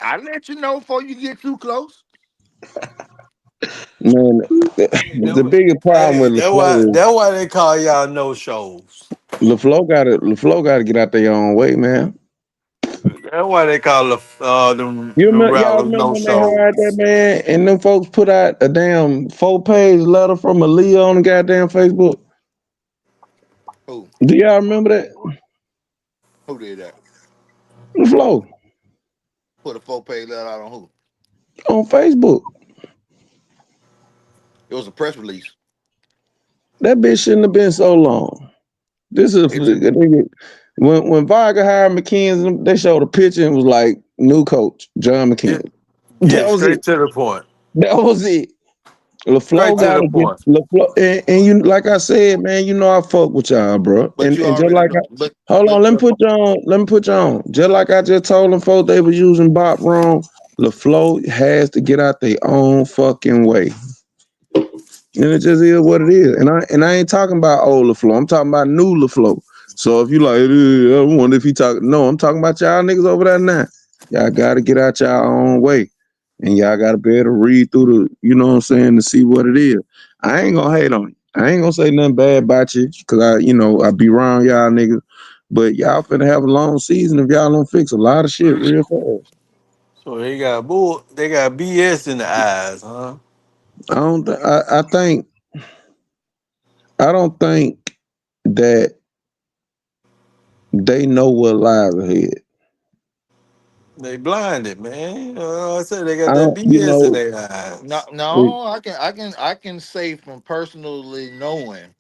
I let you know before you get too close. man, Hey, the biggest problem with that's why they call y'all no shows. LaFlo gotta get out their own way, man. That's why they call them Y'all rattlers remember no when they hired that shows. man and them folks put out a damn 4-page letter from Aaliyah on the goddamn Facebook? Who? Do y'all remember that? Who did that? LaFlo Put a 4-page letter out on who? on Facebook. It was a press release. That bitch shouldn't have been so long. This is It, when Varga hired McKenzie, they showed a picture and was like, new coach, John Get McKenzie. That get was it. straight to the point. That was it. Straight LaFlo to the gotta get point. LaFlo, and you like I said, man, I fuck with y'all, bro. but you And just already like know. hold on, let me But put you on. Let me put you on. Just like I just told them folks they was using Bob wrong. LaFlo has to get out their own fucking way. And it just is what it is. And I ain't talking about old LaFlo. I'm talking about new LaFlo. So if you like, I wonder if he talk. No, I'm talking about y'all niggas over there now. Y'all gotta get out y'all own way. And y'all gotta be able to read through you know what I'm saying, to see what it is. I ain't gonna hate on you. I ain't gonna say nothing bad about you, cause I be around y'all niggas. But y'all finna have a long season if y'all don't fix a lot of shit real fast. So they got BS in the eyes, huh? I don't I don't think that they know what lies ahead. They blinded, man. I said they I got that don't, BS in their eyes. no, I can say from personally knowing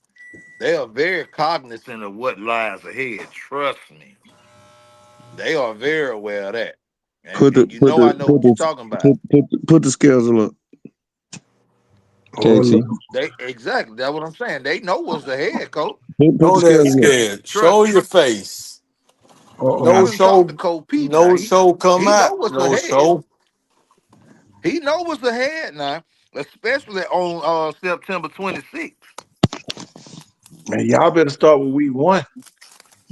they are very cognizant of what lies ahead. Trust me, they are very aware of that. put the And you put know the I know put what you're the talking about. put the schedule up, Oh, KT. Lord. They exactly that's what I'm saying. They know what's ahead, coach. Put the Show that schedule up. scared. Trust Show me. your face. I No Uh-oh. done talked to show. Coach Pete now. No show come He know out. what's No ahead. show. He know what's ahead now, especially on September 26th. Man, y'all better start with week one.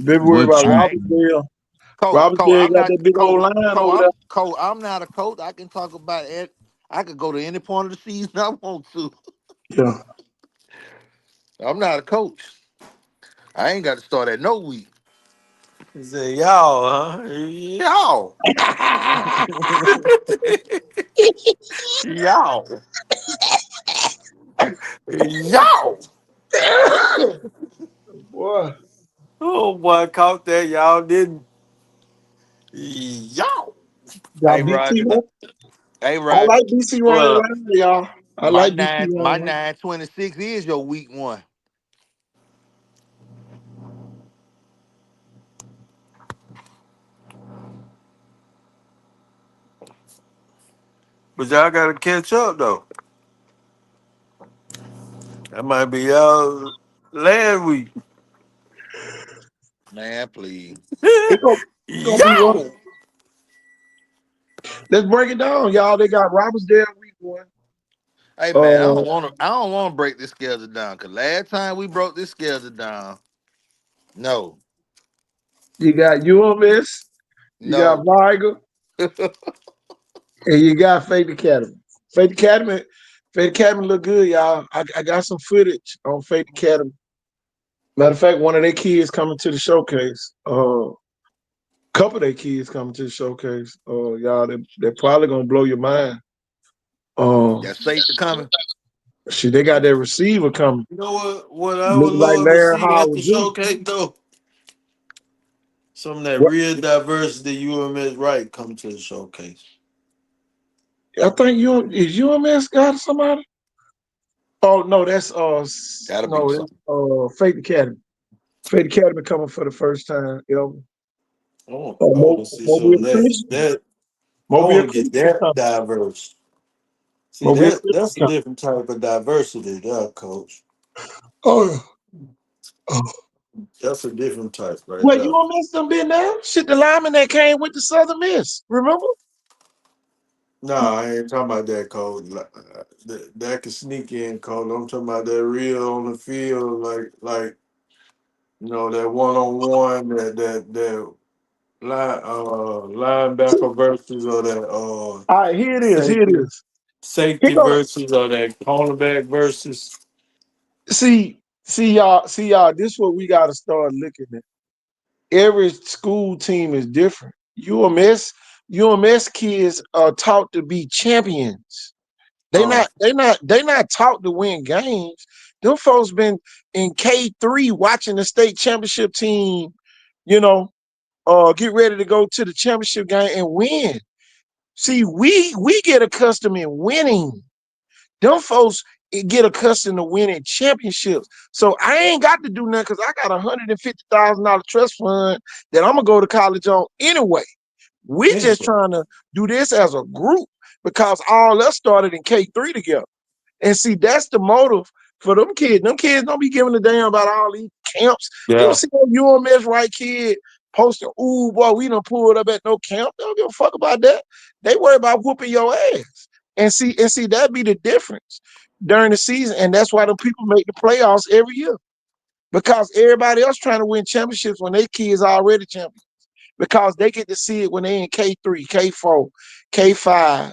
Better worry What about I you ain't Robertsdale. Cole. Robertsdale I'm got not that big old Cole. line Cole. over there. I'm not a coach. I can talk about it. I could go to any point of the season I want to. Yeah. I'm not a coach. I ain't got to start at no week. He said, y'all, huh? Y'all. y'all. Y'all. Boy. Oh boy, I caught that. Y'all didn't. Y'all. Y'all Hey BC Roger. run. Hey I Roger. like BC running Well, around, y'all. I like BC running My around. 926 is your week one. But y'all gotta catch up though. That might be out last week. Man, please. It's gonna be one. Yo! Let's break it down, y'all. They got Robertsdale week one. Hey man, Uh, I don't wanna break this schedule down. Cause last time we broke this schedule down, no, you got UMS, you got no. Viger, and you got Faith Academy. Faith Academy, Faith Academy look good, y'all. I got some footage on Faith Academy. Matter of fact, one of their kids coming to the showcase. Couple of their kids coming to the showcase. Y'all, they're probably gonna blow your mind. That safety coming. Shit, they got their receiver coming. You know what? What I would Looking like love to Larry see at Howard the Jr. showcase though, some of that What? real diversity UMS right come to the showcase. I think is UMS got somebody? Oh no, that's Gotta be no, that's something. Faith Academy. Faith Academy coming for the first time ever. I want to see some Mobile of that. Christian. That I Mobile want to get Christian that coming. diverse. See Mobile that's a Christian different type of diversity, there, coach. coming. Oh. That's a different type right Well, there. UMS done been there. Shit, the lineman that came with the Southern Miss. Remember? No, I ain't talking about that code. That can sneak in code. I'm talking about that real on the field, like that one on one, that linebacker versus or that All right, here it is. Here it safety is. Here safety go. versus or that cornerback versus. See y'all. This is what we got to start looking at. Every school team is different. UMS kids are taught to be champions. Uh, They not taught to win games. Them folks been in K3 watching the state championship team, you know, get ready to go to the championship game and win. See, we get accustomed in winning. Them folks get accustomed to winning championships. So I ain't got to do nothing because I got $150,000 trust fund that I'm gonna go to college on anyway. We just anyway, trying to do this as a group because all us started in K3 together. And see, that's the motive for them kids. Them kids don't be giving a damn about all these camps. You don't yeah. see no UMS right kid posting, ooh, boy, we done pulled up at no camp. They don't give a fuck about that. They worry about whooping your ass. And see, that be the difference during the season. And that's why the people make the playoffs every year. Because everybody else trying to win championships when their kids are already champions. Because they get to see it when they in K3, K4, K5,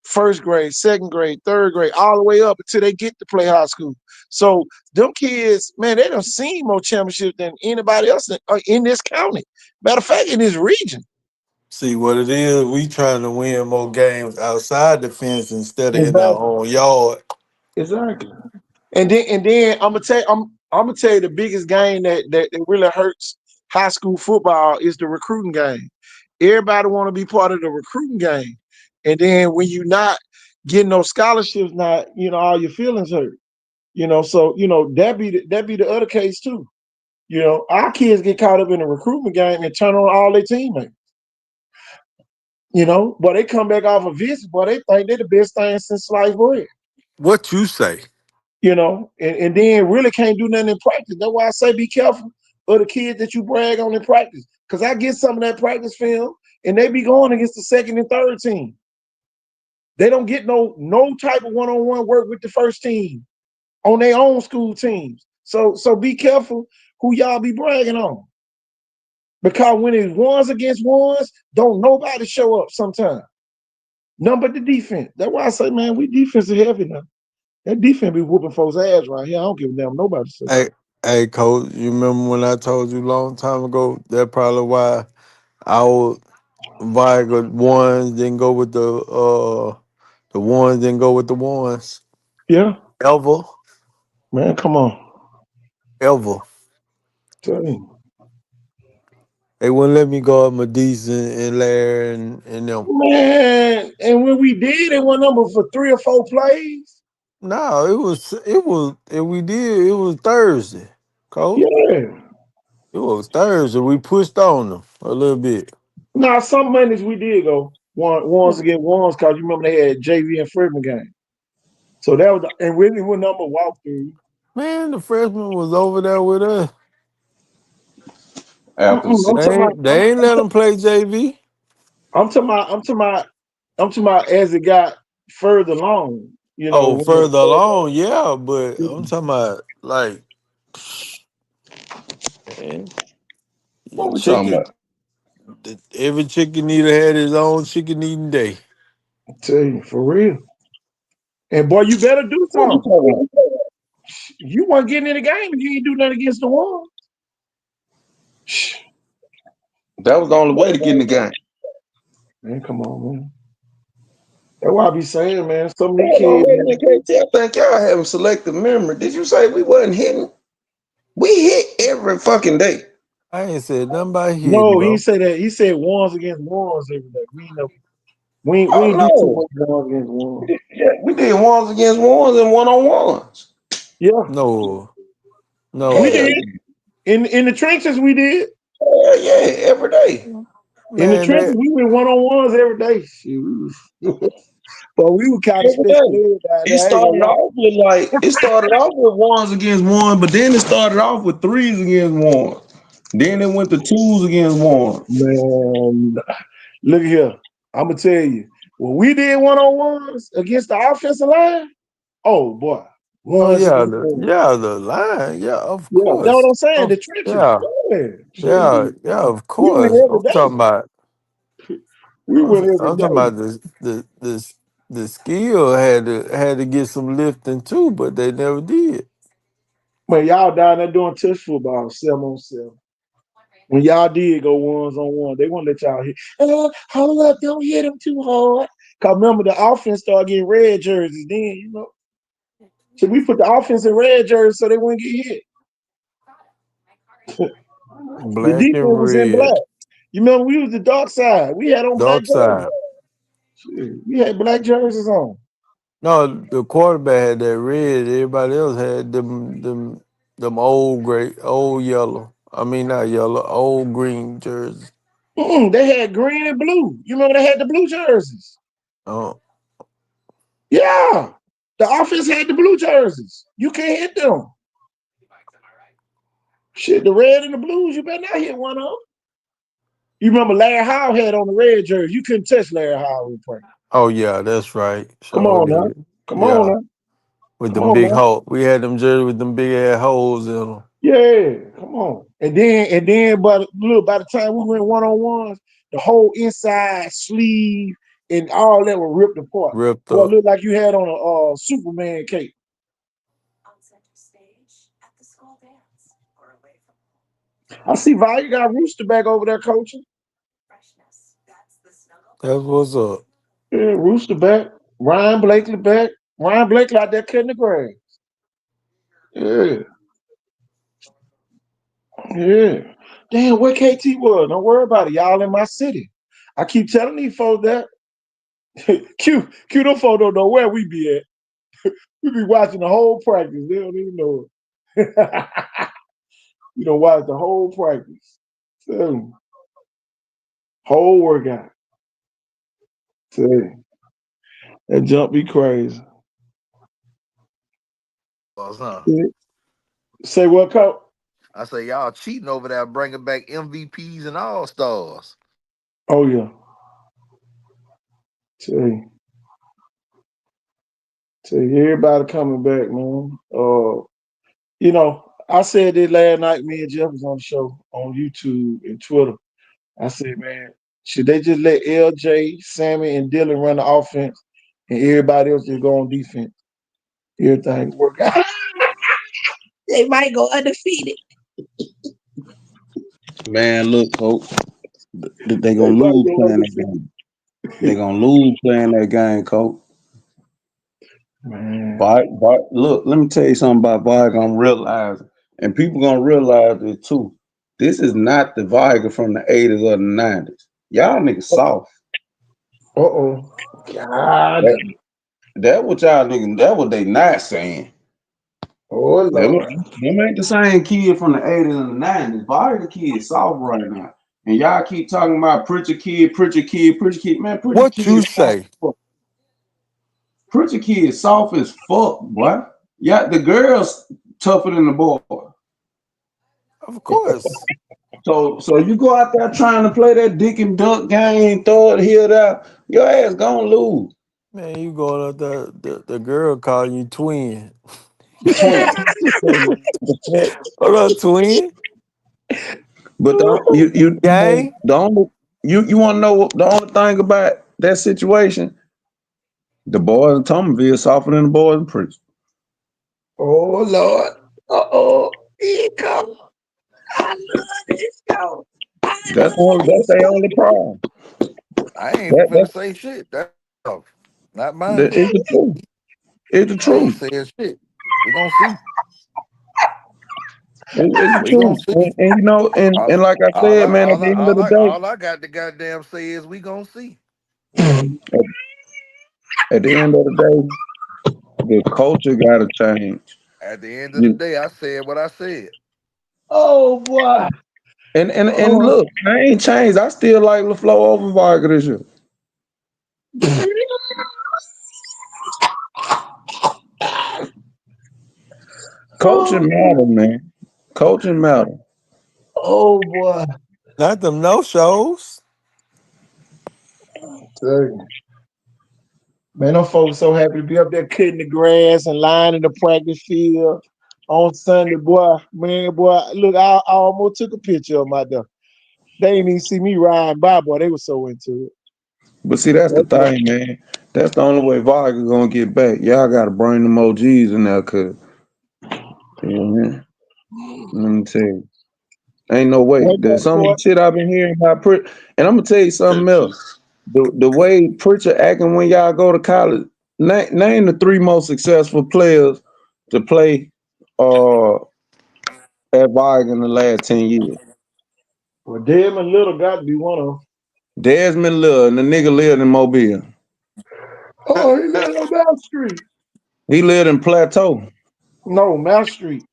first grade, second grade, third grade, all the way up until they get to play high school. So them kids, man, they done seen more championships than anybody else in this county. Matter of fact, in this region. See what it is. We trying to win more games outside the fence instead of in our Exactly. own yard. Exactly. And then I'm gonna tell you the biggest game that really hurts high school football is the recruiting game. Everybody want to be part of the recruiting game, and then when you not getting those scholarships, not all your feelings hurt. So that be the other case too. Our kids get caught up in the recruitment game and turn on all their teammates. But they come back off a visit, boy, they think they're the best thing since sliced bread. What you say? And then really can't do nothing in practice. That's why I say be careful of the kids that you brag on in practice. Because I get some of that practice film and they be going against the second and third team. They don't get no type of one-on-one work with the first team on their own school teams. So be careful who y'all be bragging on. Because when it's ones against ones, don't nobody show up sometimes. None but the defense. That's why I say, man, we defensive heavy now. That defense be whooping folks' ass right here. I don't give a damn what nobody say. Hey, hey, coach. You remember when I told you a long time ago? That probably why our Viger ones didn't go with the ones didn't go with the ones Yeah, ever, man, come on. ever. Tell you. They wouldn't let me go up Medici and Larry and them. Man, and when we did, it went number for 3 or 4 plays. No, it was if we did it was Thursday, coach. Yeah. It was Thursday. We pushed on them a little bit. Now some Mondays we did go. ones against ones because you remember they had JV and freshman game. So that was and really what number walkthrough. Man, the freshman was over there with us. After the I'm six, talking about. They ain't let them play JV. I'm talking about. I'm talking about. I'm talking about as it got further along. You know. Oh, further along, yeah, but I'm talking about like, man, what we talking chicken. about? Every chicken eater had his own chicken eating day. I tell you for real. And boy, you better do What we something. talking about? You weren't getting in the game if you ain't do nothing against the wall. That was the only way to get in the game. Man, come on, man. That's why I be saying, man. Some of these Hold on, kids, wait a man. minute, KT. I think y'all having selective memory. Did you say we wasn't hitting? We hit every fucking day. I ain't said nothing about hitting, No, he bro. said that. He said ones against ones every day. We ain't do too Oh much ones against ones. no. Yeah, we did ones against ones and one on ones. Yeah, No, we no, Hell did. In the trenches, we did. yeah, every day. In the man. trenches, we went one on ones every day. Shit, but we were kind of Every special day. ed down It there. I ain't started gonna lie. off with ones against one, but then it started off with threes against one. Then it went to twos against one. Man, look here. I'm gonna tell you. When we did one on ones against the offensive line, oh boy, Oh ones yeah, against ones. the line, yeah, of Yeah, that's what course, I'm saying. The trenches. yeah, Yeah, shit, yeah, of we went course. every day. We went every I'm talking day. about the skill had to get some lifting too, but they never did. When y'all down there doing touch football, 7-on-7. When y'all did go ones on one, they won't let y'all hit. Hold up, don't hit them too hard. Cause remember the offense started getting red jerseys then, you know. So we put the offense in red jerseys so they wouldn't get hit. The Black defense and was in red, black. You remember we was the dark side. We had on black dark jerseys. side. Shit, we had black jerseys on. No, the quarterback had that red. Everybody else had them old gray, old yellow. I mean not yellow, old green jerseys. They had green and blue. You remember they had the blue jerseys? Oh, Yeah. The offense had the blue jerseys. You can't hit them. Shit, the red and the blues, you better not hit one of them. You remember Larry Howe had on the red jersey. You couldn't touch Larry Howe in practice. oh yeah, that's right. Come Sure on now. did. Come on Yeah, now. with Come them on big now. hole. We had them jerseys with them big ass holes in them. Yeah, come on. And then but look, by the time we went one on ones, the whole inside sleeve and all that were ripped apart. Ripped Boy, it up. looked like you had on a Superman cape. I see Val, got Rooster back over there coaching. That's what's up. Yeah, Rooster back. Ryan Blakely back. Ryan Blakely out there cutting the grass. Yeah, yeah. Damn, where KT was? Don't worry about it. Y'all in my city. I keep telling these folks that. Q, them folks don't know where we be at. We be watching the whole practice. They don't even know it. We don't watch the whole practice. So, whole workout. So, that jump be crazy. Huh? Yeah. Say what, Coach? I say y'all cheating over there, bringing back MVPs and All Stars. Oh yeah. See, everybody coming back, man. I said this last night. Me and Jeff was on the show on YouTube and Twitter. I said, man, should they just let LJ, Sammy, and Dylan run the offense, and everybody else just go on defense? Everything work out. They might go undefeated. Man, look, coach, they They gonna might lose go playing that undefeated. game. They gonna lose playing that game, coach. Man, But look, let me tell you something about Viger. I'm realizing, and people gonna realize it too. This is not the Viger from the '80s or the '90s. Y'all niggas soft. uh-oh. God. That, that what y'all niggas. That what they not saying. Oh, Lord. Them ain't the same kid from the '80s and the '90s. Viger kid soft right now. And y'all keep talking about Prichard kid, Prichard kid, Prichard kid. Man, Prichard What kid you is soft say? as fuck. Prichard kid is soft as fuck, boy. Yeah, the girls tougher than the boy. Of course. So you go out there trying to play that dick and duck game, throw it here, there, your ass gonna lose. Man, you going up there, the girl calling you twin. Twin. What up, twin? But you know, Gang? the only you want to know what the only thing about that situation? The boys in Thomasville softer than the boys in Princeton. Oh Lord. Here it comes. I love this go. That's their only problem. I ain't That finna say shit. That's not that mine. is the truth. It's the I ain't truth. saying shit. We gonna see. It's the We gonna truth. see. And you know, All, and like I all, I, said, man, at all, the I, end of all, the I, day, all I got to goddamn say is we gonna see. at the end of the day, the culture gotta change. At the end of the You- day, I said what I said. Oh boy. and Oh. look, I ain't changed. I still like LaFleur over Vargas this year. Coaching matter, man. Coaching matter. Oh boy. Not them no shows. Dang. Man, them folks so happy to be up there cutting the grass and lining the practice field on Sunday, boy. Man, boy, look, I almost took a picture of my dog. They didn't even see me riding by, boy. They were so into it. But see, that's the That's what- thing, man. That's the only way Vargas gonna get back. Y'all gotta bring them OGs in there, cause let me tell you, ain't no way. Wake There's up, some of the Court. shit I've been hearing about and I'm gonna tell you something else. The way Pritchard acting when y'all go to college, name the three most successful players to play uh at Vargas in the last 10 years. Well, Desmond Little got to be one of them. Desmond Lillard and the nigga lived in Mobile. Oh, he lived on Mount Street. He lived in Plateau. No, Mount Street.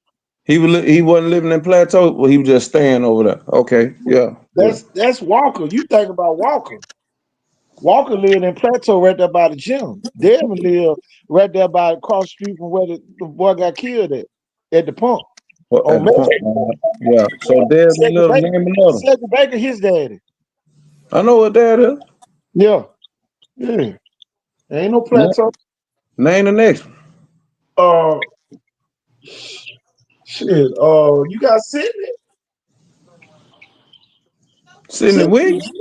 He wasn't living in Plateau. Well, he was just staying over there. Okay, yeah, yeah. That's Walker. You think about Walker. Walker lived in Plateau right there by the gym. Desmond lived right there by across the street from where the boy got killed at the pump Well, at on the Metro. point, yeah. So Desmond Second Little, Baker, name another. Second Baker, his daddy. I know what that is. Yeah, yeah. Ain't no Na- Plateau. Name the next one. Uh, shit. You got Sydney. Sidney Sydney. Williams.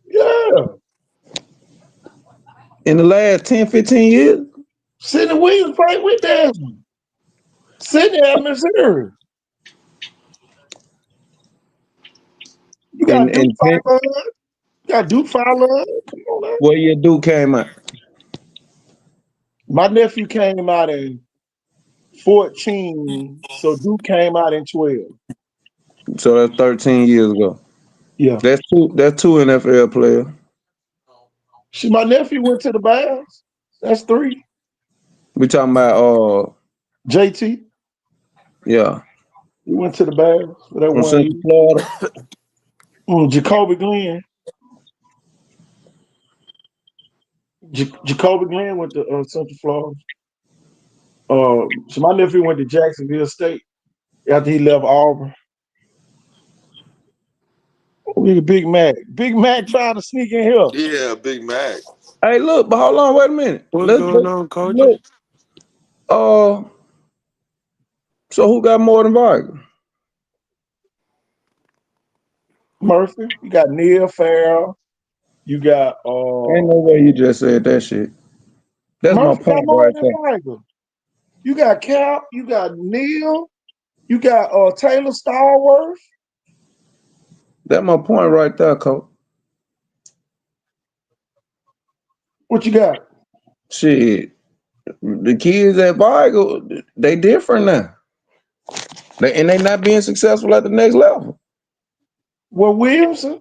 Yeah, In the last 10, 15 years. Sydney Williams played with Desmond. Sydney at Missouri. You got Duke In 10, 500. You got Duke 500. Come on, man. what year Duke came out? My nephew came out in 14, so Duke came out in 12. So that's 13 years ago. Yeah. That's two NFL players. My nephew went to the Bears. That's three. We talking about JT, yeah, he went to the Bears for that from one Central year. Florida. Jacoby Glenn. Jacoby Glenn went to Central Florida. So my nephew went to Jacksonville State after he left Auburn. Look at Big Mac. Big Mac trying to sneak in here. Yeah, Big Mac. Hey, look, but hold on, wait a minute. What's Let's going on, coach? look. Uh, so who got more than Vargas? Murphy. You got Neil Farrell. You got Ain't no way you just said that shit. That's my Murphy got point more right than there. Tiger. You got Cap. You got Neil. You got Taylor Starworth. That's my point right there, coach. What you got? Shit, the kids at Vargas, they different now. They not being successful at the next level. Well, Williamson.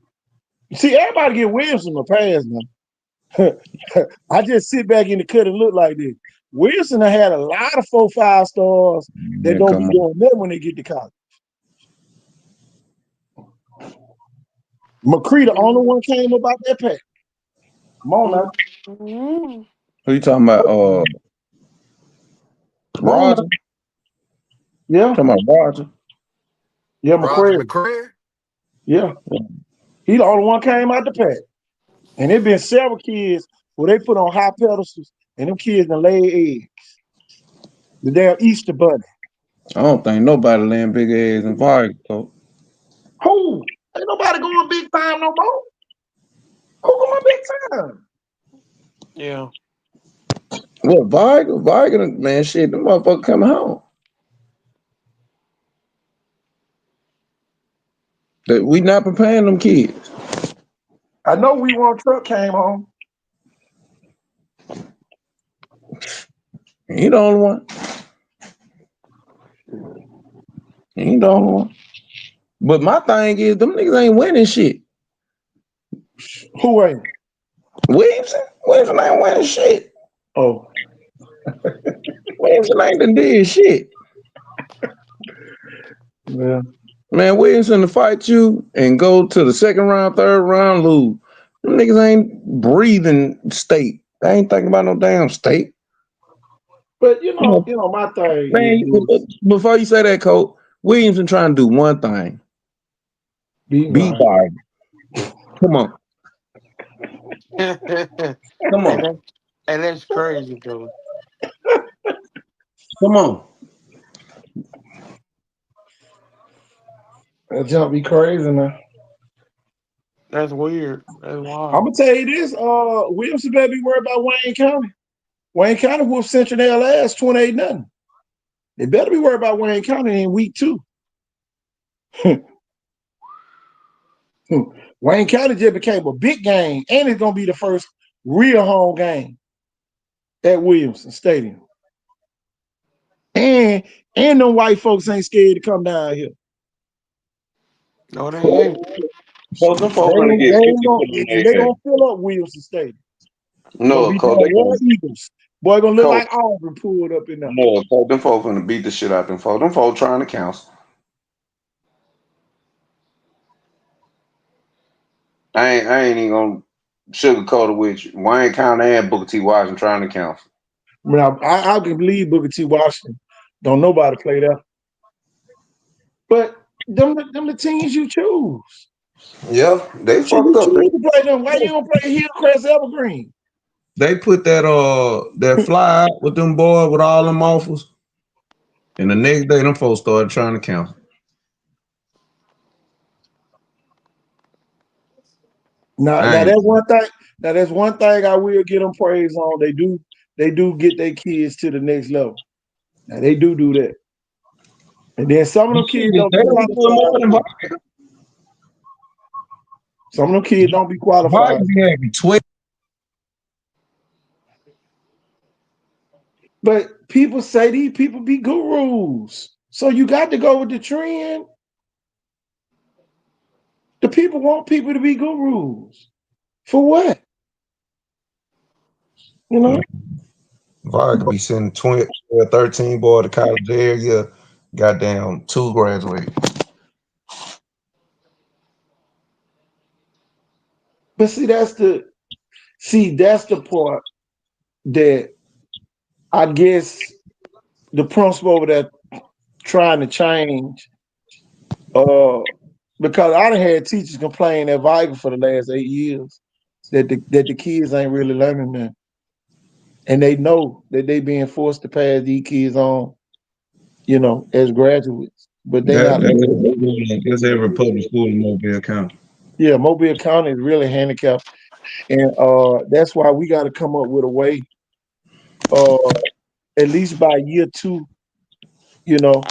See, everybody get Williamson a pass now. I just sit back in the cut and look like this. Wilson done had a lot of 4-5 stars that Man, don't be come on. doing nothing when they get to college. McCree, the only one came about that pack. Come on now. Mm-hmm. Who you talking about? Come on Roger. now. Yeah. Talking about Roger. Yeah, Roger McCrary. McCray. Yeah. He the only one came out the pack. And it been several kids who they put on high pedestals and them kids done laid eggs. The damn Easter bunny. I don't think nobody laying big eggs in Vargas, coach. Who? Ain't nobody going big time no more. Who going big time? Yeah. What Vargas? Vargas, man, shit, them motherfucker coming home. That we not preparing them kids. I know we want truck came home. He ain't the only one. He ain't the only one. But my thing is, them niggas ain't winning shit. Who ain't? Williamson ain't winning shit. Oh, Williamson ain't done did shit. yeah. Man, Williamson to fight you and go to the second round, third round, lose. Them niggas ain't breathing state. They ain't thinking about no damn state. But You know, my thing man, is before you say that, Coach, Williamson trying to do one thing. beat Beat Vargas. Vargas. Come on. and Come on. that, and that's crazy, though. Come on. That jump be crazy now. That's weird. That's I'm wild. gonna tell you this, Williamson better be worried about Wayne County. Wayne County whooped Central their last 28-0. They better be worried about Wayne County in week 2. Wayne County just became a big game, and it's gonna be the first real home game at Williamson Stadium. And them white folks ain't scared to come down here. No, they ain't. So them They folks gonna ain't, get they 50 ain't gonna, put on and they their ass. gonna fill up Williamson Stadium. It's gonna No, be Coach, damn they War gonna Eagles. Boy, gonna look Coach. like Auburn pulled up in there. No, Coach, them folks gonna beat the shit out them folks. Them folks trying to counsel. I ain't even gonna sugarcoat it with you. Wayne County and Booker T. Washington trying to counsel. I mean, I can believe Booker T. Washington. Don't nobody play that. But them the teams you choose. Yeah, they Shit, you fucked up. choose to play them. Why you don't play Hillcrest Evergreen? They put that fly out with them boys with all them offers, and the next day them folks started trying to counsel. Now I ain't that's one thing. Now that's one thing I will give them praise on. They do get their kids to the next level. Now they do that. And then some of them kids they don't be don't do more qualified than too. Vargas. Some of them kids don't be qualified. Vargas be having 12. But people say these people be gurus. So you got to go with the trend. The people want people to be gurus. For what? You know? Vargas be sending 20 or 13 boy to college every year. Goddamn, 2 graduate. But that's the part that I guess the principal over there trying to change. Because I done had teachers complain at Viking for the last 8 years that the kids ain't really learning that. And they know that they being forced to pass these kids on, as graduates. But they That, not that's learning. every school, that's every public school in Mobile County. Yeah, Mobile County is really handicapped. And that's why we got to come up with a way, uh, at least by year 2, you know,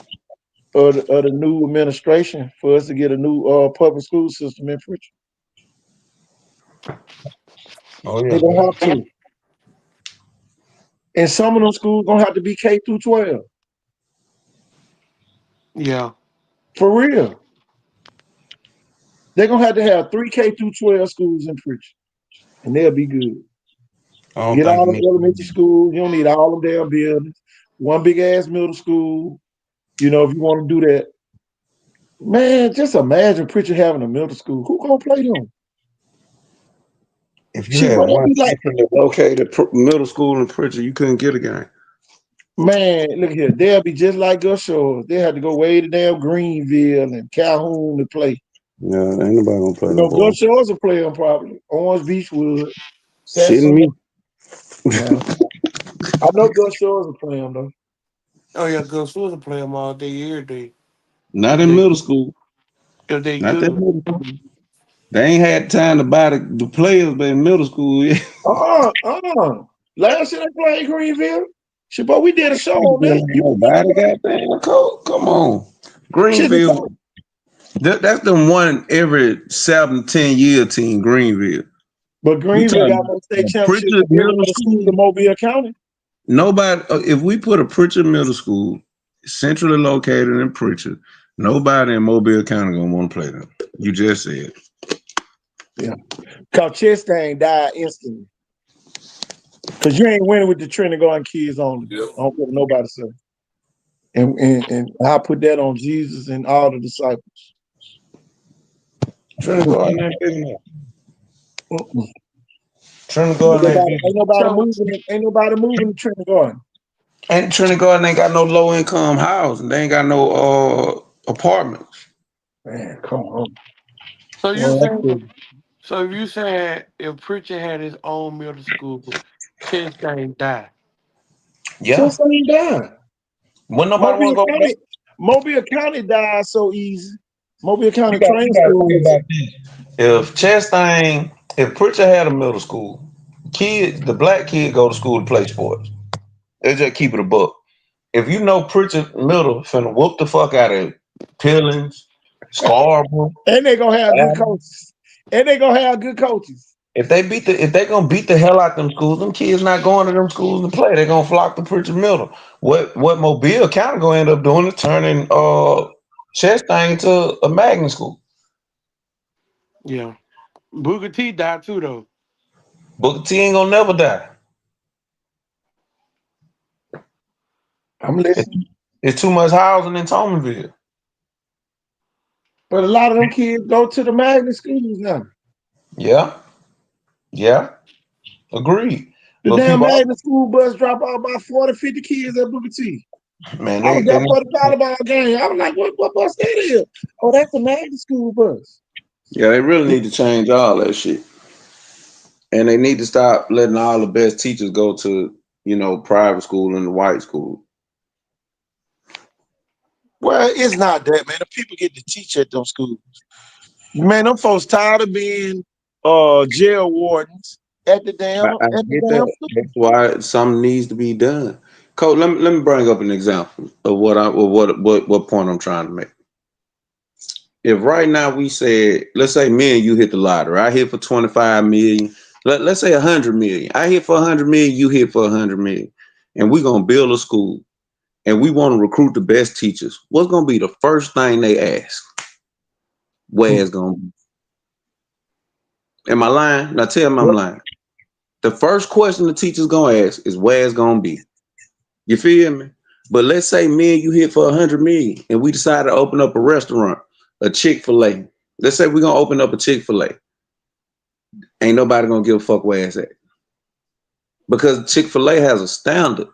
of the new administration for us to get a new public school system in Pritchard. Oh They yeah. gonna have to. And some of them schools gonna have to be K through 12. Yeah. For real. They're gonna have to have 3 K through 12 schools in Pritchard. And they'll be good. I don't Get think all you them need. elementary schools. You don't need all them damn buildings. One big ass middle school. If you want to do that. Man, just imagine Prichard having a middle school. Who gonna play them? If you Shit, had what that one be like? centrally located middle school in Pritchard, you couldn't get a game. Man, look here. They'll be just like Gus Shores. They had to go way to damn Greenville and Calhoun to play. Yeah, ain't nobody gonna play You them know, boys. Gus Shores will play them probably. Orange Beachwood, Shitting Satsuma. me. Yeah. I know Gus Shores will play them though. Oh yeah, Gus was to play them all day, every day. Not If in they middle could. school. If they Not that could. middle school. They ain't had time to buy the players, but in middle school, yeah. Last year they played Greenville. Shit, but we did a show on Greenville that. ain't You nobody goddamn coach. Come on. shit the Greenville, coach. that's the one every 7-10 year team, Greenville. But We Greenville got talking more state championships Pritchard than every Middle other school School. in Mobile County. Nobody, if we put a Pritchard Middle School centrally located in Pritchard, nobody in Mobile County gonna want to play them. You just said. Yeah. Cause Chastain died instantly. Cause you ain't winning with the Trinity Garden kids only. I don't care what nobody say. And I put that on Jesus and all the disciples. Trinity Garden ain't big enough. Mm-mm. Trinity Garden ain't big Ain't enough. nobody So moving. Ain't nobody moving to Trinity Garden. And Trinity Garden ain't got no low income housing. They ain't got no apartments. Man, come on. so you Well, that's saying good. so if you saying if Preacher had his own middle school, Chastain died. Yeah. Chastain died. When nobody want Mobile to go back, County, Mobile County died so easy. Mobile you County got train you got to school think is about this. If Chastain, if Pritchard had a middle school, kids, the black kid go to school to play sports. They just keep it a buck. If you know Pritchard Middle finna whoop the fuck out of Pillings, Scarborough, and they gonna have good Allen, coaches. And they gonna have good coaches. if they gonna beat the hell out them schools, them kids not going to them schools to play. They gonna flock to Pritchard Middle. What Mobile County gonna end up doing is turning Chastain to a magnet school. Yeah. Booker T died too though. Booker T ain't gonna never die. I'm It- listening. It's too much housing in Thomasville. But a lot of them kids go to the magnet schools now. Yeah, yeah, agreed. The But damn people, magnet school bus drop off about 40, 50 kids at Booker T. man, I was they there for the need, volleyball game. I was like, what bus that is? Oh, that's the magnet school bus. yeah, they really need to change all that shit, and they need to stop letting all the best teachers go to private school and the white school. Well, it's not that, man. The people get to teach at those schools. Man, them folks tired of being jail wardens at the damn I get that. school. That's why something needs to be done. Coach, let me bring up an example of what point I'm trying to make. If right now we said, let's say me and you hit the lottery, I hit for 25 million. Let's say 100 million. I hit for 100 million, you hit for 100 million, and we're gonna build a school, and we want to recruit the best teachers. What's gonna be the first thing they ask? Where it's gonna be? Am I lying? Now tell me I'm Yep. lying. The first question the teacher's gonna ask is where it's gonna be. You feel me? But let's say me and you hit for 100 million and we decide to open up a restaurant, a Chick-fil-A. Let's say we're gonna open up a Chick-fil-A. Ain't nobody gonna give a fuck where it's at. Because Chick-fil-A has a standard.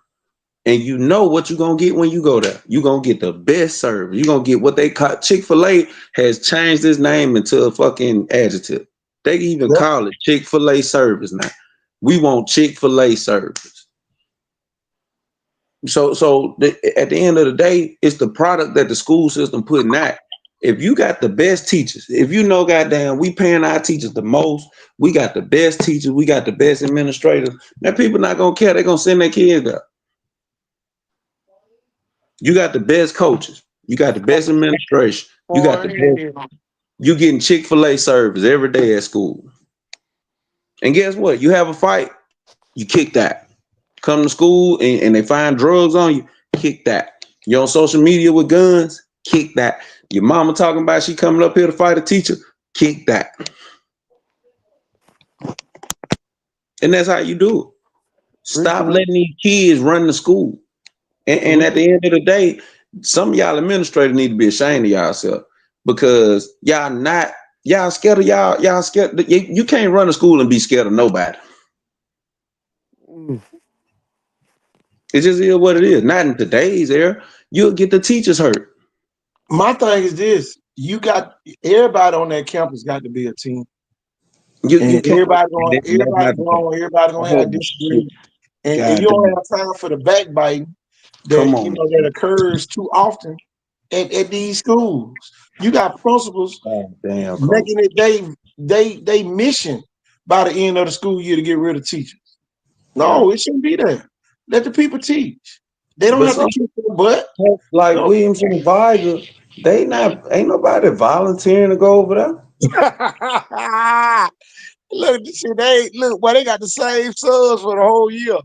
And you know what you're gonna get when you go there. You're gonna get the best service. You're gonna get what they call Chick-fil-A has changed its name into a fucking adjective. They even Yep. call it Chick-fil-A service now. We want Chick-fil-A service. At the end of the day, it's the product that the school system putting out. If you got the best teachers, if you know, goddamn, we paying our teachers the most, we got the best teachers, we got the best administrators. Now people not gonna care. They're gonna send their kids there. You got the best coaches, you got the best administration, you got the best. Boy, You getting Chick-fil-A service every day at school. And guess what? You have a fight, you kick that. Come to school and they find drugs on you, kick that. You on social media with guns, kick that. Your mama talking about she coming up here to fight a teacher, kick that. And that's how you do it. Stop Richard, letting these kids run the school. And at Richard, the end of the day, some of y'all administrators need to be ashamed of yourself. because y'all scared of y'all scared. You can't run a school and be scared of nobody. Mm. It just is what it is. Not in today's era. You'll get the teachers hurt. My thing is this: you got everybody on that campus got to be a team, You and can't. That's everybody not the case. grown, everybody gonna have Oh shit! disagreement, and God you don't damn! have time for the backbiting Come that on! that occurs too often at these schools. You got principals God damn, coach. making it they mission by the end of the school year to get rid of teachers. Yeah, No, it shouldn't be there. Let the people teach. They don't but have to some kick their butt. like No. Williamson and Viger, they not ain't nobody volunteering to go over there. Look, see, they got the same subs for the whole year.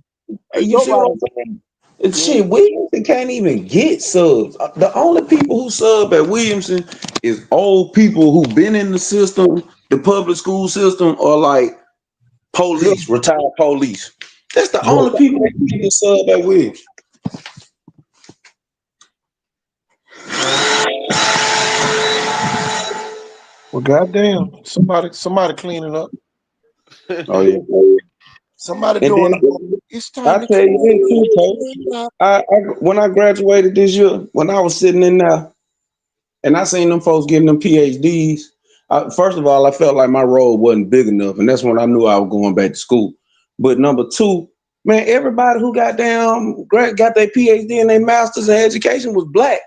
Ain't You see what nobody. I'm saying? And Yeah. shit, Williamson can't even get subs. The only people who sub at Williamson is old people who been in the system, the public school system, or like Look, police, retired police. That's the well, only people that can get the sub at Williamson. Well, well, goddamn, somebody cleaning up. Oh yeah. Somebody And doing then all that. It's I time to tell you this too, coach. clean up. I when I graduated this year, when I was sitting in there and I seen them folks getting them PhDs, first of all, I felt like my role wasn't big enough, and that's when I knew I was going back to school. But number two, man, everybody who got down got their PhD and their masters in education was black.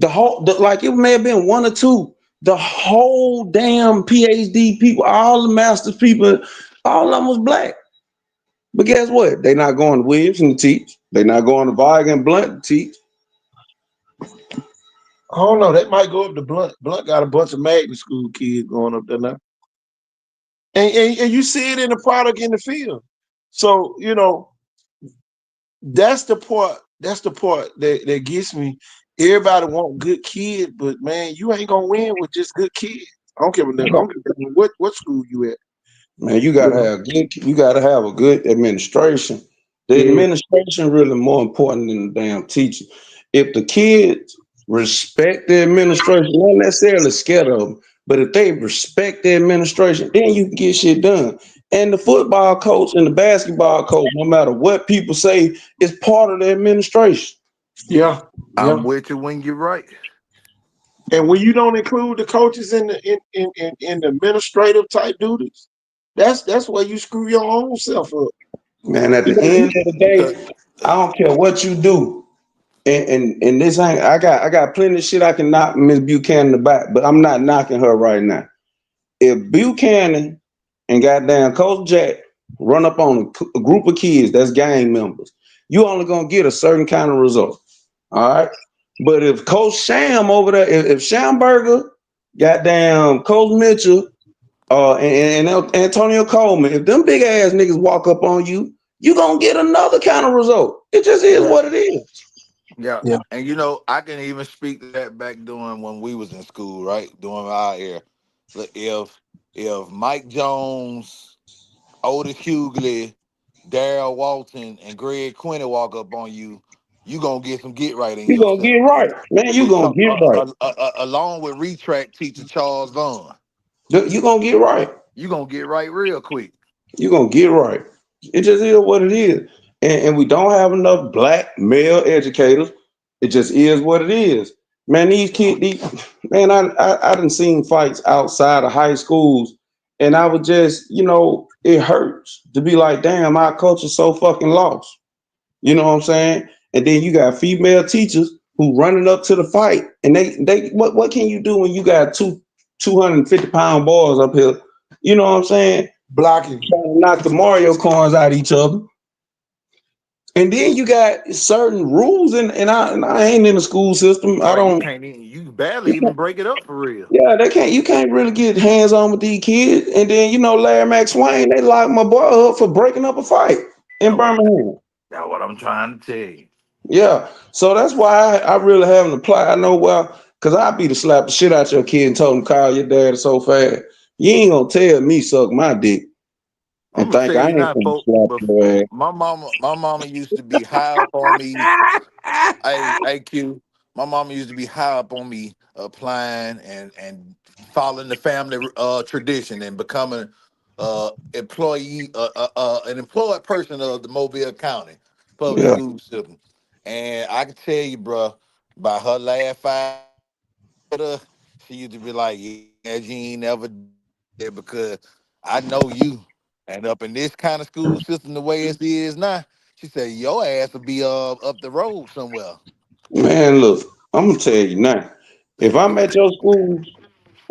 Like it may have been one or two. The whole damn PhD people, all the masters people, all of them was black. But guess what? They not going to Williamson to teach. They not going to Varg and Blunt to teach. I don't know. That might go up to Blunt. Blunt got a bunch of magnet school kids going up there now. And you see it in the product in the field. So, that's the part. That's the part that gets me. Everybody want good kids, but man, you ain't gonna win with just good kids. I don't care what I don't care what school you at. Man, you You gotta know? have good. You gotta have a good administration. The Yeah, administration really more important than the damn teacher. If the kids respect the administration, not necessarily scared of them, but if they respect the administration, then you can get shit done. And the football coach and the basketball coach, no matter what people say, is part of the administration. yeah, I'm yeah. with you when you're right. And when you don't include the coaches in the administrative type duties, that's where you screw your own self up. Man, at You the know, end of the Because day, I don't care what you do. And this ain't I got plenty of shit I can knock Miss Buchanan about, but I'm not knocking her right now. If Buchanan and goddamn Coach Jack run up on a group of kids that's gang members, you only gonna get a certain kind of result. All right. But if Coach Sham over there, if Schamberger, goddamn Coach Mitchell, and Antonio Coleman, if them big ass niggas walk up on you, you gonna get another kind of result. It just is yeah, what it is. yeah, yeah, and I can even speak to that back during when we was in school, right? During our era, look, if Mike Jones, Otis Hughley, Darrell Walton, and Greg Quinney walk up on you, you gonna get some get right in You gonna get yourself. right, man. You With gonna some, get right. along with retract teacher Charles Vaughn, You gonna get right. you gonna get right real quick. You gonna get right. It just is what it is. And we don't have enough black male educators. It just is what it is. Man, man, I done seen fights outside of high schools, and I would just, it hurts to be like, damn, our culture's so fucking lost. You know what I'm saying? And then you got female teachers who running up to the fight, and they what can you do when you got 250-pound boys up here? You know what I'm saying? blocking. Trying to knock the Mario coins out of each other. And then you got certain rules, and I ain't in the school system. I Right, don't. you barely even break it up for real. Yeah, they can't. You can't really get hands on with these kids. And then Larry McSwain, they locked my boy up for breaking up a fight in That's what, Birmingham. that's what I'm trying to tell you. Yeah, so that's why I really haven't applied. I know well, cause I be to slap the shit out your kid and told him call your dad so fast. You ain't gonna tell me suck my dick I'm and gonna think tell I you ain't now, gonna folks. slap But your ass. my mama used to be high up on me. Hey, Q. My mama used to be high up on me applying and following the family tradition and becoming employee an employed person of the Mobile County public Yeah, school system. And I can tell you, bro, by her last 5 her, she used to be like, "Yeah, you ain't never did it because I know you." And up in this kind of school system, the way it is now, she said your ass will be up the road somewhere. man. Look, I'm gonna tell you now. If I'm at your school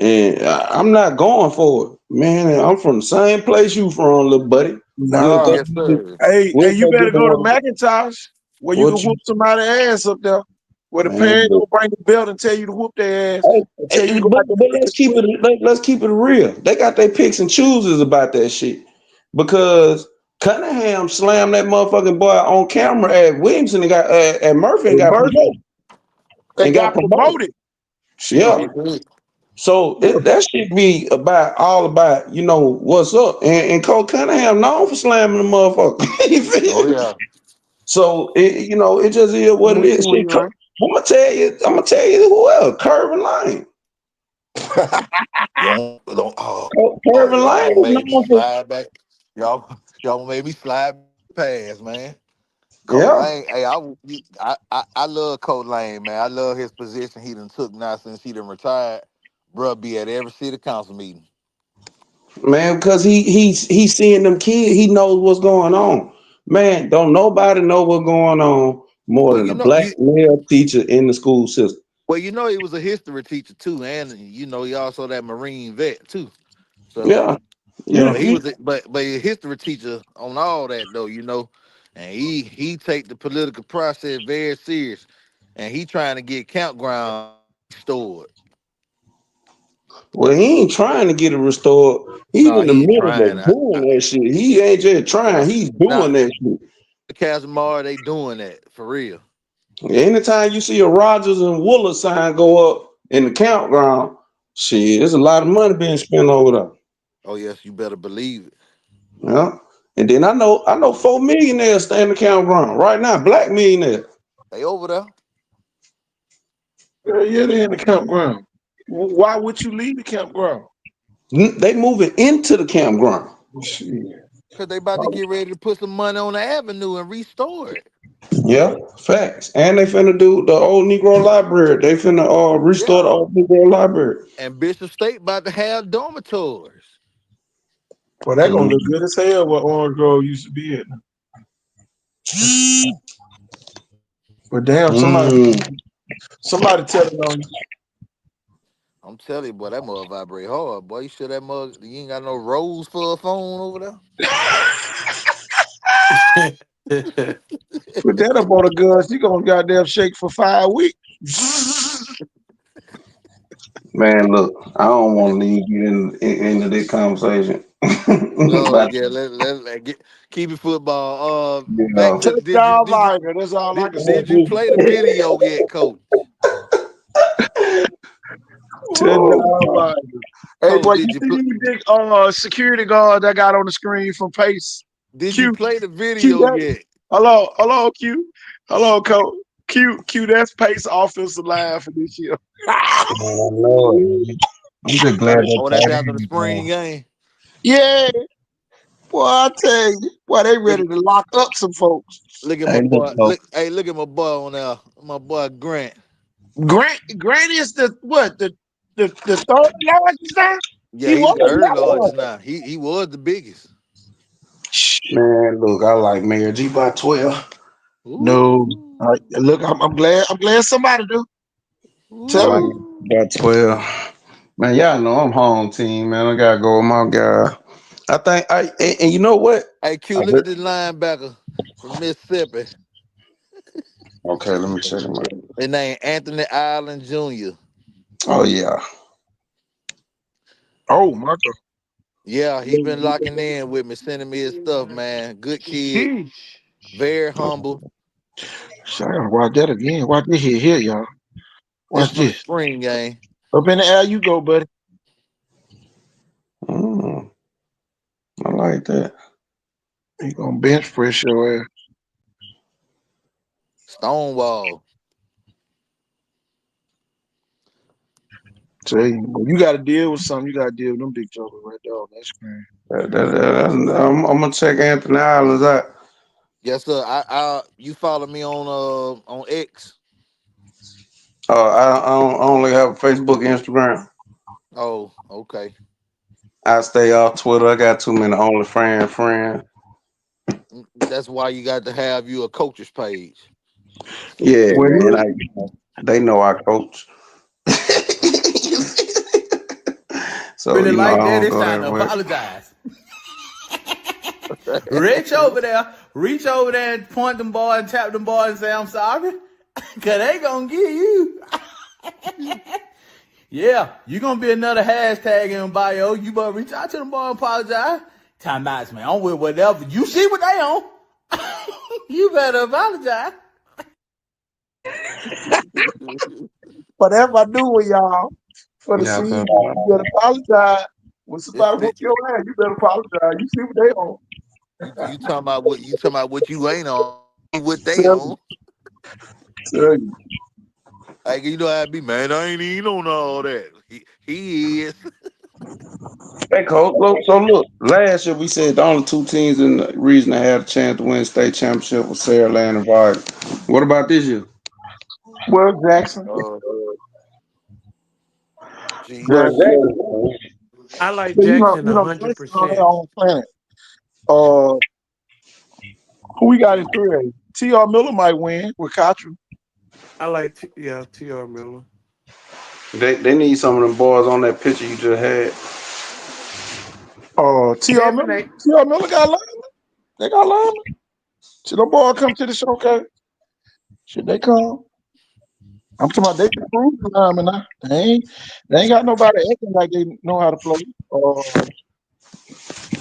and I'm not going for it, man. And I'm from the same place you from, little buddy. We'll Nah. go. Yes, sir. Hey, We'll you go better get the go to one. McIntosh where you can What you, whoop somebody's ass up there. Where the man? parent Look. gonna bring the belt and tell you to whoop their ass Hey, and tell you to go but out there but and get let's your keep foot. it let's keep it real. They got their picks and chooses about that shit because Cunningham slammed that motherfucking boy on camera at Williamson and got at Murphy and And got Murphy, promoted they and got got promoted. promoted. Yeah, Yeah. he Shit. did. So that should be about all about what's up and Cole Cunningham known for slamming the motherfucker. You Oh feel me? yeah. So it just is what I'm it with is. you, Shit, Leroy. I'm gonna tell you who else. Curvin Lane. Don't Curvin y'all Lane gonna is make me known for slide back. Y'all gonna make me slide past, man. Colt yeah. Lane, hey, I love Colt Lane, man. I love his position he done took now since he done retired. Bruh be at every city council meeting. Man, because he's seeing them kids, he knows what's going on. Man, don't nobody know what's going on more Well, than a black male teacher in the school system. he was a history teacher too, and he also that Marine vet too. So, Yeah, Yeah, yeah. but he was, but a history teacher on all that though, and he take the political process very serious, and he trying to get campground restored. Well, he ain't trying to get it restored. He No, in the he middle trying. of doing that shit. He ain't just trying, Yeah. he's doing Now, that shit. Casamar, they doing that for real. Anytime you see a Rogers and Wooler sign go up in the campground, shit, there's a lot of money being spent over there. Oh yes, you better believe it. Yeah. And then I know 4 millionaires stay in the campground right now, black millionaires. They over there. yeah, they in the campground. Why would you leave the campground? They moving into the campground. Shit. Cause they about to get ready to put some money on the avenue and restore it. Yeah, facts. And they finna do the old Negro library. They finna restore the Yeah. old Negro library. And Bishop State about to have dormitories. Well, that gonna Mm. look good as hell where Orange Grove used to be at. But damn, Mm. somebody telling on you. I'm telling you, boy, that mug vibrate hard. Boy, you sure that mug you ain't got no rose for a phone over there? Put that up on a gun, she gonna goddamn shake for 5 weeks. Man, look, I don't want to even get into this conversation. Lord, But yeah, let get keep it football. Back yeah, to Touchdown Liger, that's all I can say. did you play the video yet, Coach? Touchdown Liger. Hey Coach, boy, you see these big security guard that got on the screen from Pace? did you Q, play the Q video that. yet? Hello, Q. Hello, Coach. Q, that's Pace offensive line for this year. man, Lord, I'm just glad that Oh, that's tight after the end is spring gone. game. Yeah, boy, I tell you, boy, they Look, ready to lock up some folks. look at my Hey, look, boy. though. Look at my boy on there. My boy Grant. Grant is the what? The third largest guy? Yeah, He he was the third the largest now. He was the biggest. Man, look, I like Mayor G by 12. no. Ooh, Look, I'm glad. I'm glad somebody do. I Tell like you. ooh. by 12. Man, y'all know I'm home team, man. I gotta go with my guy. I think and you know what? Hey Q, I look bet. at this linebacker from Mississippi. Okay, let me check him out. His name Anthony Allen Jr. Oh yeah. Oh my God. Yeah, he been locking in with me, sending me his stuff, man. Good kid, Sheesh. very humble. So I gotta watch that again. Watch this here, y'all. This Watch from the this. spring game. Up in the air you go, buddy. Mm, I like that. He gonna bench press your ass. Stonewall. Tell you, when you got to deal with something. You got to deal with them big jokers right there on that screen. I'm gonna check Anthony Islands out. Yes, sir. I you follow me on X. I only have Facebook, Instagram. Oh, okay. I stay off Twitter. I got too many friends. That's why you got to have you a coach's page. Yeah, man. Well, They know I coach. So Really I like that. don't It's go time that to way. apologize. Reach over there and point them boy and tap them boy and say I'm sorry. Cause they gonna get you. Yeah, you gonna be another hashtag in bio. You better reach out to them boy and apologize. Time out, man. I'm with whatever. You see what they on. You better apologize. whatever I do with y'all for the Yeah, season, but you better apologize. When somebody whoop It's your ass, you better apologize. You see what they on. you talking about what you ain't on, what they Tell on. you, tell you. Like you know how it be, man. I ain't even on all that. He is. hey, coach. So look, last year we said the only two teams in the region that had a chance to win state championship was Sarah Land and Vargas. What about this year? Well, Jackson. Uh, Well, Jesus. exactly. I like But Jackson hundred Jackson on their percent. own planet. Uh, who we got in 3A? T.R. Miller might win with Cottrell. I like yeah, T.R. Miller. They need some of them boys on that picture you just had. T.R. Kevin Miller. ain't. T.R. Miller got linemen. They got linemen. Should them boys come to the showcase? Should they come? I'm talking about they improve the linemen now. They ain't got nobody acting like they know how to play.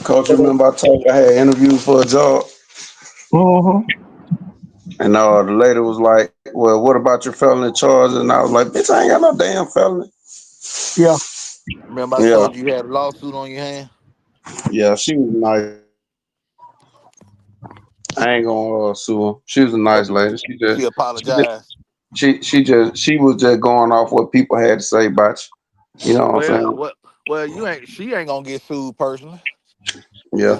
Coach, you remember I told you I had interviews for a job, Uh-huh. and the lady was like, "Well, what about your felony charges?" And I was like, "Bitch, I ain't got no damn felony." Yeah. Remember I Yeah, told you had a lawsuit on your hand? yeah, she was nice. I ain't gonna sue her. She was a Oh, nice lady. she She just, apologized. she was just going off what people had to say about you. You know what I'm Well, saying? you ain't. She ain't gonna get sued personally. Yeah,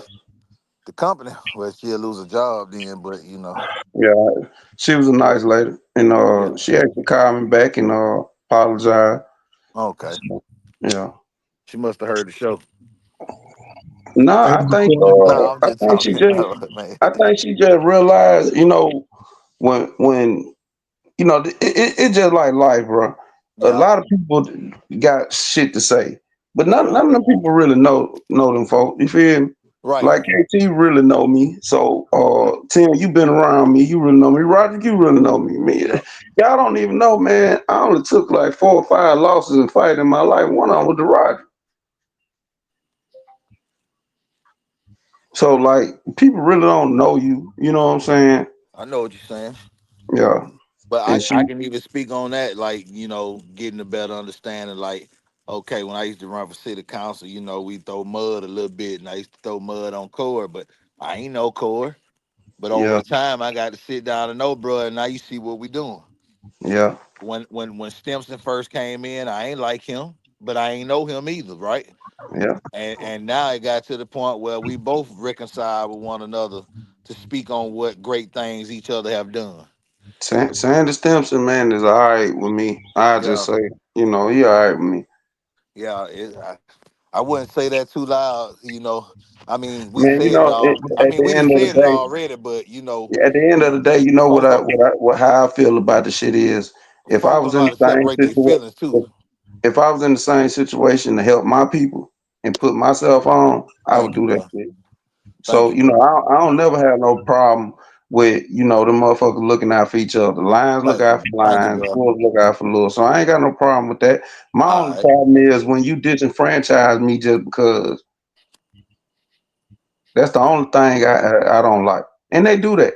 It's the company. Well, she'll lose a job then, but yeah. She was a nice lady, and yeah. she actually called me back and apologized. Okay. So, yeah. She must have heard the show. No, No, I'm I just think she talking, just man. realized, when it just like life, bro. A Yeah, lot of people got shit to say, but yeah. none of them people really know them folks. You feel me? Right. Like KT really know me, so Tim, you been around me, you really know me. Roger, you really know me. Me, Yeah. y'all don't even know, man. I only took like 4 or 5 losses in fight in my life. One of them was the Roger. So like people really don't know you. You know what I'm saying? I know what you're saying. Yeah. But And I she, can even speak on that, like, getting a better understanding. Like, okay, when I used to run for city council, we throw mud a little bit, and I used to throw mud on core, but I ain't no core. But over yeah, the time, I got to sit down and know, bro, and now you see what we doing. yeah, When Stimson first came in, I ain't like him, but I ain't know him either, right? yeah. And now it got to the point where we both reconcile with one another to speak on what great things each other have done. Sandy Stimson, man, is all right with me. I just Yeah, say, he all right with me. yeah. I wouldn't say that too loud, I mean, we Man, said it all. I at mean, the we done end of the said it day, already, but at the end of the day, you know folk don't how I feel about the shit is. If I folk was don't know in how the to same separate their situation, feelings too. if I was in the same situation to help my people and put myself on, I would Thank you, do that bro. shit. Thank So, you, bro. I don't never have no problem with, the motherfuckers looking out for each other. The lions look Thank you. out for Thank you, lions, bro. wolves look out for wolves. So I ain't got no problem with that. My All only right. problem is when you disenfranchise me just because. That's the only thing I don't like. And they do that.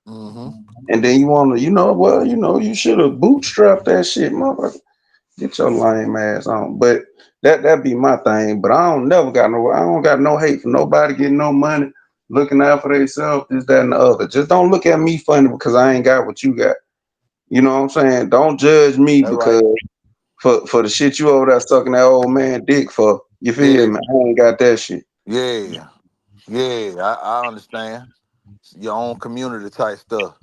Mm-hmm. And then you want to, you should have bootstrapped that shit, motherfucker. Get your lame ass on. But that be my thing. But I don't got no hate for nobody getting no money, looking out for themselves, this, that, and the other. Just don't look at me funny because I ain't got what you got. You know what I'm saying? Don't judge me That's right. because for the shit you over there sucking that old man dick for. You feel Yeah, me? I ain't got that shit. yeah, yeah. I understand. Your own community type stuff.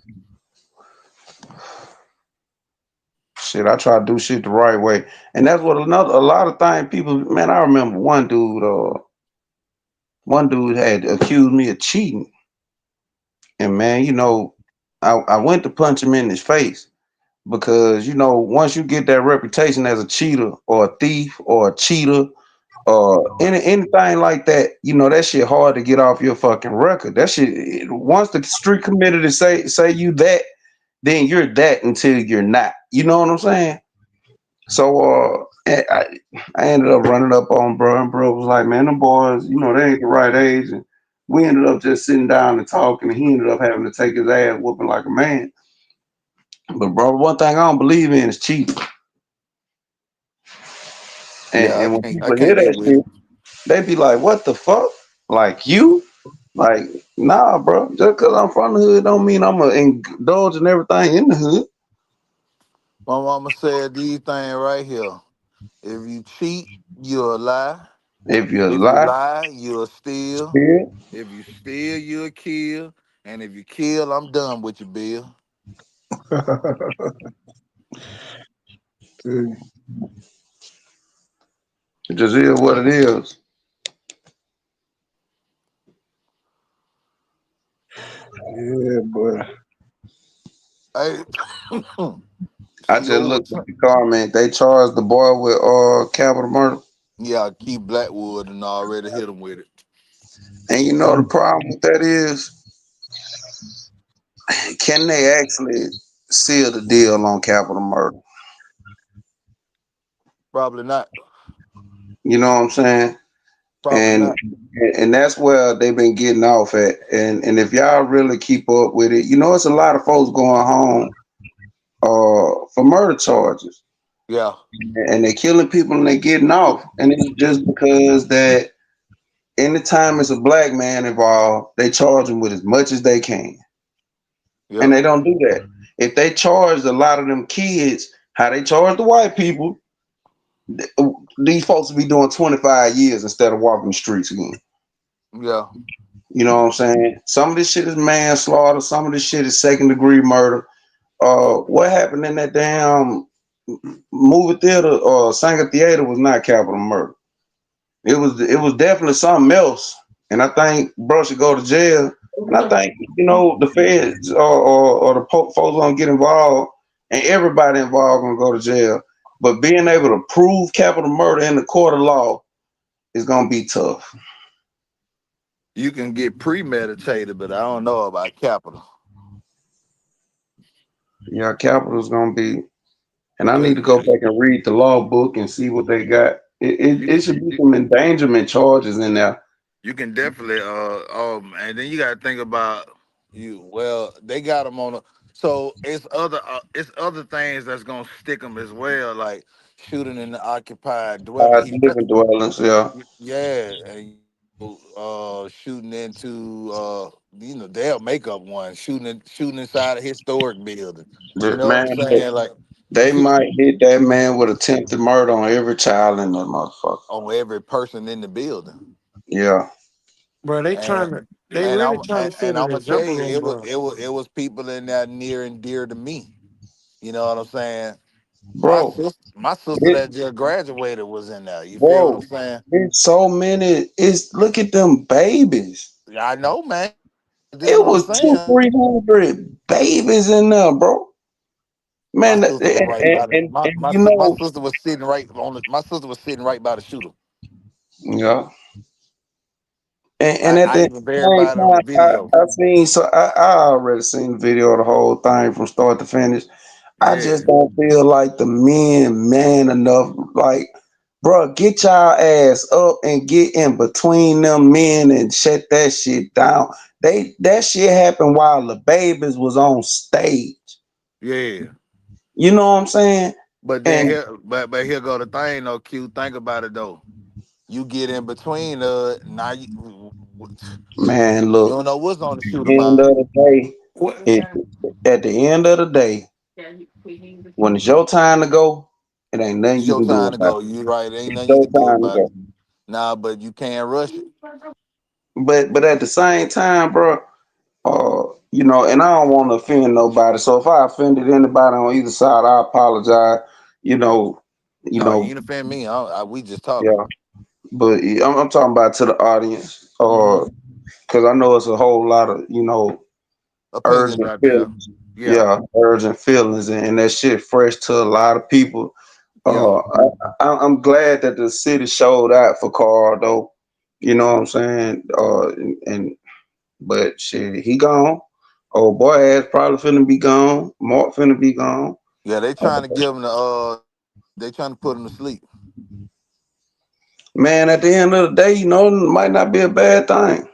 Shit, I try to do shit the right way, and that's what a lot of times people. Man, I remember one dude. One dude had accused me of cheating, and man, I went to punch him in his face because once you get that reputation as a cheater or a thief or a cheater or anything like that, that shit hard to get off your fucking record. That shit once the street community say you that, then you're that until you're not. You know what I'm saying? So I ended up running up on bro, and bro was like, man, them boys, they ain't the right age, and we ended up just sitting down and talking, and he ended up having to take his ass whooping like a man. But bro, one thing I don't believe in is cheating. And, Yeah, and when I people hear can't get that with shit, it. they be like, what the fuck? Like you? Like, nah, bro. Just because I'm from the hood don't mean I'm gonna indulge in everything in the hood. My mama said these things right here. If you cheat, you'll lie. If you If you lie, lie, you'll steal. spirit, If you steal, you'll kill. And if you kill, I'm done with you, Bill. it just is what it is. Yeah, boy. Hey, I just so looked at the comment. They charged the boy with capital murder. yeah, Keith Blackwood and already hit him with it. And the problem with that is, can they actually seal the deal on capital murder? Probably not. You know what I'm saying? Probably And not. and that's where they've been getting off at. And if y'all really keep up with it, it's a lot of folks going home for murder charges. Yeah, And they're killing people and they're getting off. And it's just because that anytime it's a black man involved, they charge them with as much as they can. And yeah, they don't do that. If they charged a lot of them kids how they charge the white people, these folks would be doing 25 years instead of walking the streets again. yeah. You know what I'm saying? Some of this shit is manslaughter. Some of this shit is second degree murder. What happened in that damn movie theater or Sanger Theater was not capital murder. It was definitely something else. And I think bro should go to jail. And I think the feds or the folks gonna get involved, and everybody involved gonna go to jail. But being able to prove capital murder in the court of law is gonna be tough. You can get premeditated, but I don't know about capital. Yeah, capital is gonna be. And I need Cause to go back and read the law book and see what they got. It, you it, it should be some endangerment charges in there. you can definitely and then you got to think about you. Well, they got them on a. So it's other things that's gonna stick them as well, like shooting in the occupied dwelling. Living dwellings, yeah. Yeah, and shooting into they'll make up one shooting inside a historic building. You But know what I'm man, look, saying? Like they might hit that man with attempted murder on every child in that motherfucker. on every person in the building. Yeah. Bro, they And trying to, they and really I'm trying to and set I'm an gonna tell example you, on, bro. it was people in there near and dear to me. You know what I'm saying? Bro, My sister it, that just graduated was in there. You feel what I'm bro, saying? it's so many. Look at them babies. Yeah, I know, man. This is It what I'm was two, saying. 300 babies in there, bro. My Man, sister was right by the and my sister was sitting right on the my sister was sitting right by the shooter. yeah. And at I the even same verified it on the time, video. I seen I already seen the video of the whole thing from start to finish. I Yeah, just don't feel like the men man enough. Like, bro, get y'all ass up and get in between them men and shut that shit down. That shit happened while the babies was on stage. yeah. You know what I'm saying? But then And but here go the thing though, Q. Think about it though. You get in between now man, you look, don't know what's on the at shooter the end mind. of the day, What? it, at the end of the day, when it's your time to go. It ain't nothing It's you your can do time to about go. it. You right. Ain't It's nothing you your can do time to about it. go. Nah, but you can't rush it. But at the same time, bro, and I don't want to offend nobody. So if I offended anybody on either side, I apologize. You know, you No, you know, ain't offend me. We just talking. yeah. But I'm talking about to the audience, Mm-hmm. because I know it's a whole lot of Opinions urgent out there. feelings. Yeah. Yeah, urgent feelings, and that shit fresh to a lot of people. Yeah. I'm glad that the city showed out for Carl, though. You know what I'm saying? And but shit, he gone. Oh boy, ass probably finna be gone. Mark finna be gone. Yeah. They Uh, trying to give him the. They trying to put him to sleep. Man, at the end of the day, it might not be a bad thing.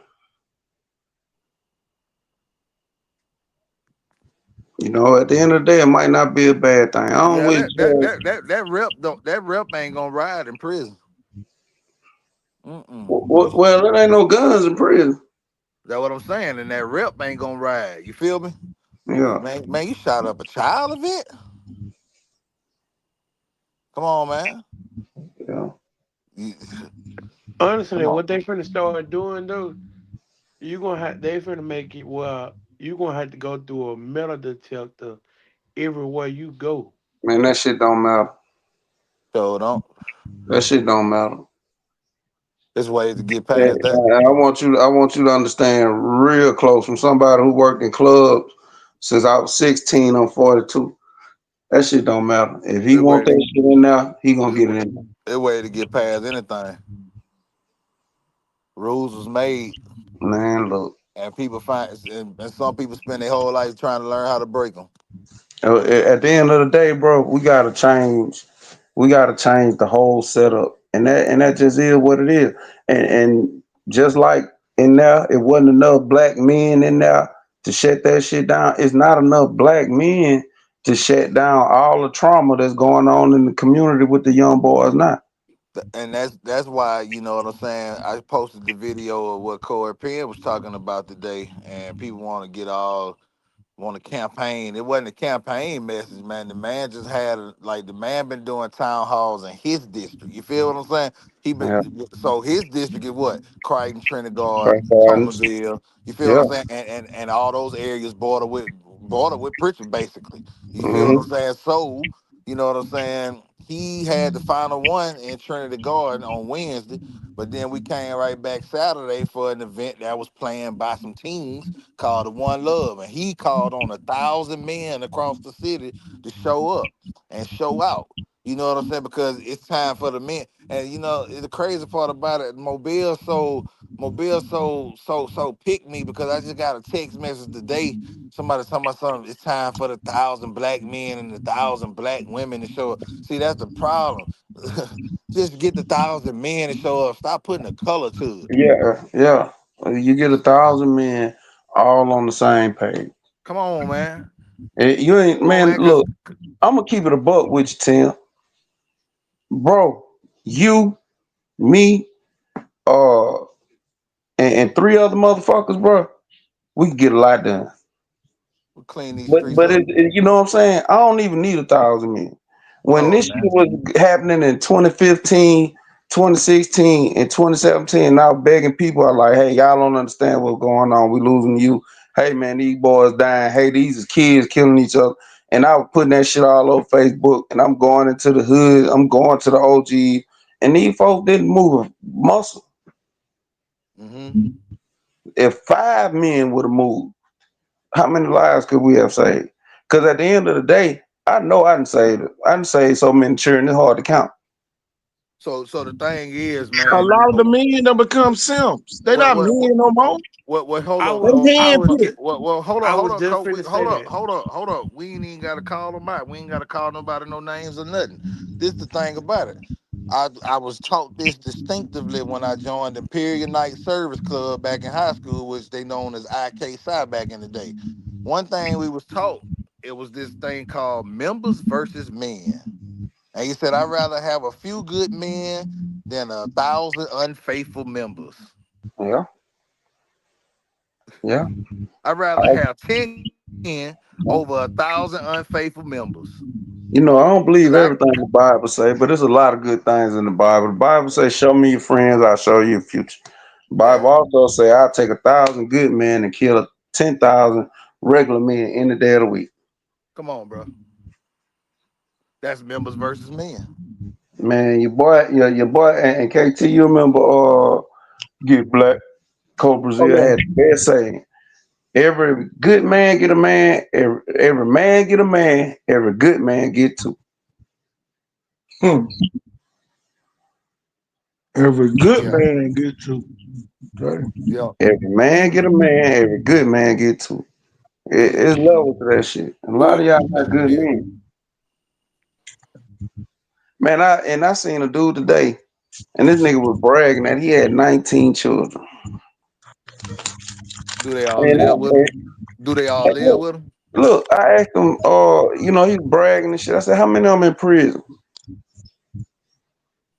At the end of the day, it might not be a bad thing. I don't Yeah. wish. That rep don't. That rep ain't gonna ride in prison. Mm-mm. Well, there ain't no guns in prison. That's what I'm saying. And that rep ain't gonna ride. You feel me? Yeah, Man, you shot up a child event? Come on, man. yeah. You- Honestly, Come on. what they finna start doing though, they finna make it well, you gonna have to go through a metal detector everywhere you go. Man, that shit don't matter. So don't. That shit don't matter. There's ways to get And past that. I want you to understand real close from somebody who worked in clubs since I was 16. I'm 42. That shit don't matter. If he There's want way to, that shit in there, he gonna there's get wa- it in there. there's way to get past anything. Rules was made, Man, look. and people find, and some people spend their whole life trying to learn how to break them. At the end of the day, bro, we gotta change. We gotta change the whole setup, and that just is what it is. And just like in there, it wasn't enough black men in there to shut that shit down. It's not enough black men to shut down all the trauma that's going on in the community with the young boys now. And that's why, you know what I'm saying. I posted the video of what Corey Penn was talking about today, and people want to get all on the campaign. It wasn't a campaign message, man. The man just had like the man been doing town halls in his district. You feel what I'm saying? He Yeah, been so his district is what? Crichton, Trinity Guard, Frank Gardens. Thomasville. You feel what Yeah. I'm saying? And all those areas border with Prichard, basically. You feel what I'm Hmm. saying? So, you know what I'm saying? He had the final one in Trinity Garden on Wednesday, but then we came right back Saturday for an event that was planned by some teams called the One Love, and he called on 1,000 men across the city to show up and show out. You know what I'm saying? Because it's time for the men. And you know the crazy part about it, Mobile so pick me because I just got a text message today. Somebody talking about something. It's time for the 1,000 black men and the 1,000 black women to show up. See, that's the problem. Just get the 1,000 men to show up. Stop putting a color to it. Yeah, yeah. You get 1,000 men all on the same page. Come on, man. You ain't, Come on, man. man. Cause Look, I'm gonna keep it a buck with you, Tim. Bro, you, me, uh, and three other motherfuckers, bro. We can get a lot done. we clean these But streets but up. you know what I'm saying? I don't even need 1,000 men. When No, this shit man. was happening in 2015, 2016, and 2017, I was begging people, I like, hey, y'all don't understand what's going on. We losing you. Hey man, these boys dying. Hey, these is kids killing each other. And I was putting that shit all over Facebook. And I'm going into the hood. I'm going to the OG. And these folks didn't move a muscle. Hmm. If five men would have moved, how many lives could we have saved? Because at the end of the day, I know I didn't save it. I didn't save so many children. It's hard to count. So the thing is, A man, you lot of the know men that become simps. They what not what what men no more. hold I up, They was I hand was picked. just hold I up, was just Cole. finna say that. Hold up. We ain't even gotta call them out. We ain't gotta call nobody no names or nothing. This the thing about it. I was taught this distinctively when I joined Imperial Night Service Club back in high school, which they known as IK back in the day. One thing we was taught, it was this thing called members versus men. And he said, I'd rather have a few good men than 1,000 unfaithful members. Yeah, yeah. I'd rather I, have 10 over 1,000 unfaithful members. You know, I don't believe Cause I everything the Bible say, but there's a lot of good things in the Bible. The Bible says, "Show me your friends, I'll show you your future." The yeah. Bible also say, "I'll take 1,000 good men and kill 10,000 regular men any day of the week." Come on, bro. That's members versus men. Man, your boy, and KT, you remember get black. Cole Oh Brazil yeah. had the best saying: "Every good man get a man. Every man get a man. Every good man get two." Hmm. Every good Yeah. man get to. Okay. Yeah. Every man get a man. Every good man get two. It's levels to that shit. A lot Ooh, of y'all you not better good live. men, man. I seen a dude today, and this nigga was bragging that he had 19 children. Do they all And, live with I, them? Do they all and live with them? look, I asked him, he's bragging and shit. I said, how many of them in prison?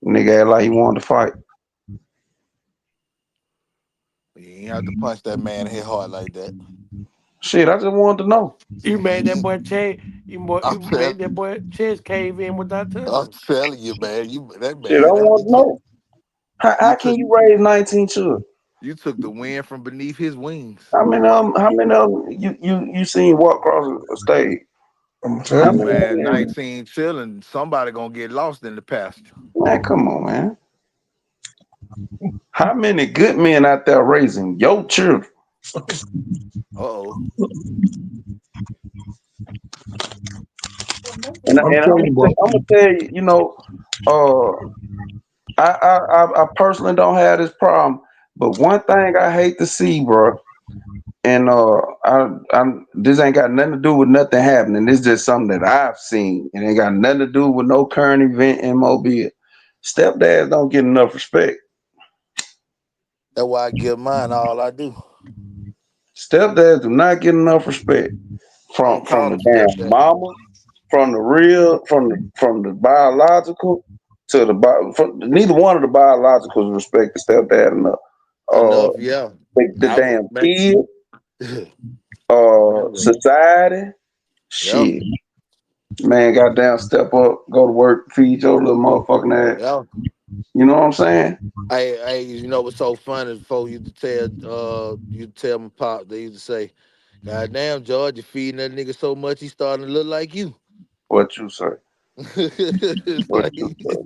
Nigga act like he wanted to fight. You ain't have to punch that man in his heart like that. Shit, I just wanted to know. You made that boy chest. I'm You telling, made that boy chest cave in without touching I'm him. telling you, man. You that Shit, I man. want to know. You How can took you raise 19 children? you took the wind from beneath his wings. How many of them you seen walk across the stage? I'm How telling you. many of Man, them? 19 chilling. Somebody gonna get lost in the pasture. Man, come on, man. How many good men out there raising your children? Uh oh. I'm And telling you, bro. I'm gonna tell you, uh, I personally don't have this problem, but one thing I hate to see, bro, and this ain't got nothing to do with nothing happening. This just something that I've seen. It ain't got nothing to do with no current event in Mobile. Stepdads don't get enough respect. That's why I give mine all I do. Stepdads do not get enough respect I don't from call the them damn stepdad. mama, from the real, from the biological to the neither one of the biologicals respect the stepdad enough. Uh, Enough, yeah. the I damn man. kid, Never. society, Yep. shit. Man, goddamn, step up, go to work, feed your little motherfucking ass. Yep. You know what I'm saying? You know what's so funny? Before you tell my pop, they used to say, "God damn, George, you feeding that nigga so much, he starting to look like you." What you say? It's What like, you say?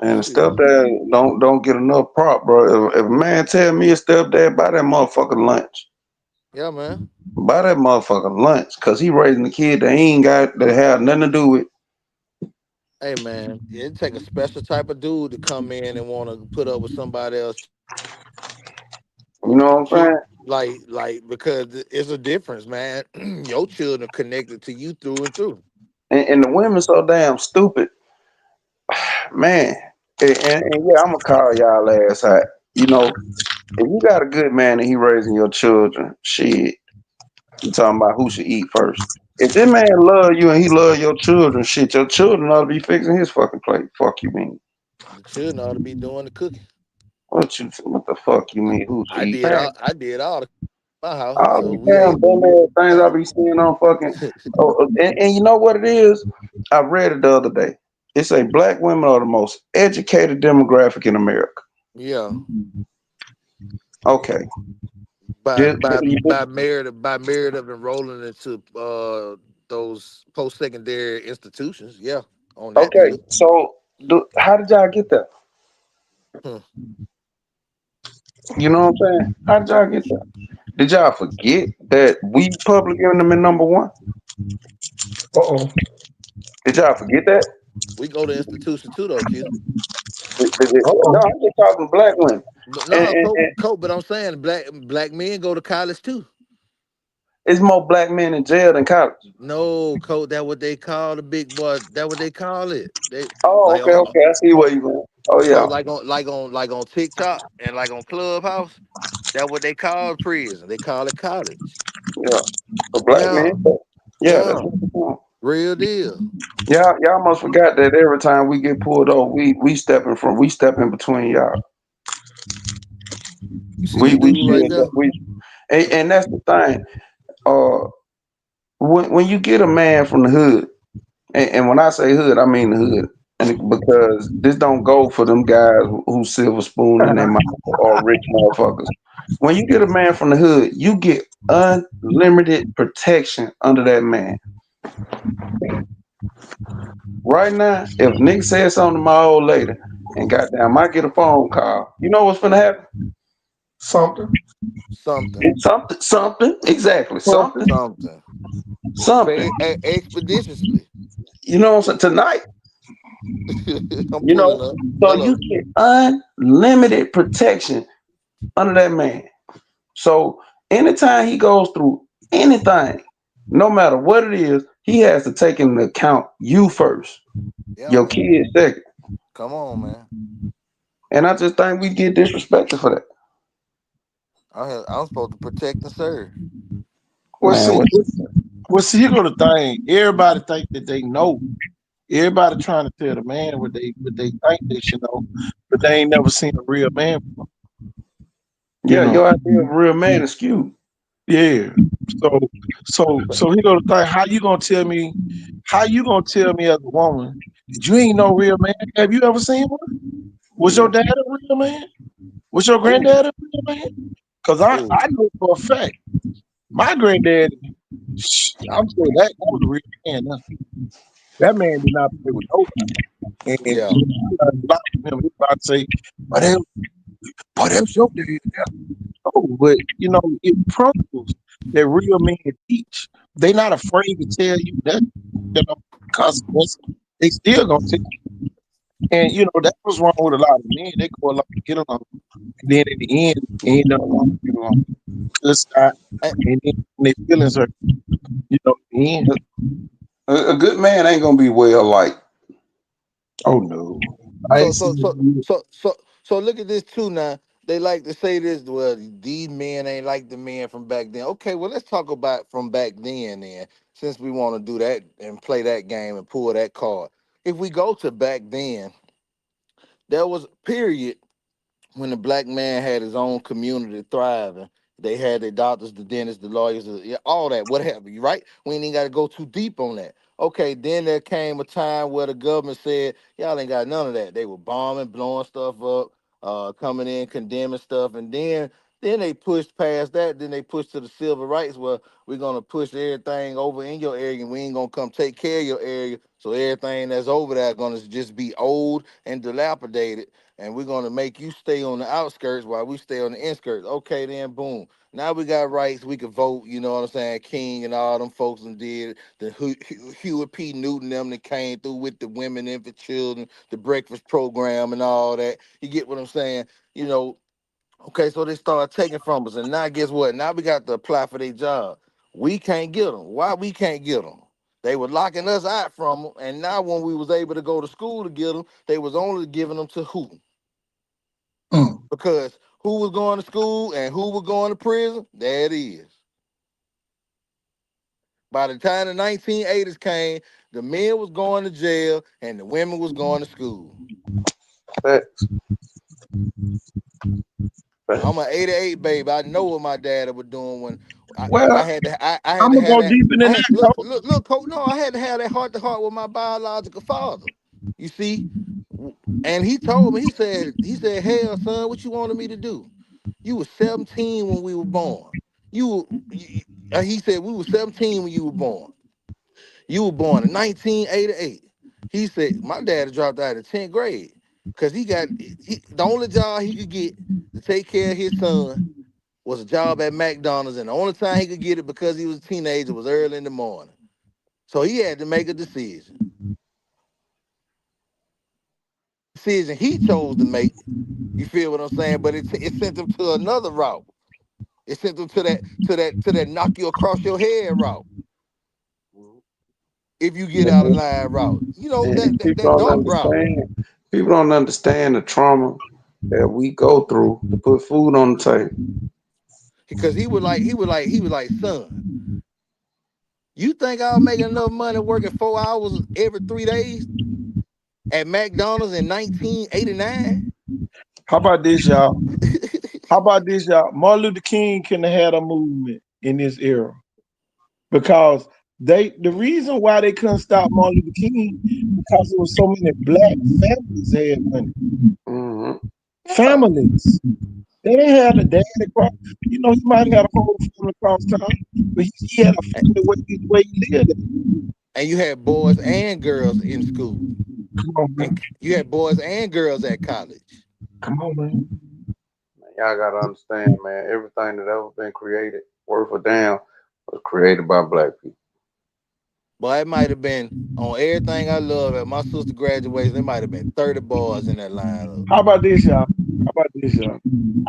And shit. stepdad don't get enough prop, bro. If a man tell me a stepdad, buy that motherfucking lunch. Yeah, man. Buy that motherfucking lunch, cause he raising a kid that he ain't got that have nothing to do with. Hey, man, it take a special type of dude to come in and want to put up with somebody else You know what I'm kid. saying? Like because it's a difference, man. Your children are connected to you through and through. And the women so damn stupid, man. And yeah, I'm gonna call y'all ass out. You know, if you got a good man and he raising your children, shit, you talking about who should eat first. If this man love you and he love your children, shit, your children ought to be fixing his fucking plate. Fuck you mean? The children ought to be doing the cooking. What the fuck you mean? Who should eat? Man, I did all the my house, all so these we damn ate. dumb ass things I be seeing on fucking. And you know what it is? I read it the other day. It's a black women are the most educated demographic in America. Yeah, Okay, by This- by by merit of enrolling into those post secondary institutions. Yeah, on that okay. too. So, how did y'all get there? Hmm. You know what I'm saying? How did y'all get there? Did y'all forget that we public enemy number one? Uh oh. Did y'all forget that? We go to institution too, though, Q. Uh No, oh. I'm just talking black women. But And, no, and, and Cope. But I'm saying black men go to college too. it's more black men in jail than college. No, Cope. That what they call the big boy. That what they call it. They Oh, like okay, okay. I see where you going. Oh so yeah, like on TikTok and like on Clubhouse. That what they call prison. They call it college. yeah. For black men, Yeah, yeah, that's yeah, what we're doing. real deal. Y'all must forgot that every time we get pulled over, we stepping between y'all. You see We that we dude right shield there? up. And that's the thing. Uh, when you get a man from the hood, and when I say hood, I mean the hood, and because this don't go for them guys who silver spoon in their mouth or rich motherfuckers. When you get a man from the hood, you get unlimited protection under that man. Right now, if Nick said something to my old lady, and goddamn, I get a phone call, you know what's gonna happen? Something. Something. It's something, exactly, Something. Something. something. Expeditiously. You know what I'm saying? Tonight, I'm you pulling know, up. so you Hello. get unlimited protection under that man. So anytime he goes through anything, no matter what it is, he has to take into account you first, Yeah, your man. kids second. Come on, man. And I just think we get disrespected for that. I'm supposed to protect and serve. Well, Man, see, what here go the thing. Everybody think that they know. Everybody trying to tell the man what they think they should know, but they ain't never seen a real man. You yeah, know. your idea of a real man is skewed. Yeah. So so he gonna think how you gonna tell me as a woman that you ain't no real man? Have you ever seen one? Was your Yeah. dad a real man? Was your Oh, granddad a real man? Cause Oh, I know for a fact my granddad, I'm saying that was a real man. That man did not play with nobody. And yeah. you know, I learned a lot from him. He about to say, but that's your dad. Oh, but you know, it principles that real men teach. They not afraid to tell you that you know consequences. They still gonna tell you. And you know, that's what's wrong with a lot of men. They go along to get along. And then in the end, end up on you know good side. And And then when their feelings are you know, in the end, a good man ain't gonna be well liked. oh no. I so ain't so seen so it. so so so look at this too now. They like to say this, well, these men ain't like the men from back then. Okay, well, let's talk about from back then, since we want to do that and play that game and pull that card. If we go to back then, there was a period when the black man had his own community thriving. They had their doctors, the dentists, the lawyers, yeah, all that, whatever, you right? We ain't got to go too deep on that. Okay, then there came a time where the government said, y'all ain't got none of that. They were bombing, blowing stuff up, coming in, condemning stuff, and then they pushed past that. Then they pushed to the civil rights where we're gonna push everything over in your area, and we ain't gonna come take care of your area. So everything that's over there gonna just be old and dilapidated, and we're gonna make you stay on the outskirts while we stay on the inskirts. Okay, then boom. Now we got rights. We can vote. You know what I'm saying? King and all them folks and did the Hewitt P. Newton them that came through with the women and for children, the breakfast program and all that. You get what I'm saying? You know. Okay, so they started taking from us, and now guess what? Now we got to apply for their job. We can't get them. Why we can't get them? They were locking us out from them, and now when we was able to go to school to get them, they was only giving them to who? Mm. Because who was going to school and who was going to prison? There it is. By the time the 1980s came, the men was going to jail and the women was going to school. Facts, I'm facts. an 88 baby. I know what my daddy was doing when I Well, had to I I'm had to gonna have go that. deeper I than had that, coach. look, coach. No, I had to have that heart to heart with my biological father. You see, and he told me, he said, hell, son, what you wanted me to do? You were 17 when we were born. He said we were 17 when you were born. You were born in 1988. He said my dad dropped out of 10th grade because the only job he could get to take care of his son was a job at McDonald's, and the only time he could get it because he was a teenager was early in the morning. So he had to make a decision. Decision he chose to make. You feel what I'm saying? But it sent him to another route. It sent him to that knock you across your head route. If you get out of And, line route, you know and that that, that dark route. people don't understand the trauma that we go through to put food on the table. Because he was like, son, you think I'll make enough money working 4 hours every 3 days at McDonald's in 1989? How about this, y'all? How about this, y'all? Martin Luther King couldn't have had a movement in this era because The reason why they couldn't stop Martin Luther King because there was so many black families had money. Hmm. Yeah. Families. They didn't have a dad across. You know, he might have had a whole family across town, but he had a family where he lived. At. And you had boys and girls in school. Come on, And man. you had boys and girls at college. Come on, man. Y'all gotta understand, man. Everything that ever been created, worth a damn, was created by black people. But it might have been on everything I love at my sister graduation, there might have been 30 boys in that lineup. How about this, y'all? How about this, y'all?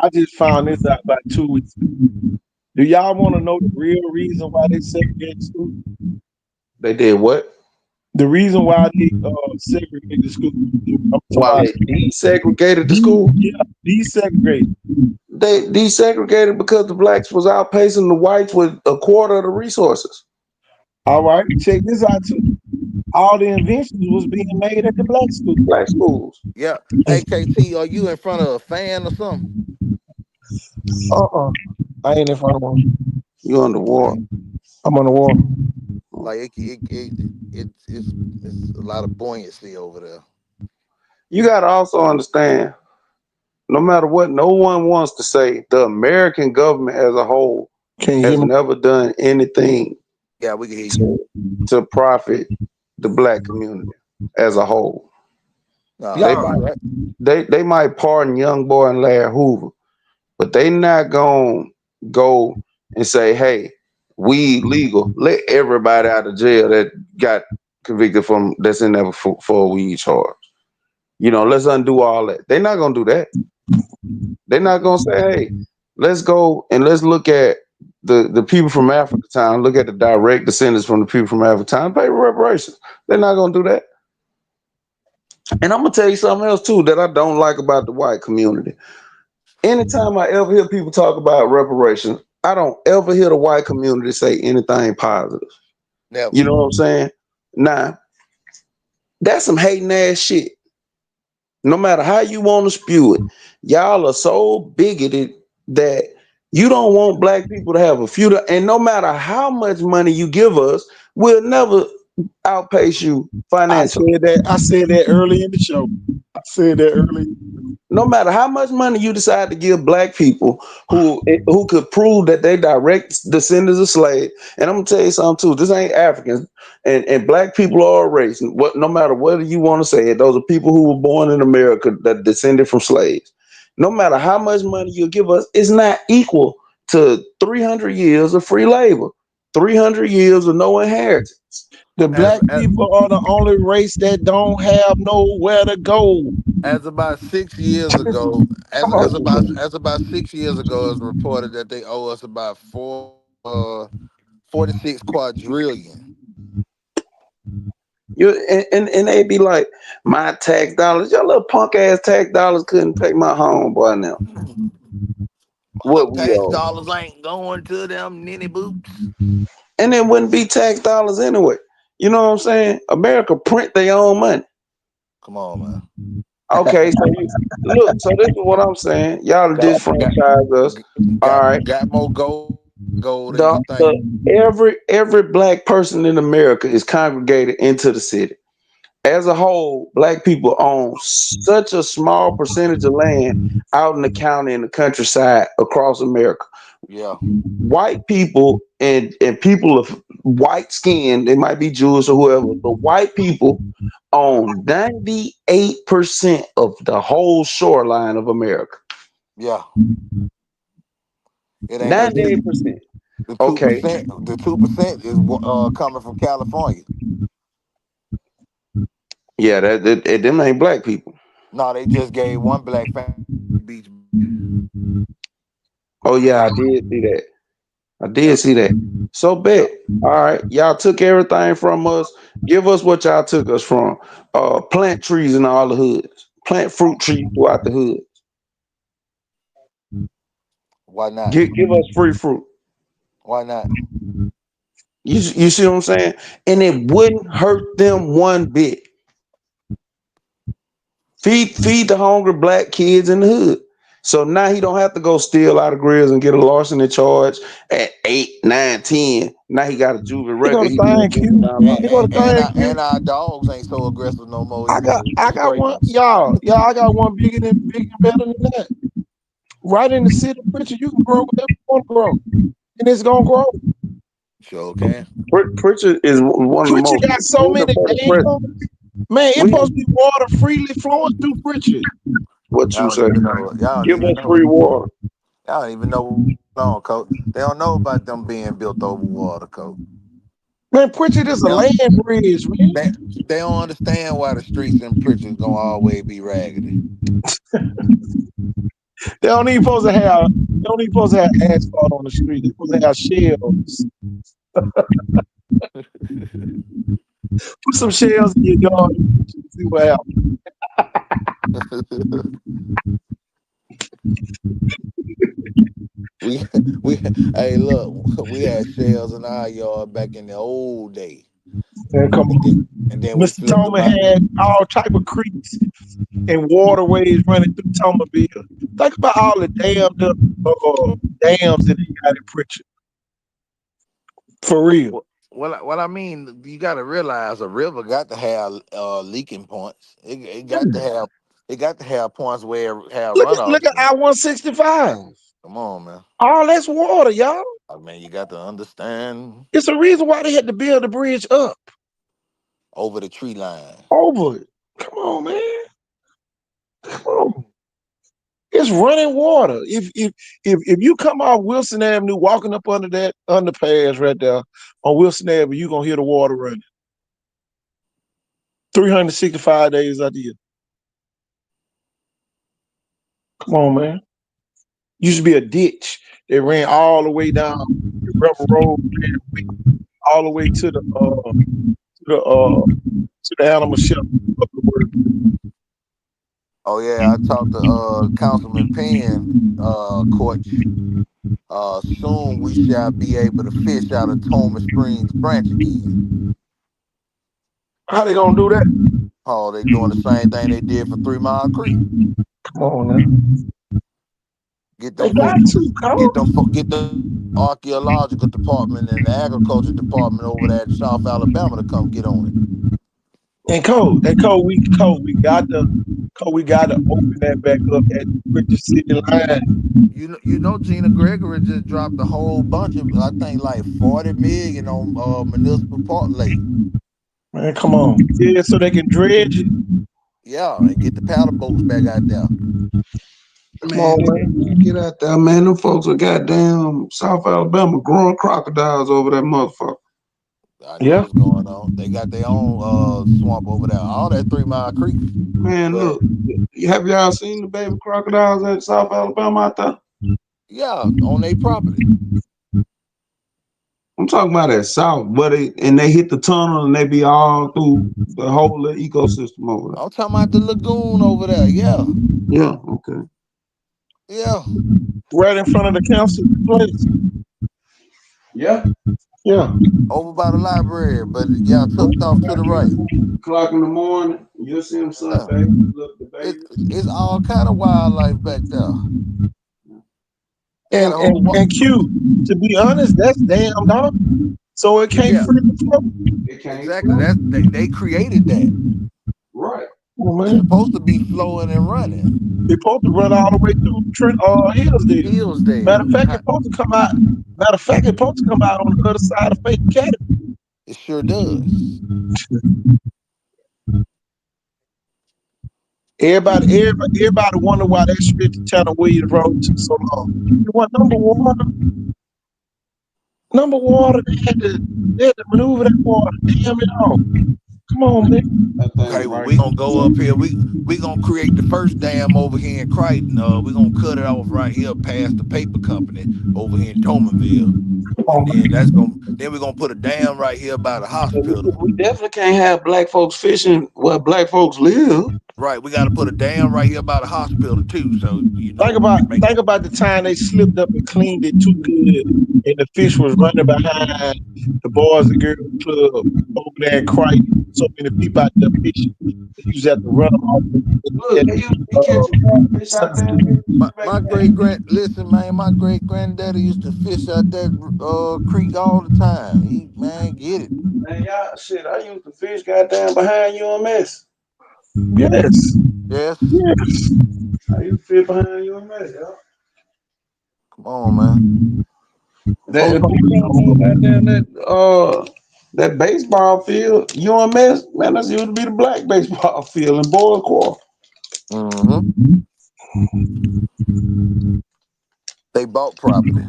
I just found this out about 2 weeks ago. Do y'all want to know the real reason why they segregated school? They did what? The reason why they segregated school. I'm talking While about they desegregated the school, yeah, desegregated. they desegregated because the blacks was outpacing the whites with a quarter of the resources. All right, check this out too. All the inventions was being made at the black school. Black schools. Yeah. Hey, KT, are you in front of a fan or something? Uh-uh. I ain't in front of one. You underwater. Okay. I'm on the wall. Like it's a lot of buoyancy over there. You gotta also understand, no matter what no one wants to say, the American government as a whole Can you hear has me? never done anything Yeah, we can hear you. to, to profit the black community as a whole. They No, Nah. might you're right. they might pardon young boy and Larry Hoover, but they not gonna go and say, "Hey, weed legal. Let everybody out of jail that got convicted from that's in there for a weed charge. Let's undo all that." They're not gonna do that. They're not gonna say, "Hey, let's go and let's look at the people from Africa time. Look at the direct descendants from the people from Africa time. Pay reparations." They're not gonna do that. And I'm gonna tell you something else too that I don't like about the white community. Anytime I ever hear people talk about reparations, I don't ever hear the white community say anything positive. Never. You know what I'm saying? Now, that's some hating ass shit. No matter how you want to spew it, y'all are so bigoted that you don't want black people to have a future. And no matter how much money you give us, we'll never outpace you financially. I said that early in the show. I said that early. No matter how much money you decide to give black people who could prove that they direct descendants of slaves, and I'm gonna tell you something too. This ain't Africans, and black people are a race. What no matter whether you want to say it, those are people who were born in America that descended from slaves. No matter how much money you give us, it's not equal to 300 years of free labor, 300 years of no inheritance. The As black as, people are the only race that don't have nowhere to go. as about 6 years ago, Come on. as about 6 years ago, it was reported that they owe us about 46 quadrillion. And they be like, my tax dollars, your little punk ass tax dollars couldn't pay my home boy now. Them What we tax owe. dollars ain't going to them ninny boots. And it wouldn't be tax dollars anyway. You know what I'm saying? America print their own money. Come on, man. Okay, so look, so this is what I'm saying. Y'all Got got disfranchise us. All got right. got more gold than you The, think. the every black person in America is congregated into the city. As a whole, black people own such a small percentage of land out in the county and the countryside across America. Yeah. White people and people of white skin, they might be Jewish or whoever, but white people own 98% of the whole shoreline of America. Yeah. It ain't but 98%. the two Okay. percent. The 2% is coming from California. Yeah, them ain't black people. No, they just gave one black family beach. Oh yeah, I did see that. I did Yeah. see that. So Yeah. bet. All right. Y'all took everything from us. Give us what y'all took us from. Plant trees in all the hoods. Plant fruit trees throughout the hood. Why not? Give us free fruit. Why not? You see what I'm saying? And it wouldn't hurt them one bit. Feed the hungry black kids in the hood. So now he don't have to go steal out of grills and get a larceny charge at 8, 9, 10. Now he got a juvie They go record. to He been thank doing it you. all And, along. They go to and, and, thank our, you. and our dogs ain't so aggressive no more either. I The got straight one, ones. y'all. I got one bigger and better than that. Right in the city, Pritchard, you can grow whatever you want to grow, and it's gonna grow. Sure can. Pritchard is one of the Pritchard most got so peanut many butter dams. Man, it's We supposed to be water freely flowing through Pritchard. what you Y'all don't say? even know. Y'all don't Give even us know. free water. Y'all don't even know on, coach. They don't know about them being built over water, coach. Man, Pritchard is a They don't, land bridge, man. they, they don't understand why the streets in Pritchard gonna always be raggedy. They don't even supposed to have. They don't even supposed to have asphalt on the street. They're supposed to have shells. Put some shells in your yard and see what happens. we we hey look, we had shells in our yard back in the old day, Man, come and then on. and then we Mr. flipped them Toma out. had all type of creeks and waterways running through Tomaville. Think about all the damned up dams that they got in Pritchard. For real. What I mean, you got to realize a river got to have leaking points. It got to Yeah. have points where it have Look runoffs. at I-165. Come on, man. All that's water, y'all. I mean, you got to understand It's a reason why they had to build the bridge up over the tree line. over it. Come on, man. Come on. It's running water. If you come off Wilson Avenue, walking up under that underpass right there on Wilson Avenue, you're gonna hear the water running 365 days out the year. Come on, man. Used to be a ditch that ran all the way down the rubber road, all the way to the animal shelter up the word. Oh yeah, I talked to Councilman Penn, coach. Soon we shall be able to fish out of Thomas Springs branch again. How they gonna do that? Oh, they doing the same thing they did for 3 Mile Creek. Come on now. Get They them got folks, to, Cole. get the archaeological department and the agriculture department over there in South Alabama to come get on it. We got to open that back up at with the city line. You know, Gina Gregory just dropped a whole bunch of, I think, like 40 million on municipal park lake. Man, come on. Yeah, so they can dredge it. Yeah, and get the paddle boats back out there. Come Man, on, they man. need to get out there, man. Them folks are goddamn South Alabama growing crocodiles over that motherfucker. I know Yeah. what's going on. They got their own swamp over there. All that 3 Mile Creek. Man, Well, look, have y'all seen the baby crocodiles at South Alabama out there? yeah, on their property. I'm talking about that South, but they hit the tunnel and they be all through the whole ecosystem over I'm talking about the lagoon over there. Yeah, there. Yeah, okay. yeah. Right in front of the council place. Yeah. Yeah. Over by the library, but yeah, tucked off to the right. O'clock in the morning, you'll see them Yeah. Sunday. Look, the It, babies. it's all kind of wildlife back there. They got And a and whole and Q, to be honest, that's damn dog. So it can't yeah, freely flow. It can't exactly. flow. That's they created that. Right. Oh, It's man. supposed to be flowing and running. It's supposed to run all the way through Trent Hillsdale. Matter Hillsdale, of fact, it's supposed to come out. Matter of fact, it's supposed to come out on the other side of Faith Academy. it sure does. Everybody wonder why that stretch of Channel Williams Road took so long. You want number water, they had to maneuver that water. Damn it all. Come on, man. That thing Okay, well, right. we gonna go up here. We gonna create the first dam over here in Crichton. We gonna cut it off right here past the paper company over here in Tomanville. Come And on, then man. then we're gonna put a dam right here by the hospital. We definitely can't have black folks fishing where black folks live. Right, we got to put a dam right here by the hospital too. So make Think about the time they slipped up and cleaned it too good, and the fish was running behind the Boys and Girls Club over there in Crichton. So many people out there fishing. They used to have to run them off. Look, At, they used to be uh, catching catfish out Sunday there Street. my back great then. grand. Listen, man, my great granddaddy used to fish out that creek all the time. He man get it. Man, y'all shit. I used to fish goddamn behind UMS. Yes, Yes, yes. I used to fish behind UMS, yo. come on, man. That Folks if don't you really don't know know no more. goddamn that baseball field, UMS, man, that's used to be the black baseball field in Boys Quarter. Mm-hmm. They bought property.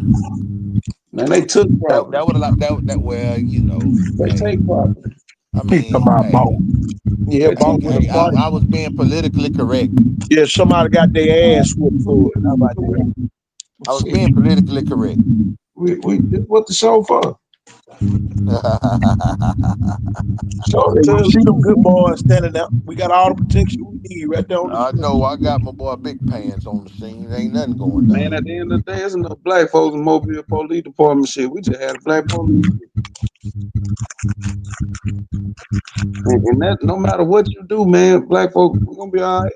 Man, they took property. That would allow that. Well, They hey, take property. I He talking mean, about hey, ball. Yeah, They ball took with a hey, property. price. I was being politically correct. Yeah, somebody got their ass whooped for it. How about I was that? being politically correct. We this what the show for. Show Hey, to you the see them truth, good man. boys standing out. We got all the protection we need right there on the I field. know I got my boy Big Pants on the scene. Ain't nothing going Man, down. at the end of the day, there's enough black folks in Mobile Police Department shit. We just had a black police. And that no matter what you do, man, black folks, we're gonna be all right.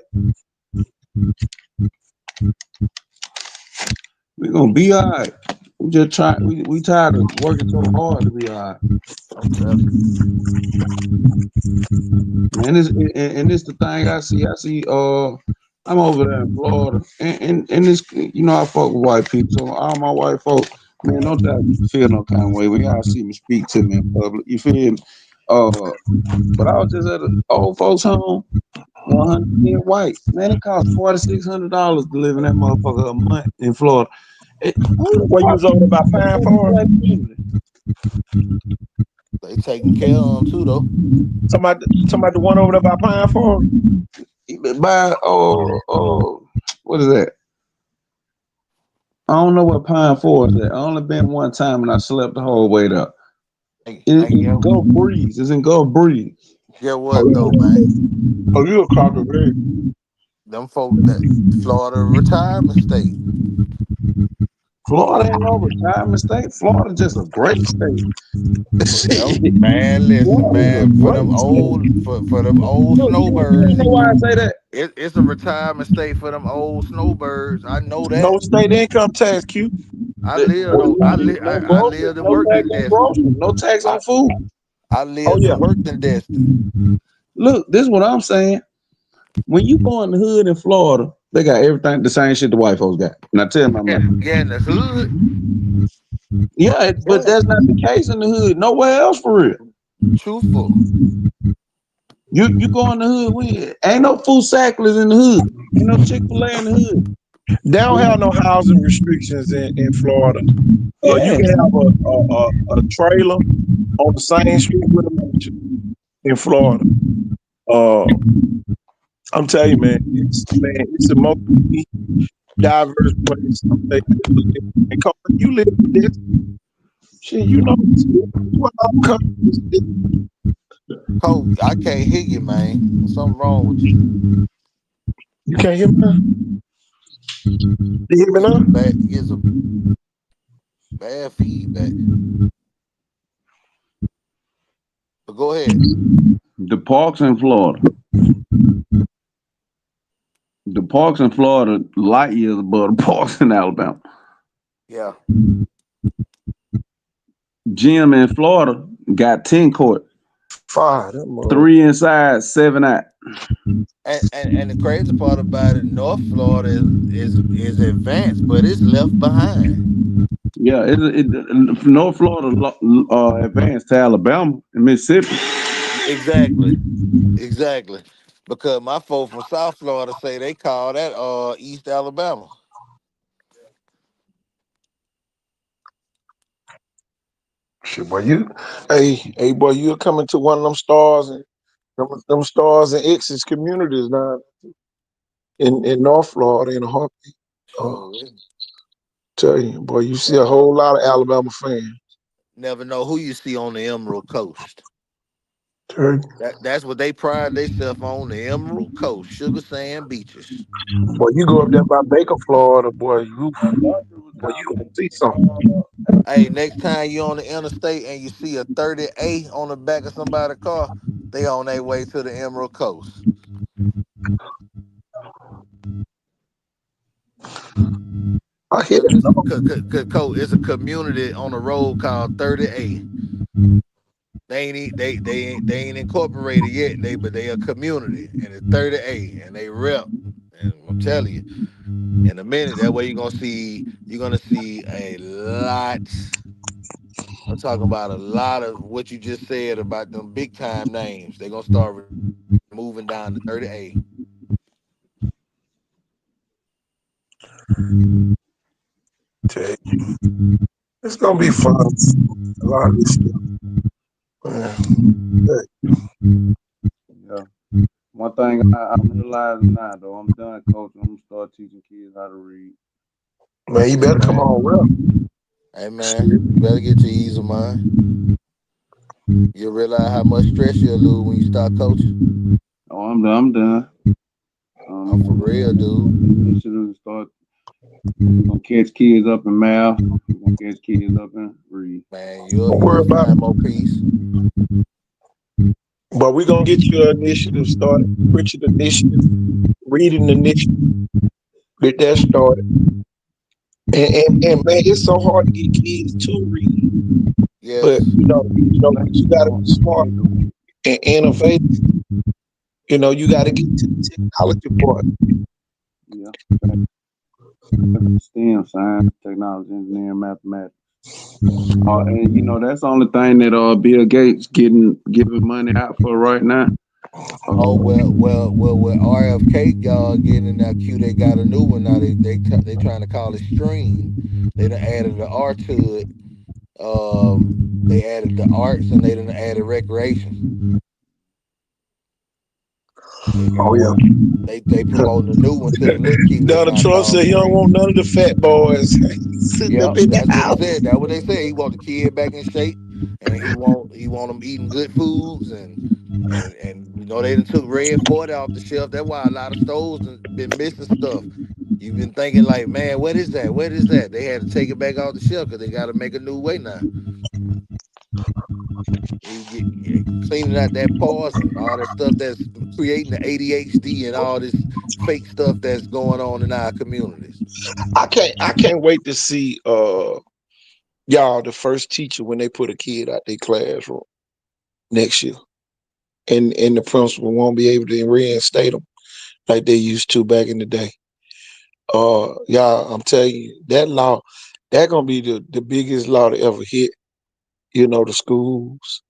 We're gonna be all right. We just try we tired of working so hard to be all right. I'm telling you. Man, and it's the thing I see. I'm over there in Florida, and this, I fuck with white people. So all my white folks, man, don't try to feel no kind of way when y'all see me speak to me in public. You feel me? But I was just at an old folks' home, 100% white. Man, it costs $4,600 to live in that motherfucker a month in Florida. Who the Well, you fuck was over there by Pine is Farm. black community? They taking care of them too, though. Somebody the one over there by Pine Farm. By what is that? I don't know what Pine Forest is. I only been one time and I slept the whole way up. Hey, In Gulf Breeze. It's in Gulf Breeze. get Oh, what though, man? you a Crocker Red. Them folk that Florida retirement state. Florida ain't no retirement state. Florida just a great state. Them Shit. man, listen, Florida is a man. great state. For them old Look, you snowbirds, know why I say that? it's a retirement state for them old snowbirds. I know that. No state income tax, Q. I That lived on. no I grocery, lived and no worked tax in on Destin. grocery, no tax I on food. I Oh lived yeah. and worked in Destin. Look, this is what I'm saying. When you go in the hood in Florida, they got everything the same shit the white folks got. Now tell my Yeah, man. yeah, in the hood. Yeah, but Yeah, that's not the case in the hood. Nowhere else for real. truthful. You go in the hood, we ain't no food sacklers in the hood. Ain't no Chick-fil-A in the hood. They don't have no housing restrictions in Florida. You Yeah. can have a trailer on the same street with a mansion in Florida. Uh, I'm telling you, it's a most diverse place. I'm telling you, and Carter, you live in this shit. You know, what our country is. Cole, I can't hear you, man. There's something wrong with you. You can't hear me now. You hear me now? Gives a bad feedback. But go ahead. The parks in Florida. The parks in Florida light years above the parks in Alabama. Yeah. Gym in Florida got 10 court, Fire, that mother. 3 inside, 7 out. And the crazy part about it, North Florida is advanced, but it's left behind. Yeah, North Florida advanced to Alabama and Mississippi. Exactly. Exactly. Because my folks from South Florida say they call that East Alabama. Shit, boy, hey, boy, you're coming to one of them stars and them stars and X's communities now in North Florida in a heartbeat. Uh, Sure. tell you, boy, you see a whole lot of Alabama fans. Never know who you see on the Emerald Coast. Turkey. That's what they pride themselves on, the Emerald Coast, Sugar Sand Beaches. Boy, you go up there by Baker, Florida, boy, Doctor was boy, down you gonna see there. something. Hey, next time you on the interstate and you see a 30A on the back of somebody's car, they on their way to the Emerald Coast. I hear Cause that it's, number. cause, cause, 'cause, Coach, it's a community on the road called 30A. They ain't incorporated yet. But they a community and it's 30A and they rep. And I'm telling you, in a minute, that way you're gonna see a lot. I'm talking about a lot of what you just said about them big time names. They're gonna start moving down to 30A. Tell you. It's gonna be fun. A lot of this stuff. Man. Yeah. One thing I'm realizing now, though, I'm done coaching. I'm gonna start teaching kids how to read. Man, you Hey better come man, on, well. hey man, you better get your ease of mind. You realize how much stress you'll lose when you start coaching. Oh, I'm done. I'm done. I'm for real, dude. Initiative to start. We're gonna catch kids up in math. We're gonna catch kids up in read. Man, you'll Don't worry you'll about it. find more peace. But we're gonna get your initiative started. Pritchard initiative, reading initiative, get that started. And man, it's so hard to get kids to read. But Yes. but you gotta be smart and innovative. You gotta get to the technology part. Yeah. STEM, science, technology, engineering, mathematics. And that's the only thing that Bill Gates giving money out for right now. Oh Uh, well. With RFK getting in that queue, they got a new one now. They trying to call it stream. They done added the R to it. They added the arts and they done added recreation. They Oh yeah. they promoting a new one to the little kids Donald now Trump called said he don't stream. want none of the fat boys sitting up Yep, in the that's what he house. said. That's what they said. He want the kid back in shape, and he want them eating good foods and they done took Red 40 off the shelf. That's why a lot of stores done been missing stuff. You've been thinking like, man, what is that? What is that? They had to take it back off the shelf because they got to make a new way now. You get cleaning out that poison, all that stuff that's creating the ADHD and all this fake stuff that's going on in our communities. I can't wait to see y'all the first teacher when they put a kid out their classroom next year. And the principal won't be able to reinstate them like they used to back in the day. Y'all, I'm telling you, that law, that gonna be the biggest law to ever hit, the schools.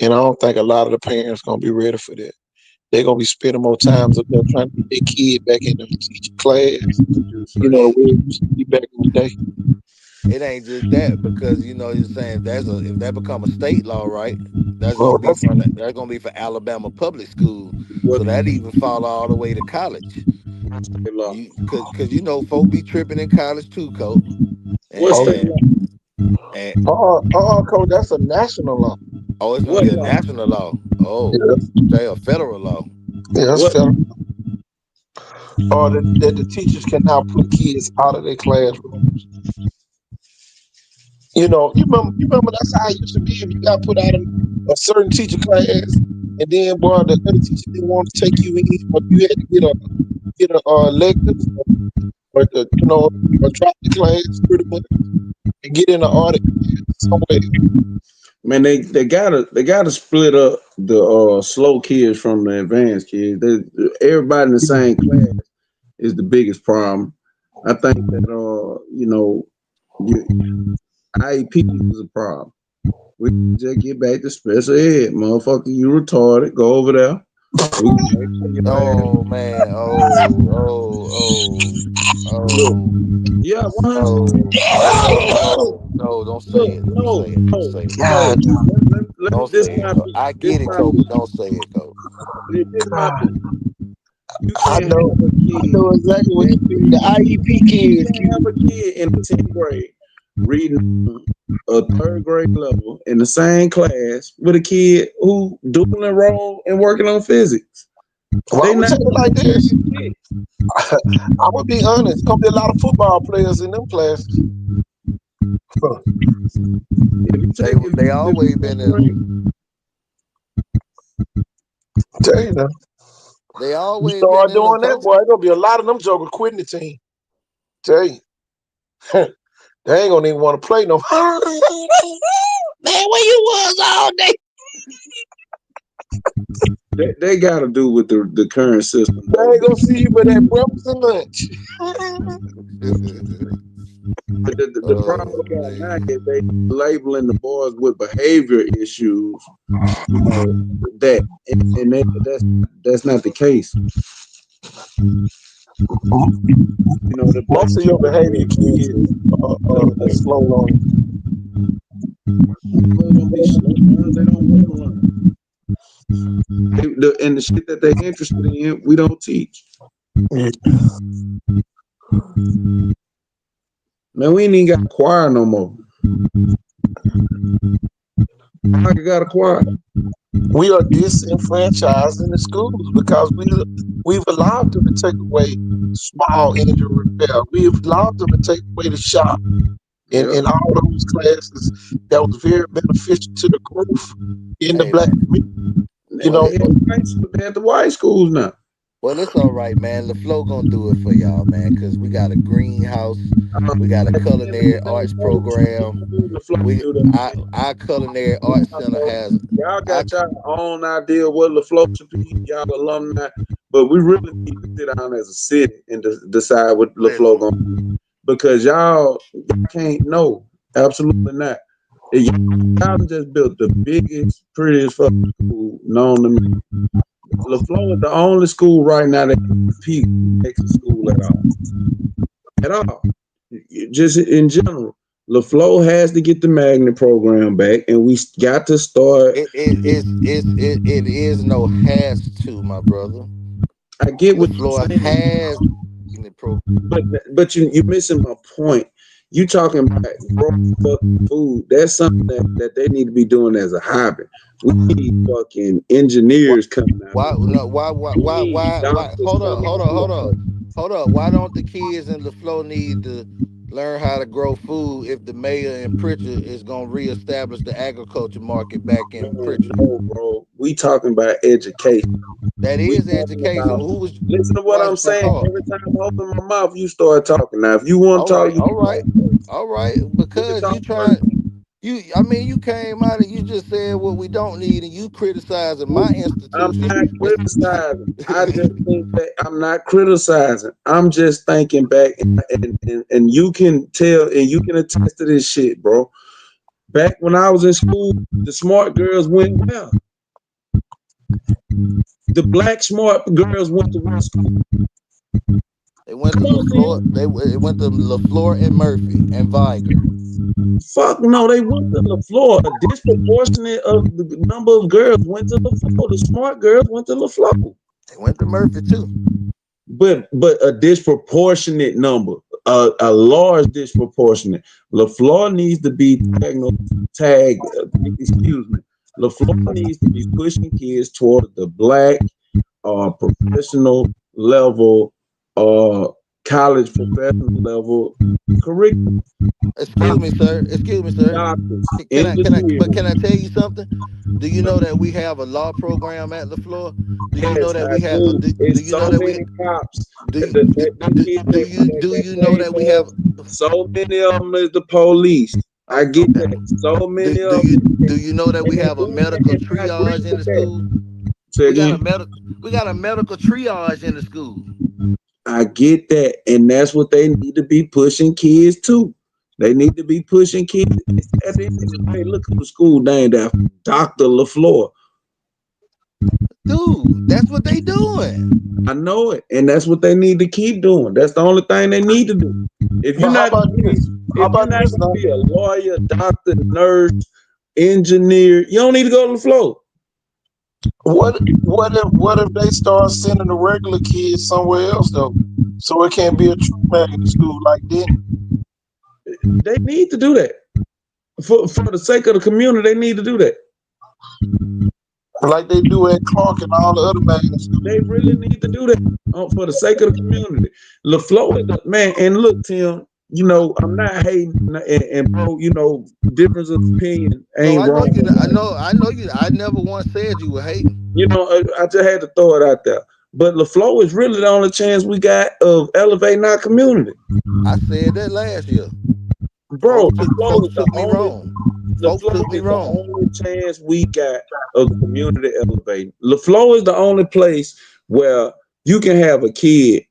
And I don't think a lot of the parents gonna be ready for that. They're gonna be spending more times up there trying to get their kid back in the teacher class, the It, way it used to be back in the day. it ain't just that because you're saying if that become a state law, right? That's Oh, gonna be for Alabama public school. What So that even fall all the way to college. state law? Cause folk be tripping in college too, Coach. What oh, state And law? and Coach, that's a national law. oh, it's gonna What be a law? national law. Oh, Yeah, say a federal law. yeah, that's What? federal. Or that the teachers can now put kids out of their classroom. You remember that's how it used to be. If you got put out of a certain teacher class, and then boy, the other teacher didn't want to take you in, or you had to get a elective, or drop the class pretty much and get in an audit somewhere. Man, they gotta split up the slow kids from the advanced kids. Everybody in the same class is the biggest problem. I think that IEP is a problem. We just get back to special ed, motherfucker. You retarded. Go over there. We can make sure your ass. Oh man. Look, Oh. yeah, 100. No, Look, no, don't say look, it. Don't no, say it. Don't no, say it. no. God, Don't This say it, my Coach. I this get it, my Coach, but don't say it, Coach. this my You I can't know, have a I kid know exactly what that you mean. The IEP you kids, can't have Q. a kid in the 10th grade reading a third grade level in the same class with a kid who dual enrolled and working on physics. Well, They I'm gonna not tell you like this. shit. I would be honest. It's gonna be a lot of football players in them classes. Huh. If They you always been in them. Tell you now. They You always been start in them, doing that, coach. boy, gonna be a lot of them jokers quitting the team. Tell you. They ain't gonna even want to play no more. Man, where you was all day? they got to do with the current system They though. ain't gonna see you but at breakfast and lunch. But the problem Oh we got now man. is they labeling the boys with behavior issues. You know that, and that's not the case. You know the Most of your behavior kids are slow learning. don't be slow, man. They don't want to learn. And the shit that they interested in, we don't teach. Yeah. Man, we ain't even got a choir no more. I got a choir. We are disenfranchising the schools because we've allowed them to take away small injury repair. We've allowed them to take away the shop Yeah. in all those classes that was very beneficial to the growth in the Hey black man. community. You Well, know, They at the white schools now. well, it's all right, man. LaFlo gonna do it for y'all, man, because we got a greenhouse, we got a At the end of culinary the day, arts bro, program. the flow We do that. our culinary arts center has Y'all I got y'all own idea what LaFlo should be, y'all alumni, but we really need to sit down as a city and decide what LaFlo listen. gonna be. Because y'all can't know. Absolutely not. Y'all just built the biggest, prettiest fucking school known to me. LaFlo is the only school right now that can compete with Texas school at all. At all. Just in general. LaFlo has to get the magnet program back, and we got to start. It is no has to, my brother. I get what you're LaFleur saying, has the program. but you're missing my point. You talking about growing fucking food? That's something that they need to be doing as a hobby. We need fucking Why engineers coming out why here. no We need why doctors coming out here. hold up. Why don't the kids in LaFleur need to learn how to grow food if the mayor and Prichard is gonna reestablish the agriculture market back in Prichard? No, bro. We talking about education. That We is talking education. about. Who was Listen to what I'm Washington saying. Carter? Every time I open my mouth, you start talking. Now, if you want All to talk, right, you all can right, talk first. all right. We can Because talk you first. trying I mean, you came out and you just said what we don't need, and you criticizing my I'm institution. not criticizing. I just think that I'm not criticizing. I'm just thinking back, and you can tell, and you can attest to this shit, bro. Back when I was in school, the smart girls went well. The black smart girls went to what school? They went to Come on, LaFleur. man. They went to LaFleur and Murphy and Viger. Fuck no, they went to the floor. A disproportionate of the number of girls went to the floor. The smart girls went to the floor. They went to Murphy too. But a disproportionate number, a large disproportionate. LaFleur needs to be excuse me. LaFleur needs to be pushing kids toward the black professional level, uh, college professional level curriculum. Excuse me, sir. Excuse me, sir. Doctors, But engineers. can I tell you something? Do you know that we have a law program at LaFleur? Do you know Yes, that I we have? do. Do It's you know so that we many cops. do That, you that, do, that, them kids do that you know pay that we for have? so many of them is the police. I Oh, get okay. that. So Do, many do of you them, do you know that we have a medical and I agree triage in with the school? that. Say We got a again. medical triage in the school. I get that, and that's what they need to be pushing kids to. They need to be pushing kids. At the end of the day, look at the school named after Dr. LaFleur. Dude, that's what they doing. I know it, and that's what they need to keep doing. That's the only thing they need to do. If you're but how not about gonna be, this? How if you're about not this gonna now? be a lawyer, doctor, nurse, engineer, you don't need to go to the floor. What if they start sending the regular kids somewhere else though, so it can't be a true magnet school like Denton? They need to do that. For the sake of the community, they need to do that. Like they do at Clark and all the other magnet They schools. really need to do that for the sake of the community. LaFleur, man, and look, Tim, you know, I'm not hating, and bro, you know, difference of opinion No, ain't I know wrong. you. I know you. I never once said you were hating. You know, I just had to throw it out there. But LaFleur is really the only chance we got of elevating our community. I said that last year. Bro, Folks took me wrong. Folks took LaFleur me is the wrong. only chance we got of the community elevating. LaFleur is the only place where you can have a kid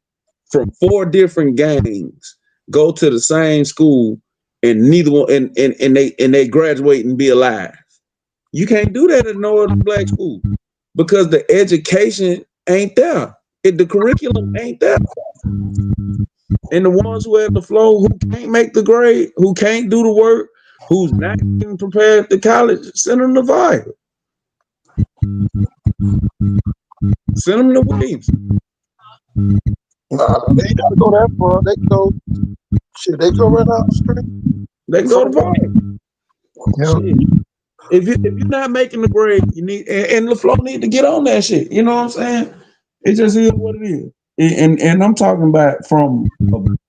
from 4 different gangs go to the same school and neither one and they graduate and be alive. You can't do that at no other black school because the education ain't there. The curriculum ain't there. And the ones who have the flow, who can't make the grade, who can't do the work, who's not getting prepared to college, send them to Via. Send them to Williams. Nah, they gotta go that far. They go shit. They go right out the street. They go to Via. Yeah. If you're not making the grade, you need and LaFleur need to get on that shit. You know what I'm saying? It just is what it is. And I'm talking about from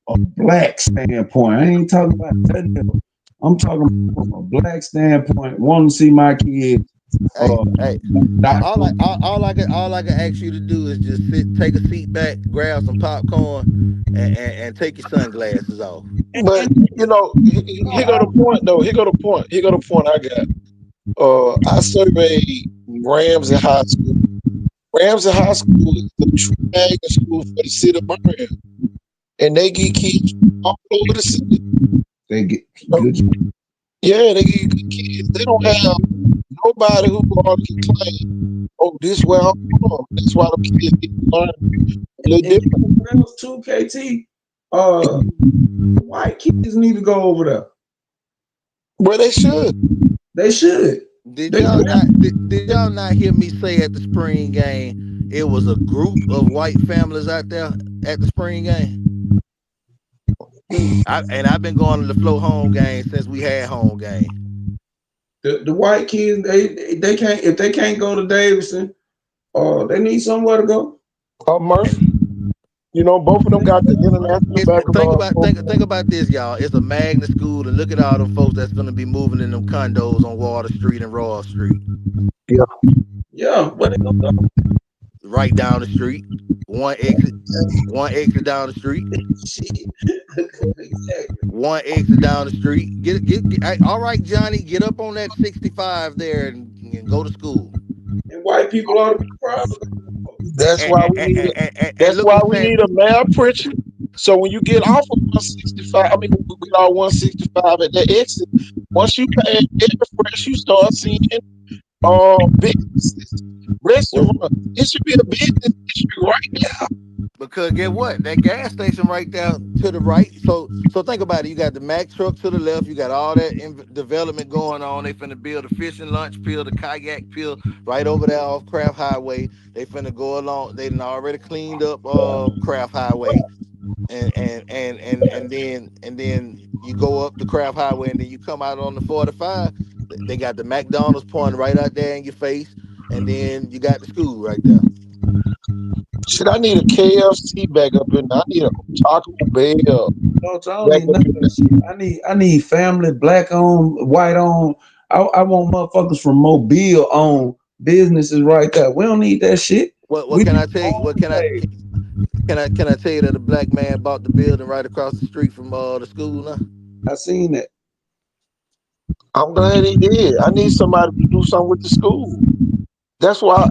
a black standpoint. I ain't talking about that. I'm talking from a black standpoint. Want to see my kids. Hey, all I can ask you to do is just take a seat back, grab some popcorn, and take your sunglasses off. But you know, here go the point though. Here go the point. Here go the point I got. I surveyed Ramsey High School. Ramsey High School is the true magnet school for the city of Birmingham, and they get kids all over the city. They get good. Yeah, they get good kids. They don't have nobody who can claim, oh, this where I'm from. That's why the kids get to learn a little different. Too, KT. White kids need to go over there. Well, they should. They should. Did y'all not hear me say at the spring game it was a group of white families out there at the spring game? I've been going to the flow home game since we had home game. The white kids, they can't, if they can't go to Davidson, they need somewhere to go. Murphy. You know, both of them got the international background. Think about this, y'all. It's a magnet school, and look at all them folks that's gonna be moving in them condos on Water Street and Royal Street. Yeah, where they gonna go? Right down the street. One exit down the street. One exit down the street. Get all right, Johnny. Get up on that 65 there and go to school. And white people ought to be proud of them. That's why we need a mayor Prichard. So when you get off of 165, I mean, we get all 165 at that exit. Once you pass Fresh, you start seeing businesses, restaurants. It should be a business district right now. Because get what? That gas station right there to the right. So think about it. You got the Mack truck to the left. You got all that development going on. They finna build a fishing lunch pier, the kayak pier right over there off Craft Highway. They finna go along. They done already cleaned up Craft Highway, and then you go up the Craft Highway, and then you come out on the 45. They got the McDonald's pointing right out there in your face, and then you got the school right there. Shit, I need a KFC back up in there. I need a Taco Bell. I need family, black owned, white owned. I want motherfuckers from Mobile owned businesses right there. We don't need that shit. What can I tell you? Can I tell you that a black man bought the building right across the street from the school now? I seen that. I'm glad he did. I need somebody to do something with the school. That's why I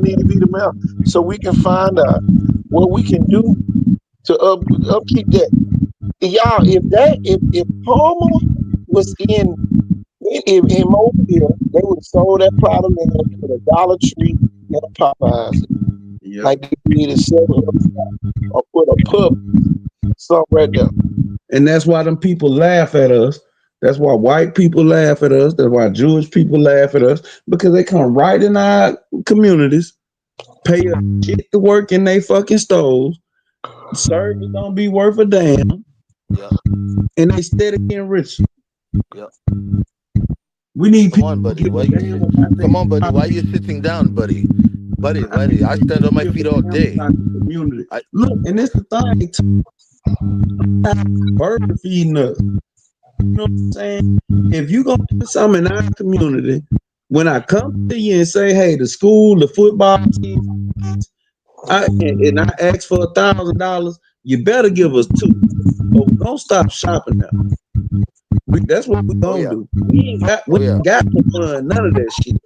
need to be the mayor, so we can find out what we can do to upkeep that. Y'all, if Palmer was in Mobile, they would have sold that product and put a Dollar Tree and a Popeyes. Yep. Like they need to sell it or put a pub something right there. And that's why them people laugh at us. That's why white people laugh at us. That's why Jewish people laugh at us, because they come right in our communities, pay us shit to work in they fucking stores. Service don't be worth a damn. Yeah. And they steady getting rich. Yeah. We need Come people on, to buddy. give Why a you damn sit? about Come on, buddy. their Why you sitting down, buddy? I need I stand on my people to feet give all a damn day. about the community. I Look, and it's the thing, bird feeding us. You know what I'm saying? If you gonna put something in our community, when I come to you and say, hey, the school, the football team, and I ask for $1,000, you better give us two. But we gonna stop shopping now. That's what we oh gonna yeah, do. We oh yeah. ain't got no fun, none of that shit.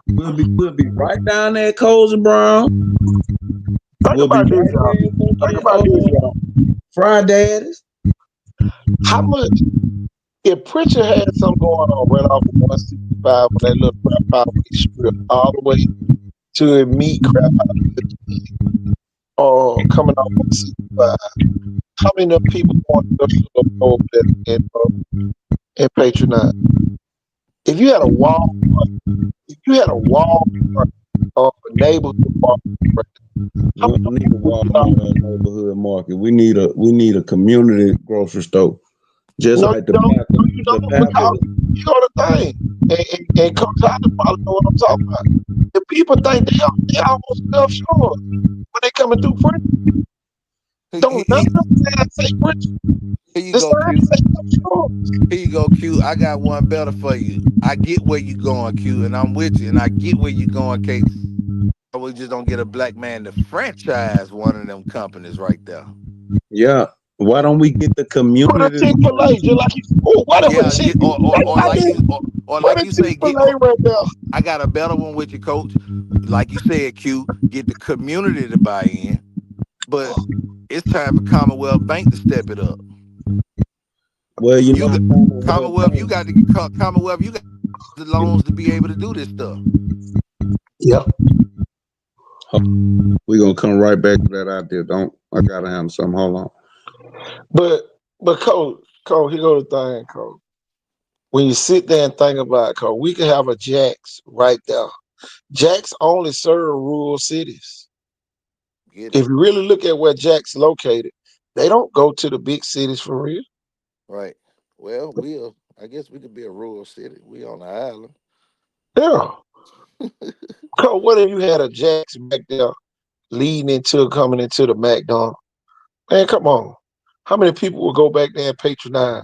We'll be right down there at Coles and Brown. Think We'll be about this, right y'all. there in Think fucking about this, y'all. Fried Daddies. How much if Pritchard had something going on right off of 165 on that little crap highway strip all the way to a meat crap or coming off 165, how many of people want to go over there and patronize? If you had a wall, if you had a wall or a neighborhood walk, how We many don't need a people would you know? Walmart or a neighborhood market. We need a community grocery store. Just No, you like the don't. pack No, you don't. the Because Packers. you know the thing, and Coach Hollis probably know what I'm talking about. If people think they almost self sure when they coming through free, don't none of them guys say Pritchard. Here you The go, sign Q. say self sure. Here you go, Q. I got one better for you. I get where you going, Q, and I'm with you. And I get where you going, Kate. We just don't get a black man to franchise one of them companies right there. Yeah. Why don't we get the Put a community? Chick-fil-A just like you. Oh, what if a Yeah, chick? get Think or about like this. like Put a you say, get. Chick-fil-A right there. I got a better one with you, Coach. Like you said, Q, get the community to buy in, but it's time for Commonwealth Bank to step it up. Well, You got Commonwealth Commonwealth, you Bank. got to get Commonwealth, you got the loans to be able to do this stuff. Yeah, We're gonna come right back to that idea. Don't I gotta handle something. Hold on. but Coach, here go the thing, Coach. When you sit there and think about it, Coach, we could have a Jack's right there. Jack's only serve rural cities. Get it If you really look at where Jack's located, they don't go to the big cities for real. right. Well, I guess we could be a rural city. We on the island. Yeah. Coach, what if you had a Jack's back there leading into coming into the McDonald's? Man, come on. How many people will go back there and patronize?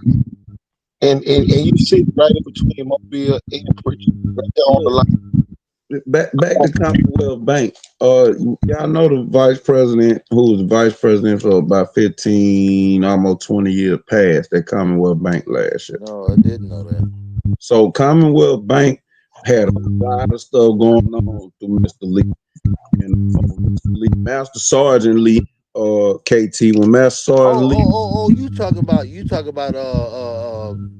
And you sit right in between Mobile and Pritchard, right there on the Look, line. back to Commonwealth Bank. Y'all know the vice president who was the vice president for about 15, almost 20 years past that Commonwealth Bank last year. No, I didn't know that. So Commonwealth Bank had a lot of stuff going on through Mr. Lee and Mr. Lee, Master Sergeant Lee, KT when Master Sergeant Lee. You talk about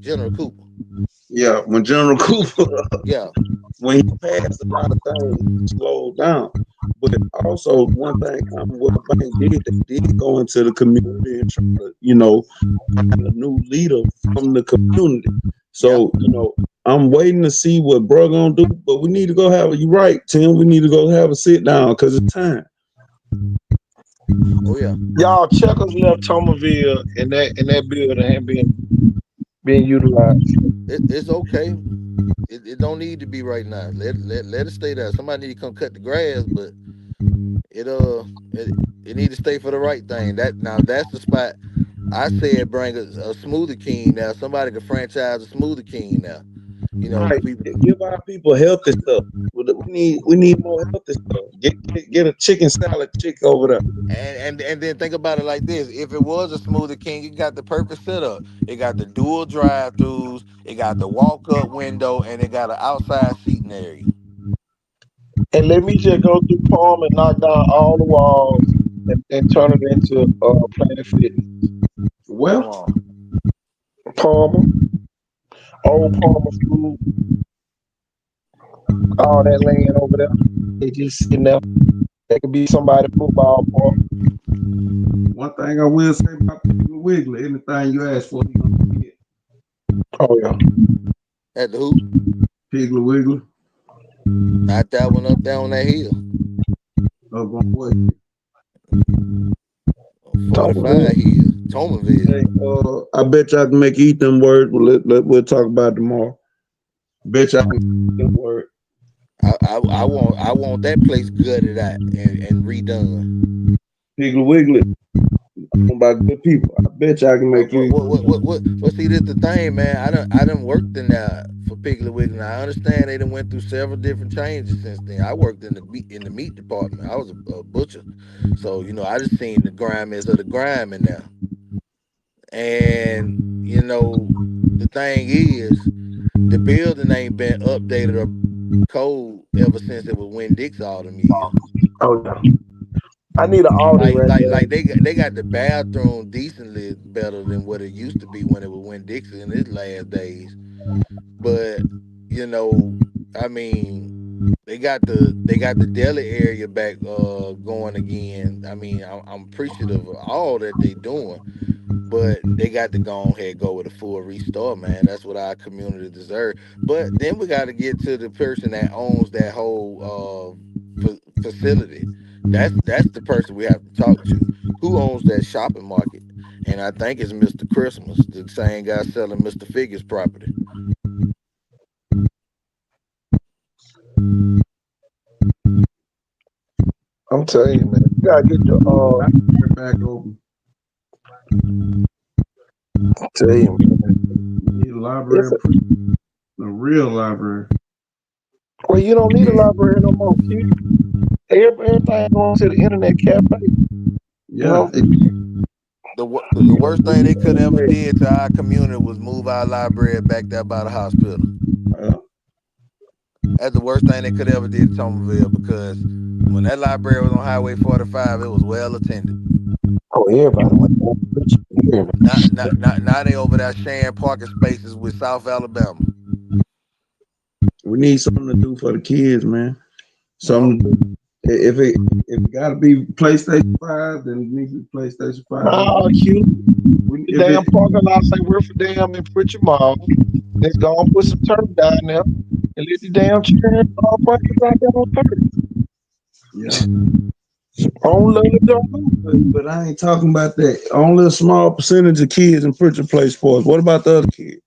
General Cooper. Yeah, when General Cooper Yeah. when he passed, a lot of things slowed down. But also, one thing Commonwealth Bank did, they did go into the community and try to, find a new leader from the community. Yeah. So, I'm waiting to see what bro gonna do, but we need to go have you right, Tim. We need to go have a sit down because it's time. Oh yeah. Y'all checkers left Tomerville and that building ain't being utilized. It's okay. It don't need to be right now. Let it stay there. Somebody need to come cut the grass, but it need to stay for the right thing. That's the spot. I said bring a Smoothie King now. Somebody could franchise a Smoothie King now. Right, People. give our people healthy stuff. We need more healthy stuff. Get a chicken salad chick over there. And then think about it like this: if it was a Smoothie King, it got the perfect setup. It got the dual drive-throughs, it got the walk-up window, and it got an outside seating area. And let me just go through Palm and knock down all the walls and turn it into Planet Fitness. Come Well, on. Palmer, old Palmer School, all that land over there. They just sitting there. They could be somebody's football park. one thing I will say about Piggly Wiggly, anything you ask for, you gonna get. Oh yeah. At the hoop, Piggly Wiggly. not that one up there on that hill. Up on what? 45 hill, Tomerville. Hey, I bet y'all can make eat them words. We'll talk about it tomorrow. Bitch, I can work. I want that place gutted out and redone. Piggly Wiggly. I'm about good people. I bet you I can make you. Well, see, this the thing, man. I done worked in there for Piggly Wiggly. Now, I understand they done went through several different changes since then. I worked in the meat department. I was a butcher, so I just seen the griminess of the grime in there. And the thing is, the building ain't been updated or code ever since it was Win Dix all them years. Oh no. I need an audit Like right like there. like they got the bathroom decently better than what it used to be when it was Win Dixon in his last days. But you know, I mean, they got the deli area back going again. I mean, I'm appreciative of all that they doing, but they got to go ahead go with a full restore, man. That's what our community deserves. But then we got to get to the person that owns that whole facility. That's the person we have to talk to. Who owns that shopping market? And I think it's Mr. Christmas, the same guy selling Mr. Figures property. I'm telling you, man. You gotta get the Back open. tell you, man. Need a library, It's a, a real library. well, you don't need a library no more, kid. Everything going to the internet cafe. You Yeah, know, The worst thing they could ever did to our community was move our library back there by the hospital. uh, That's the worst thing they could ever did to Thomasville, because when that library was on Highway 45, it was well attended. oh, everybody went there. Everybody. Now they over there sharing parking spaces with South Alabama. we need something to do for the kids, man. No, Something to do. If it gotta be PlayStation 5, then it needs to be PlayStation 5. Nah, Q. The If damn it parking lot say we're for damn in Prichard Mall. Let's go and put some turf down there and let the damn children practice out there on turf. yeah. On love don't lose. But I ain't talking about that. Only a small percentage of kids in Pritchard play sports. What about the other kids?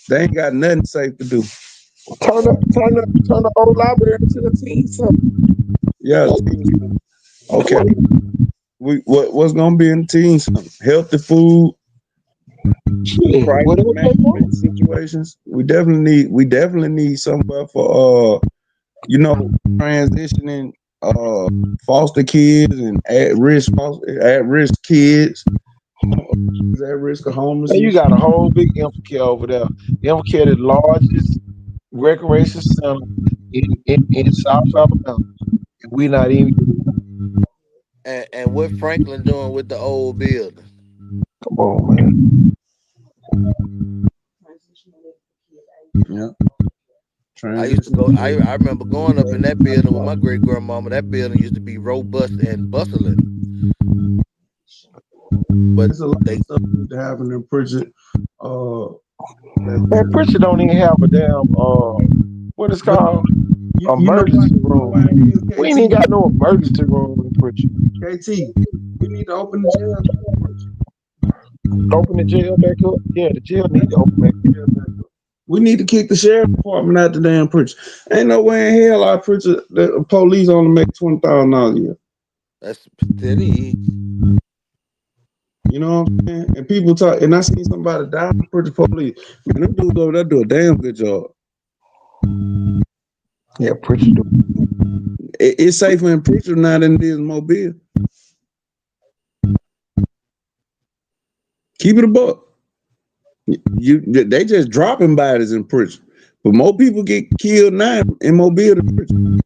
They ain't got nothing safe to do. Turn the old library into a teen center. Yeah. Okay. What's gonna be in the teens? Healthy food, Shit, crisis whatever they want. management situations. We definitely need somewhere for transitioning foster kids and at risk kids, at risk of And you homelessness. got a whole big Care over there. Care the largest recreation center in South Alabama. And we not even and what Franklin doing with the old building? come on, man. Yeah. I used to Transition. go. I remember going up in that building with my great grandmama. That building used to be robust and bustling, but There's a lot of they stuff that happen in Pritchard. Uh, Man, Pritchard don't even have a damn what it's but called? you know why? Emergency You know room. why it is, We ain't even KT? got no emergency room in Pritchard. KT, we need to open the jail. Open the jail back up. Yeah, the jail need to open back up. We need to kick the sheriff department out the damn Pritchard. Ain't no way in hell our Pritchard the police only make $20,000 a year. that's steady. You know what I'm saying? And people talk, and I seen somebody die in Pritchard police. Man, them dudes over there do a damn good job. Yeah, Pritchard do. It's safer in Pritchard now than it is in Mobile. Keep it a buck. They just dropping bodies in Pritchard, but more people get killed now in Mobile than Pritchard.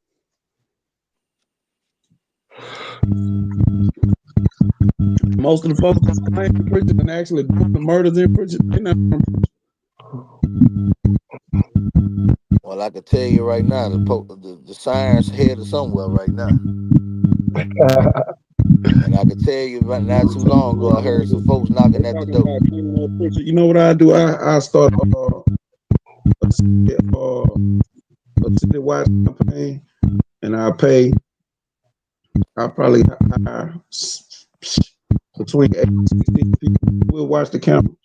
Most of the folks that's lying in Pritchard and actually doing the murders in Pritchard, they not from Well, I can tell you right now, the sirens headed somewhere right now, and I can tell you right not too long ago, I heard some folks they knocking at the talking door. about cleaning up Pritchard. You know what I do? I start a citywide campaign, and I probably hire between 8 and 16 people. We'll watch the cameras.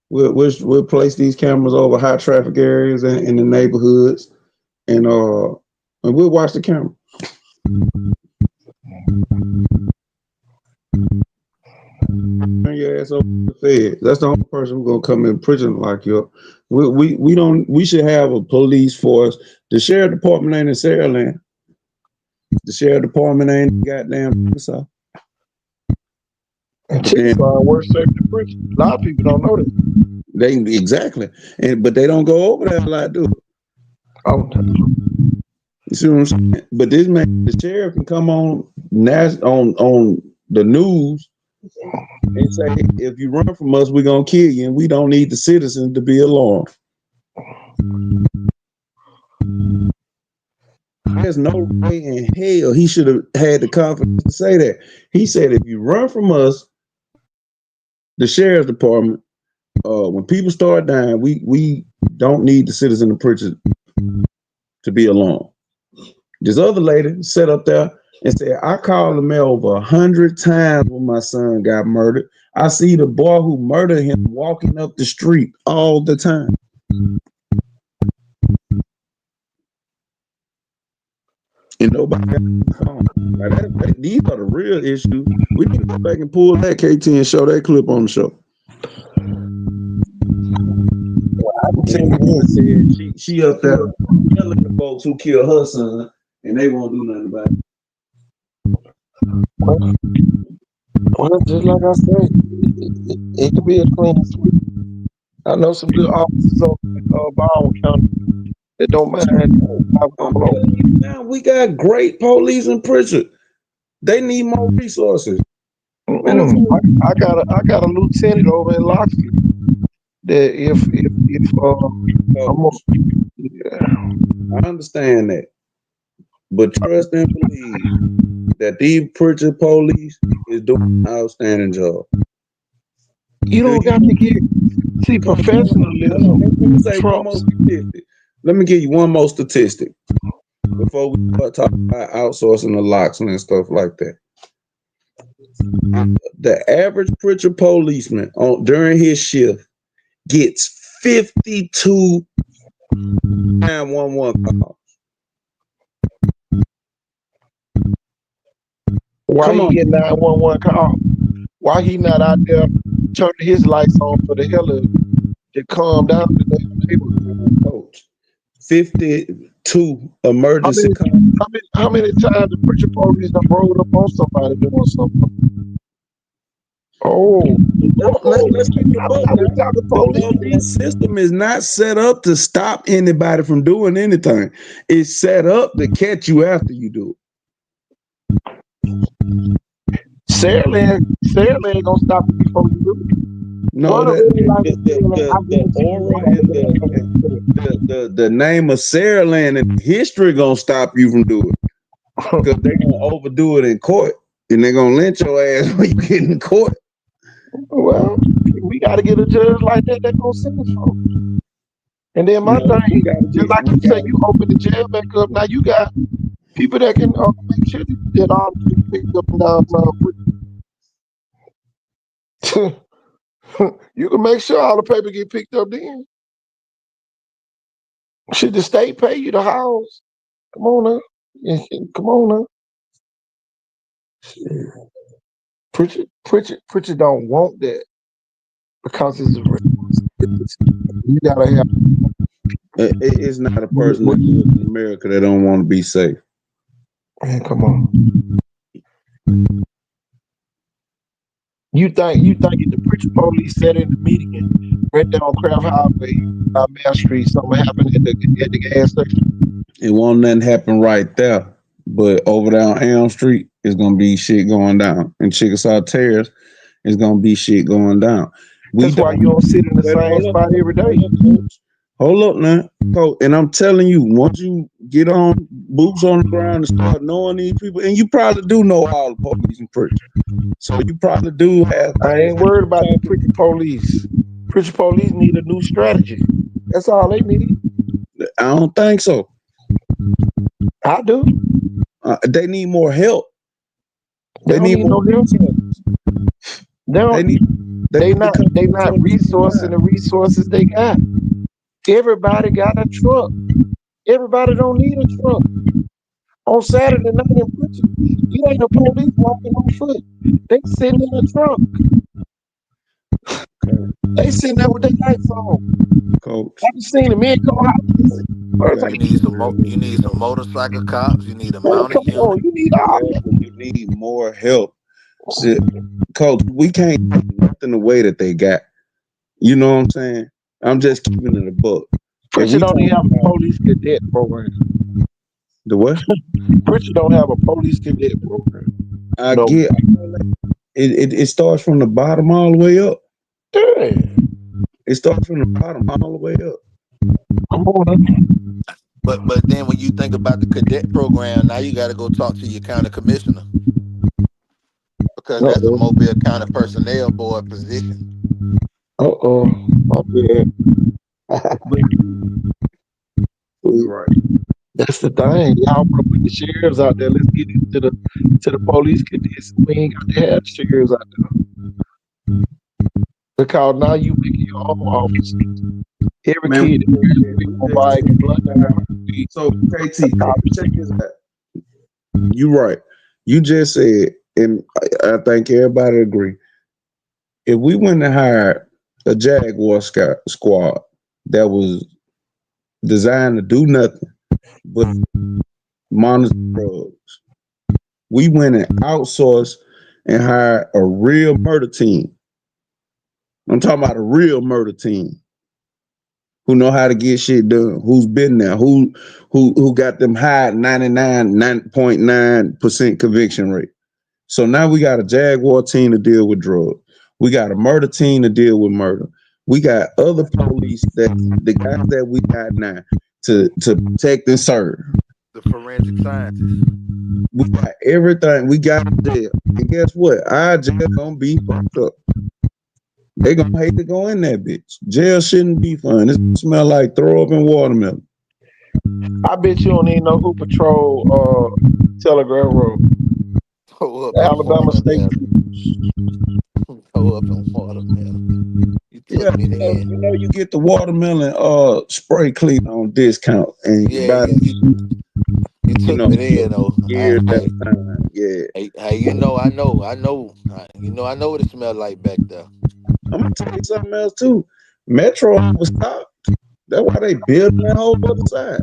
We'll place these cameras over high traffic areas and in the neighborhoods, and we'll watch the camera. Turn your ass over to the feds. That's the only person who's gonna come in prison like you. We should have a police force. The sheriff department ain't in Saraland. The sheriff department ain't goddamn so. And Chickasaw worse safe than Prichard. A lot of people don't know that. They exactly, but they don't go over there a lot, do it. Oh, You see what I'm saying? But this man, the sheriff, can come on the news and say, if you run from us, we're gonna kill you, and we don't need the citizens to be alarmed. There's no way in hell he should have had the confidence to say that. He said, if you run from us, the sheriff's department, when people start dying, we don't need the citizen of Prichard to be alarmed. This other lady sat up there and said, I called the mayor over 100 times when my son got murdered. I see the boy who murdered him walking up the street all the time. And nobody got the phone. Now these are the real issues. We need to go back and pull that KT and show that clip on the show. She up there killing the folks who killed her son, and they won't do nothing about it. Well, just like I said, it could be a clean sweep. I know some good officers on Baldwin County that don't mind. Now we got great police in Prichard. They need more resources. I got a lieutenant over in Locksley that if I understand that, but trust and believe that these Prichard police is doing an outstanding job. You don't got to see professionalism. Let me give you one more statistic before we start talking about outsourcing the locks and stuff like that. The average Prichard policeman during his shift gets 52 911 calls. Why he get 911 call? Why he not out there turning his lights on for the hell of to calm down the neighborhood? Coach, 52 emergency calls. How many times the Prichard police have rolled up on somebody doing something? Let's keep it up. The police system is not set up to stop anybody from doing anything. It's set up to catch you after you do it. Saraland gonna stop you before you do it. No, the aura and the name of Saraland and history gonna stop you from doing it. Because they're gonna overdo it in court and they're gonna lynch your ass when you get in court. Well, we gotta get a judge like that gonna sentence folks. And then my thing, just like you say, you open the jail back up. Now you got people that can make sure that all the picked up and downtown. You can make sure all the paper get picked up then. Should the state pay you the house? Come on now. Come on now. Prichard don't want that because it's you gotta have. It's not a person that lives in America that don't want to be safe. Man, come on. You think if the Prichard police sat in the meeting right there on Craft Highway, Main Street, something happened at the gas station? It won't nothing happen right there, but over there on Elm Street, it's gonna be shit going down. And Chickasaw Terrace is gonna be shit going down. That's why you don't sit in the same spot every day. Hold up now. And I'm telling you, once you get on boots on the ground and start knowing these people, and you probably do know all the police in Prichard. So you probably do have. I ain't worried about the Prichard police. Prichard police need a new strategy. That's all they need. I don't think so. I do. They need more help. They need more help. They They don't. need They to not. come They to not the resourcing the resources they got. Everybody got a truck. Everybody don't need a truck. On Saturday night in Pritchard, you ain't a police walking on foot. They sitting in a truck. They sitting there with their lights on. coach. I just seen them in car houses. You First, got like, You to need get some real. you need some motorcycle cops. You need a man, mounted come on, unit. you need all. You need more help. See, coach, we can't do nothing the way that they got. You know what I'm saying? I'm just keeping it a book. If Pritchard we don't talk even have a about police cadet program. the what? Pritchard don't have a police cadet program. I No, get it starts from the bottom all the way up. yeah. It starts from the bottom all the way up. Come on, But then when you think about the cadet program, now you got to go talk to your county commissioner because uh that's a oh, Mobile County Personnel Board position. oh, yeah. You're right. That's the thing. Y'all want to put the sheriffs out there. Let's get into the police cadets. We ain't got to have sheriffs out there because now you making your own office. Every Man, kid that graduates we from just Bike take Blood this out. be So a KT, cop. check this out. You're right. You just said, and I think everybody agree. If we went and hired a Jaguar squad that was designed to do nothing but monitor drugs, we went and outsourced and hired a real murder team. I'm talking about a real murder team who know how to get shit done, who's been there, who got them high 99.9% conviction rate. So now we got a Jaguar team to deal with drugs. We got a murder team to deal with murder. We got other police that the guys that we got now to protect and serve. The forensic scientist. We got everything. We got jail. And guess what? Our jail gonna be fucked up. They gonna hate to go in that bitch. Jail shouldn't be fun. It smell like throw up and watermelon. I bet you don't even know who patrol Telegraph Road. Throw up The in Alabama State watermelon. Troopers. Throw up in watermelon. You Yeah, took me there. you get the watermelon spray clean on discount and you Yeah, buy you you took know me there though. years at a time. Yeah. Hey, you know, I know what it smelled like back there. I'm gonna tell you something else too. Metro was stopped. That's why they built that whole other side.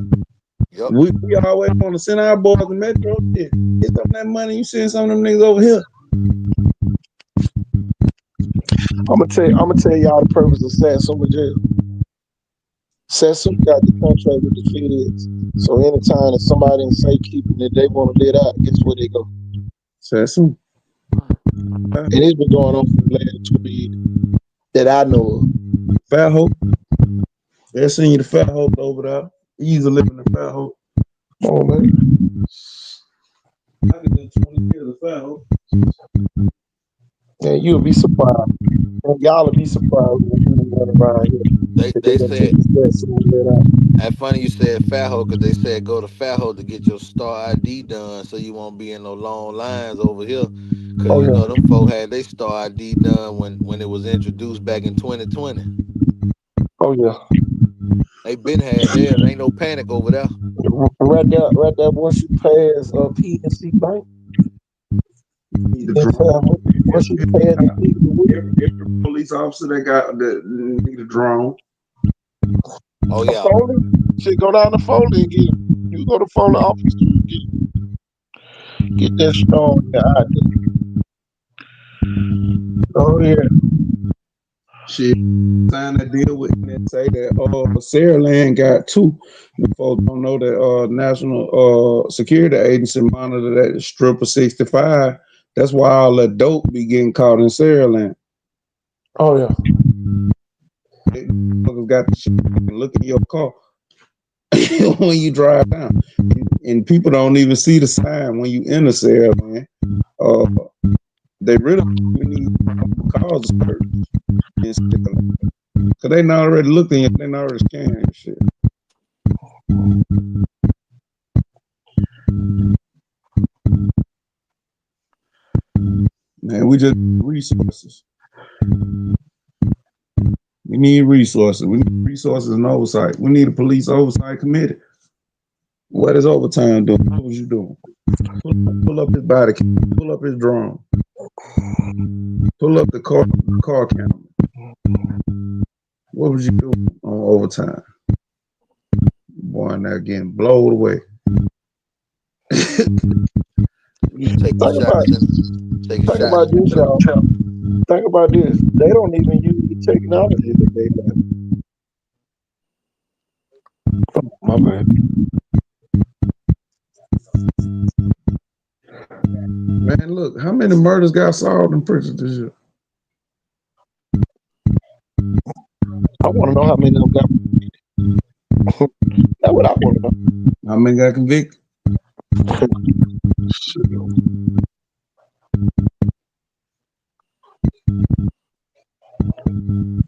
Yep. We always want to send our boys to Metro. Get some of that money. You send some of them niggas over here. I'm gonna tell y'all the purpose of Satsuma Jail. Satsuma got the contract with the feds. So anytime that somebody in safekeeping that they want to let out, guess where they go? Satsuma. And it's been going on for the last 20 years that I know of. Fat Hope. They'll send you the Fat Hope over there. Easy living in Fat Hope. Come on, man. I could do 20 years of Fat Hope. And you'll be surprised. And y'all will be surprised when people run around here that they They gonna take said the Satsuma and let out. that's funny you said Fajo because they said go to Fajo to get your Star ID done so you won't be in no long lines over here. Cause Oh you know yeah. them folk had their Star ID done when it was introduced back in 2020. Oh yeah. They been had theirs. Ain't no panic over there. Right there. Once you pass PNC Bank, Need a in drone. Fairhope, once you pass the Signal Wheel, Every police officer that need a drone. Oh a yeah. Foley, shit, go down to Foley and get. You go to Foley office too, get that stone in the ID. Oh yeah. Shit, sign that deal with them and say that Sarah Land got two. The folks don't know that National Security Agency monitor that stripper 65. That's why all that dope be getting caught in Sarah Land. Oh yeah. They motherfuckers got the shit. You can look in your car when you drive down, and people don't even see the sign when you enter Sarah Land. They really need cars to search because they not already looking at, they not already scanning shit. Man, We just need resources. We need resources. We need resources and oversight. We need a police oversight committee. What is overtime doing? What was you doing? Pull up his body cam. Pull up his drone. Pull up the car camera. What was you doing on overtime? Boy, now getting blown away. Taking Think about, shots and taking think shots about at this, each other. y'all. Think about this. They don't even use the technology that they have. My bad. Man, look, how many murders got solved in Prichard this year? I want to know how many of them got. That's what I want to know. How many got convicted?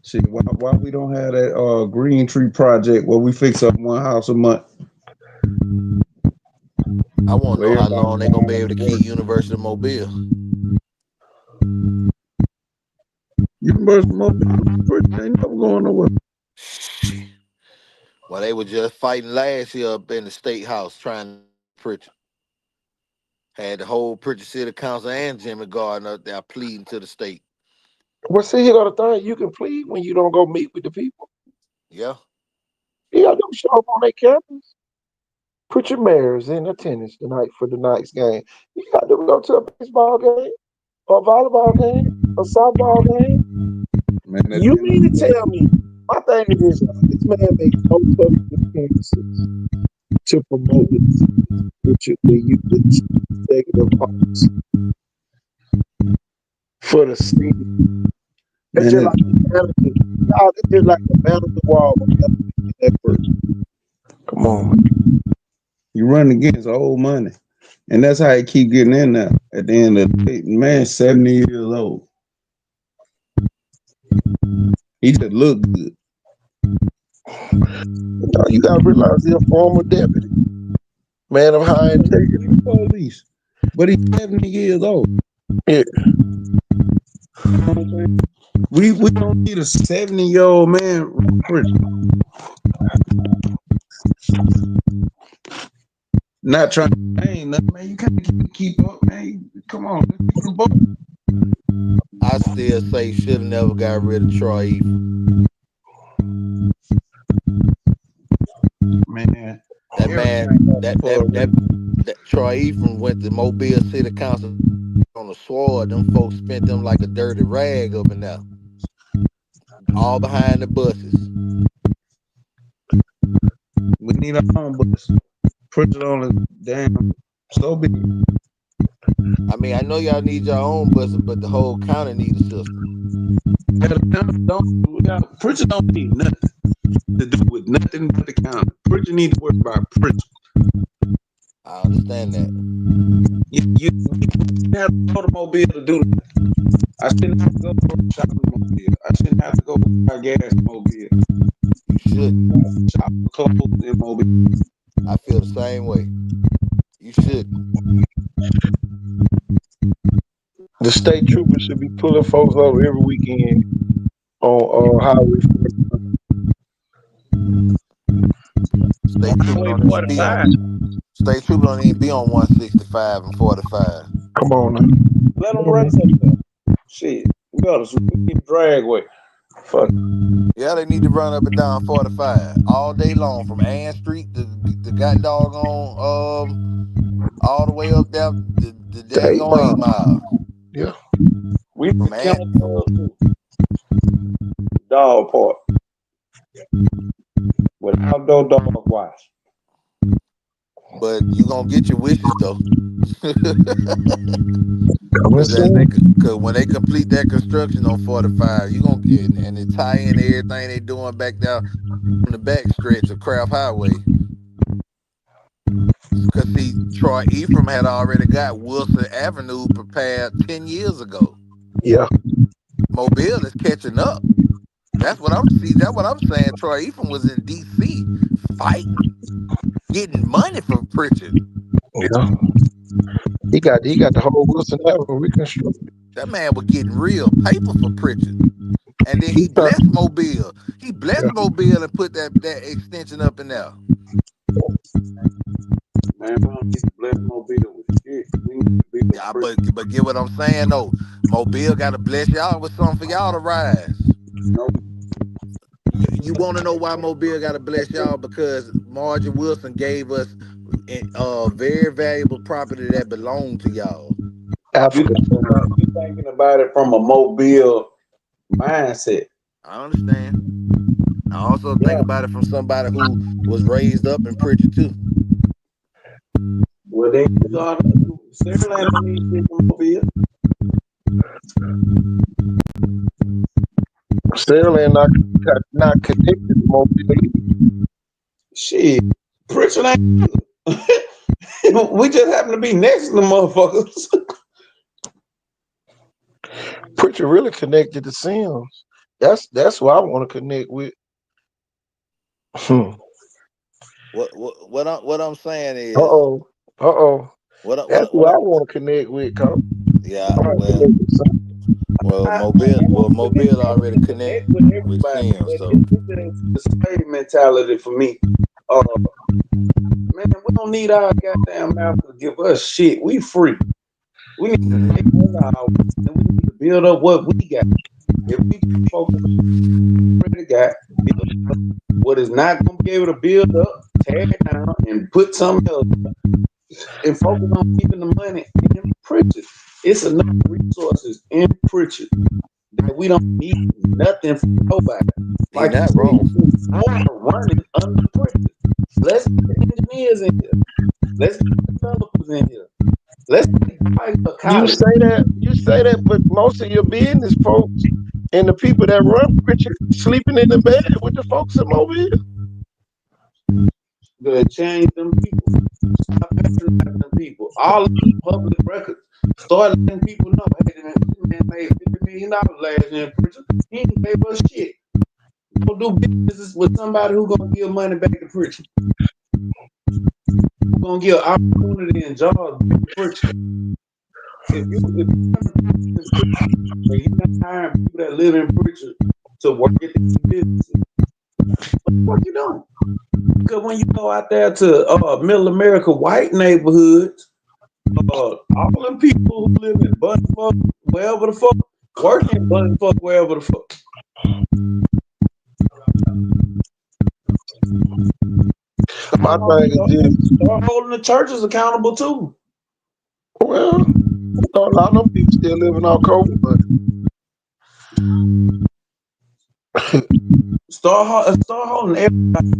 Shit, why we don't have that Green Tree project where we fix up one house a month? I want to know Where how everybody long they gonna be able to can keep work. University of Mobile. University of Mobile ain't never going nowhere. Well, they were just fighting last year up in the state house trying to Pritchard. Had the whole Pritchard City Council and Jimmy Gardner up there pleading to the state. Well, see, here got a thing. You can plead when you don't go meet with the people. Yeah. You got them show up on their campus. Prichard Mayor's in attendance tonight for tonight's game. You got to go to a baseball game, or a volleyball game, a softball game. Man, You mean to tell me? My thing is this: this man makes no public appearances to promote the executive office for the city. It's just man, like the manager. Y'all, it's just like the manager wall. Come on, man. you run against old money. And that's how he keep getting in there. At the end of the day, man, 70 years old. He just look good. You got to realize he's a former deputy, man of high integrity. Police. But he's 70 years old. Yeah. We don't need a 70-year-old man. Not trying to ain't nothing, man. You can't keep up, man. Come on, let's keep the boat. I still say should have never got rid of Troy Eaton. Man, That man, that Troy Eaton went to Mobile City Council on the sword. Them folks spent them like a dirty rag up in there, all behind the buses. We need our own bus. Put it on the damn so big. I mean, I know y'all need your own buses, but the whole county need a system. Yeah, the county don't. Pritchard don't need nothing to do with nothing but the county. Pritchard need to worry about Pritchard. I understand that. You have an automobile to do that. I shouldn't have to go to a shopping mobile. I shouldn't have to go buy gas mobile. You should shop for clothes in mobile. I feel the same way. You should. The state troopers should be pulling folks over every weekend on Highway 45. State troopers don't even be on. State troopers don't even be on 165 and 45. Come on now. Let them race up there. Shit, we got to keep dragway. Fuck. Yeah, they need to run up and down 45 all day long from Ann Street to got doggone all the way up there the daggone 8 Mile. Yeah. We from dog park with outdoor dog wash. But you gonna get your wishes though. Because when they complete that construction on 45, you gonna get and they tie in everything they doing back there on the back stretch of Craft Highway. Because see, Troy Ephraim had already got Wilson Avenue prepared 10 years ago. Yeah. Mobile is catching up. That's what I'm saying. Troy Ephraim was in DC fighting, getting money from Prichard. Yeah. He got the whole Wilson Avenue reconstructed. That man was getting real paper for Prichard. And then he He turned, blessed Mobile. He yeah. blessed Mobile and put that extension up in there. Man, we don't need to bless Mobile with shit. We need to be the Yeah, Pritchard. but get what I'm saying though. Mobile got to bless y'all with something for y'all to rise. No, You want to know why Mobile got to bless y'all? Because Margie Wilson gave us very valuable property that belonged to y'all. you Africa. you thinking about it from a Mobile mindset. I understand. I also think Yeah. about it from somebody who was raised up in Pritchard too. Well, then you got Sterling don't need shit from Mobile. Sterling not connected to Mobile. Shit, Pritchard ain't. We just happen to be next to the motherfuckers. Prichard really connected to Sims. That's who I want to connect with. What I'm saying is Uh-oh. Uh-oh. That's who what I want to connect with, Cole. yeah, I want to connect with Sims. Mobile already Connect connect with with everybody. Sims, so It's the same mentality for me. Man, we don't need our goddamn mouth to give us shit. We free. We need to take one hour and we need to build up what we got. If we can focus on what we already got, build up what is not going to be able to build up, tear it down, and put something else and focus on keeping the money in Pritchard. It's enough resources in Pritchard that we don't need nothing from nobody. he Like you not said, wrong. it's water running under Pritchard. Let's get the engineers in here. Let's get the developers in here. Let's get a college. You say that, but most of your business folks and the people that run Prichard sleeping in the bed with the folks in Mobile. To change them people. Stop patronizing them people. All of the public records. Start letting people know, hey, this man made $50 million last year in Pritchard. He ain't gave us shit. Go do business with somebody who's gonna give money back to Pritchard. Who's gonna give opportunity and jobs back to Pritchard. If you're not hiring people that live in Pritchard to work at these businesses, what you doing? Because when you go out there to Middle America white neighborhoods, all them people who live in Buttonfuck, wherever the fuck, working in Buttonfuck, wherever the fuck. My thing is this. Start holding the churches accountable too. Well, a lot of them people still living on COVID money. Start holding everybody.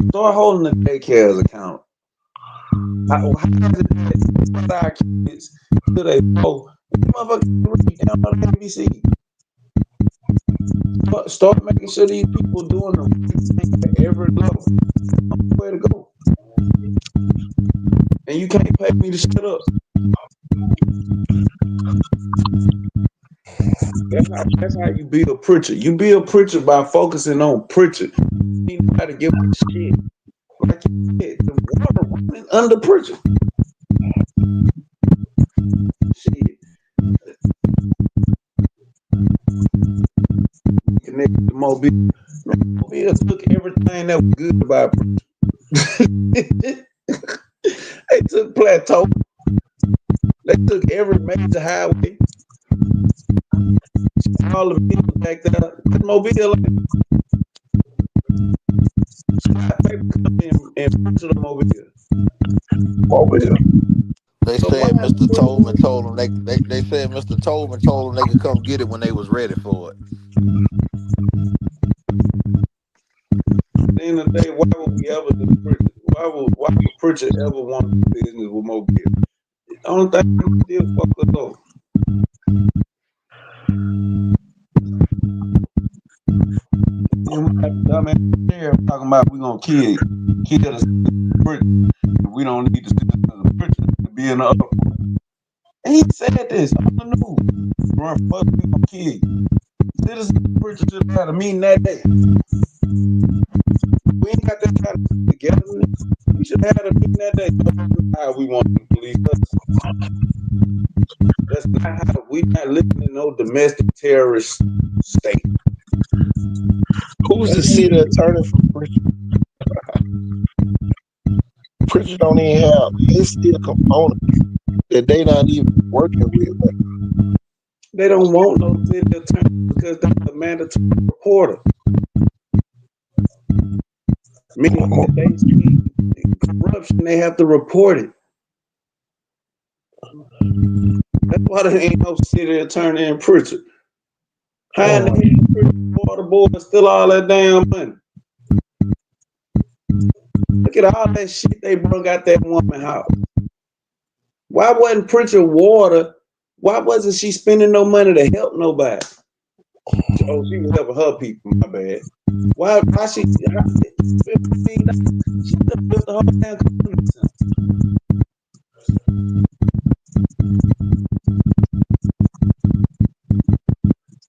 Start holding the daycares accountable. How is it that our kids do they go? Motherfuckers read down on the ABC. Start making sure these people doing the right thing at every level. Where to go? And you can't pay me to shut up. That's how you be a preacher. You be a preacher by focusing on preacher. You ain't know how to give a shit. Like you said, the water running under preacher. Shit. Connected to Mobile. Man, Mobile took everything that was good about preacher. They took Plateau. They took every major highway. All the people back there. Mobile. Paper company and Pritchard Mobile. Mobile. They So why said Mr. Tolman told them they said Mr. Tolman told them they could come get it when they was ready for it. at the end of the day, why would we ever do Pritchard? Why would Pritchard ever want to do business with Mobile? The only thing he did fuck us over. Dumbass there talking about we gonna kill the Pritchard. We don't need the citizens of Pritchard to be in the other part. And he said this on the news. Run, fuck, we gonna kill you. Citizens of Pritchard should have had a meeting that day. We ain't got that kind of together. We should have had a meeting that day. How we want to police us. That's not how We not living in no domestic terrorist state. Who's the city attorney for Prichard? Prichard don't even have. It's still components that they not even working with. They don't want no city attorney because they're a mandatory reporter. Meaning if they see corruption, they have to report it. That's why there ain't no city attorney in Prichard. How in the hell Prichard Water Board still all that damn money? Look at all that shit they brung out that woman house. Why wasn't Prichard Water? Why wasn't she spending no money to help nobody? Oh, she was helping her people. My bad. Why she? She built the whole damn community center.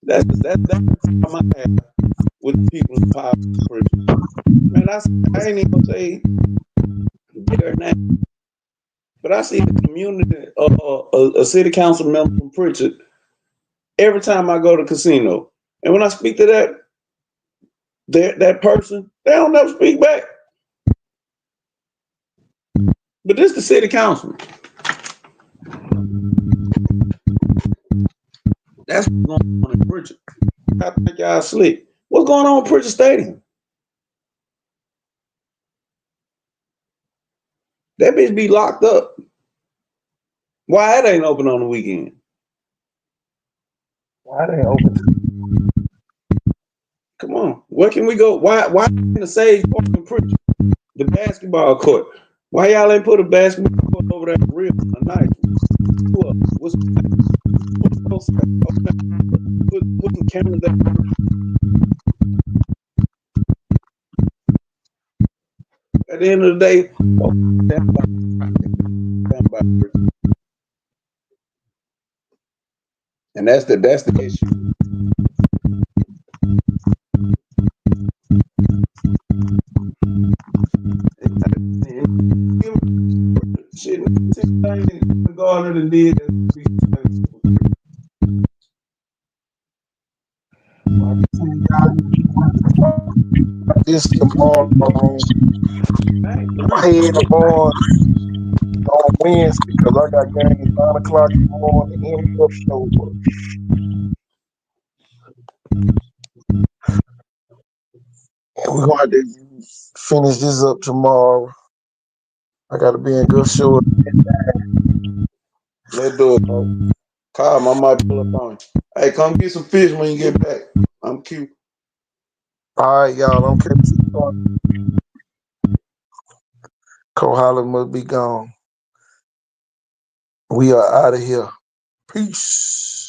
That's the problem I have with the people in power. Man, I ain't even gonna say their name, but I see a community, a city council member from Prichard every time I go to casino, and when I speak to that person, they don't never speak back. But this is the city councilman. That's what's going on in Prichard. I think y'all slick. What's going on in Prichard Stadium? That bitch be locked up. Why it ain't open on the weekend? Why they open? Come on, where can we go? Why in the Sage Park in Prichard, the basketball court? Why y'all ain't put a basketball court over there real a nice? What's put some cameras there? At the end of the day, and that's the issue. Shit, the Gardner did. This tomorrow. My head on Wednesday because I got game 9 o'clock in the morning and up show. And we're going to finish this up tomorrow. I got to be in good shape. Let's do it, bro. Kyle, I might pull up on you. Hey, come get some fish when you get back. I'm cute. All right, y'all. I'm catching you. Kohala must be gone. We are out of here. Peace.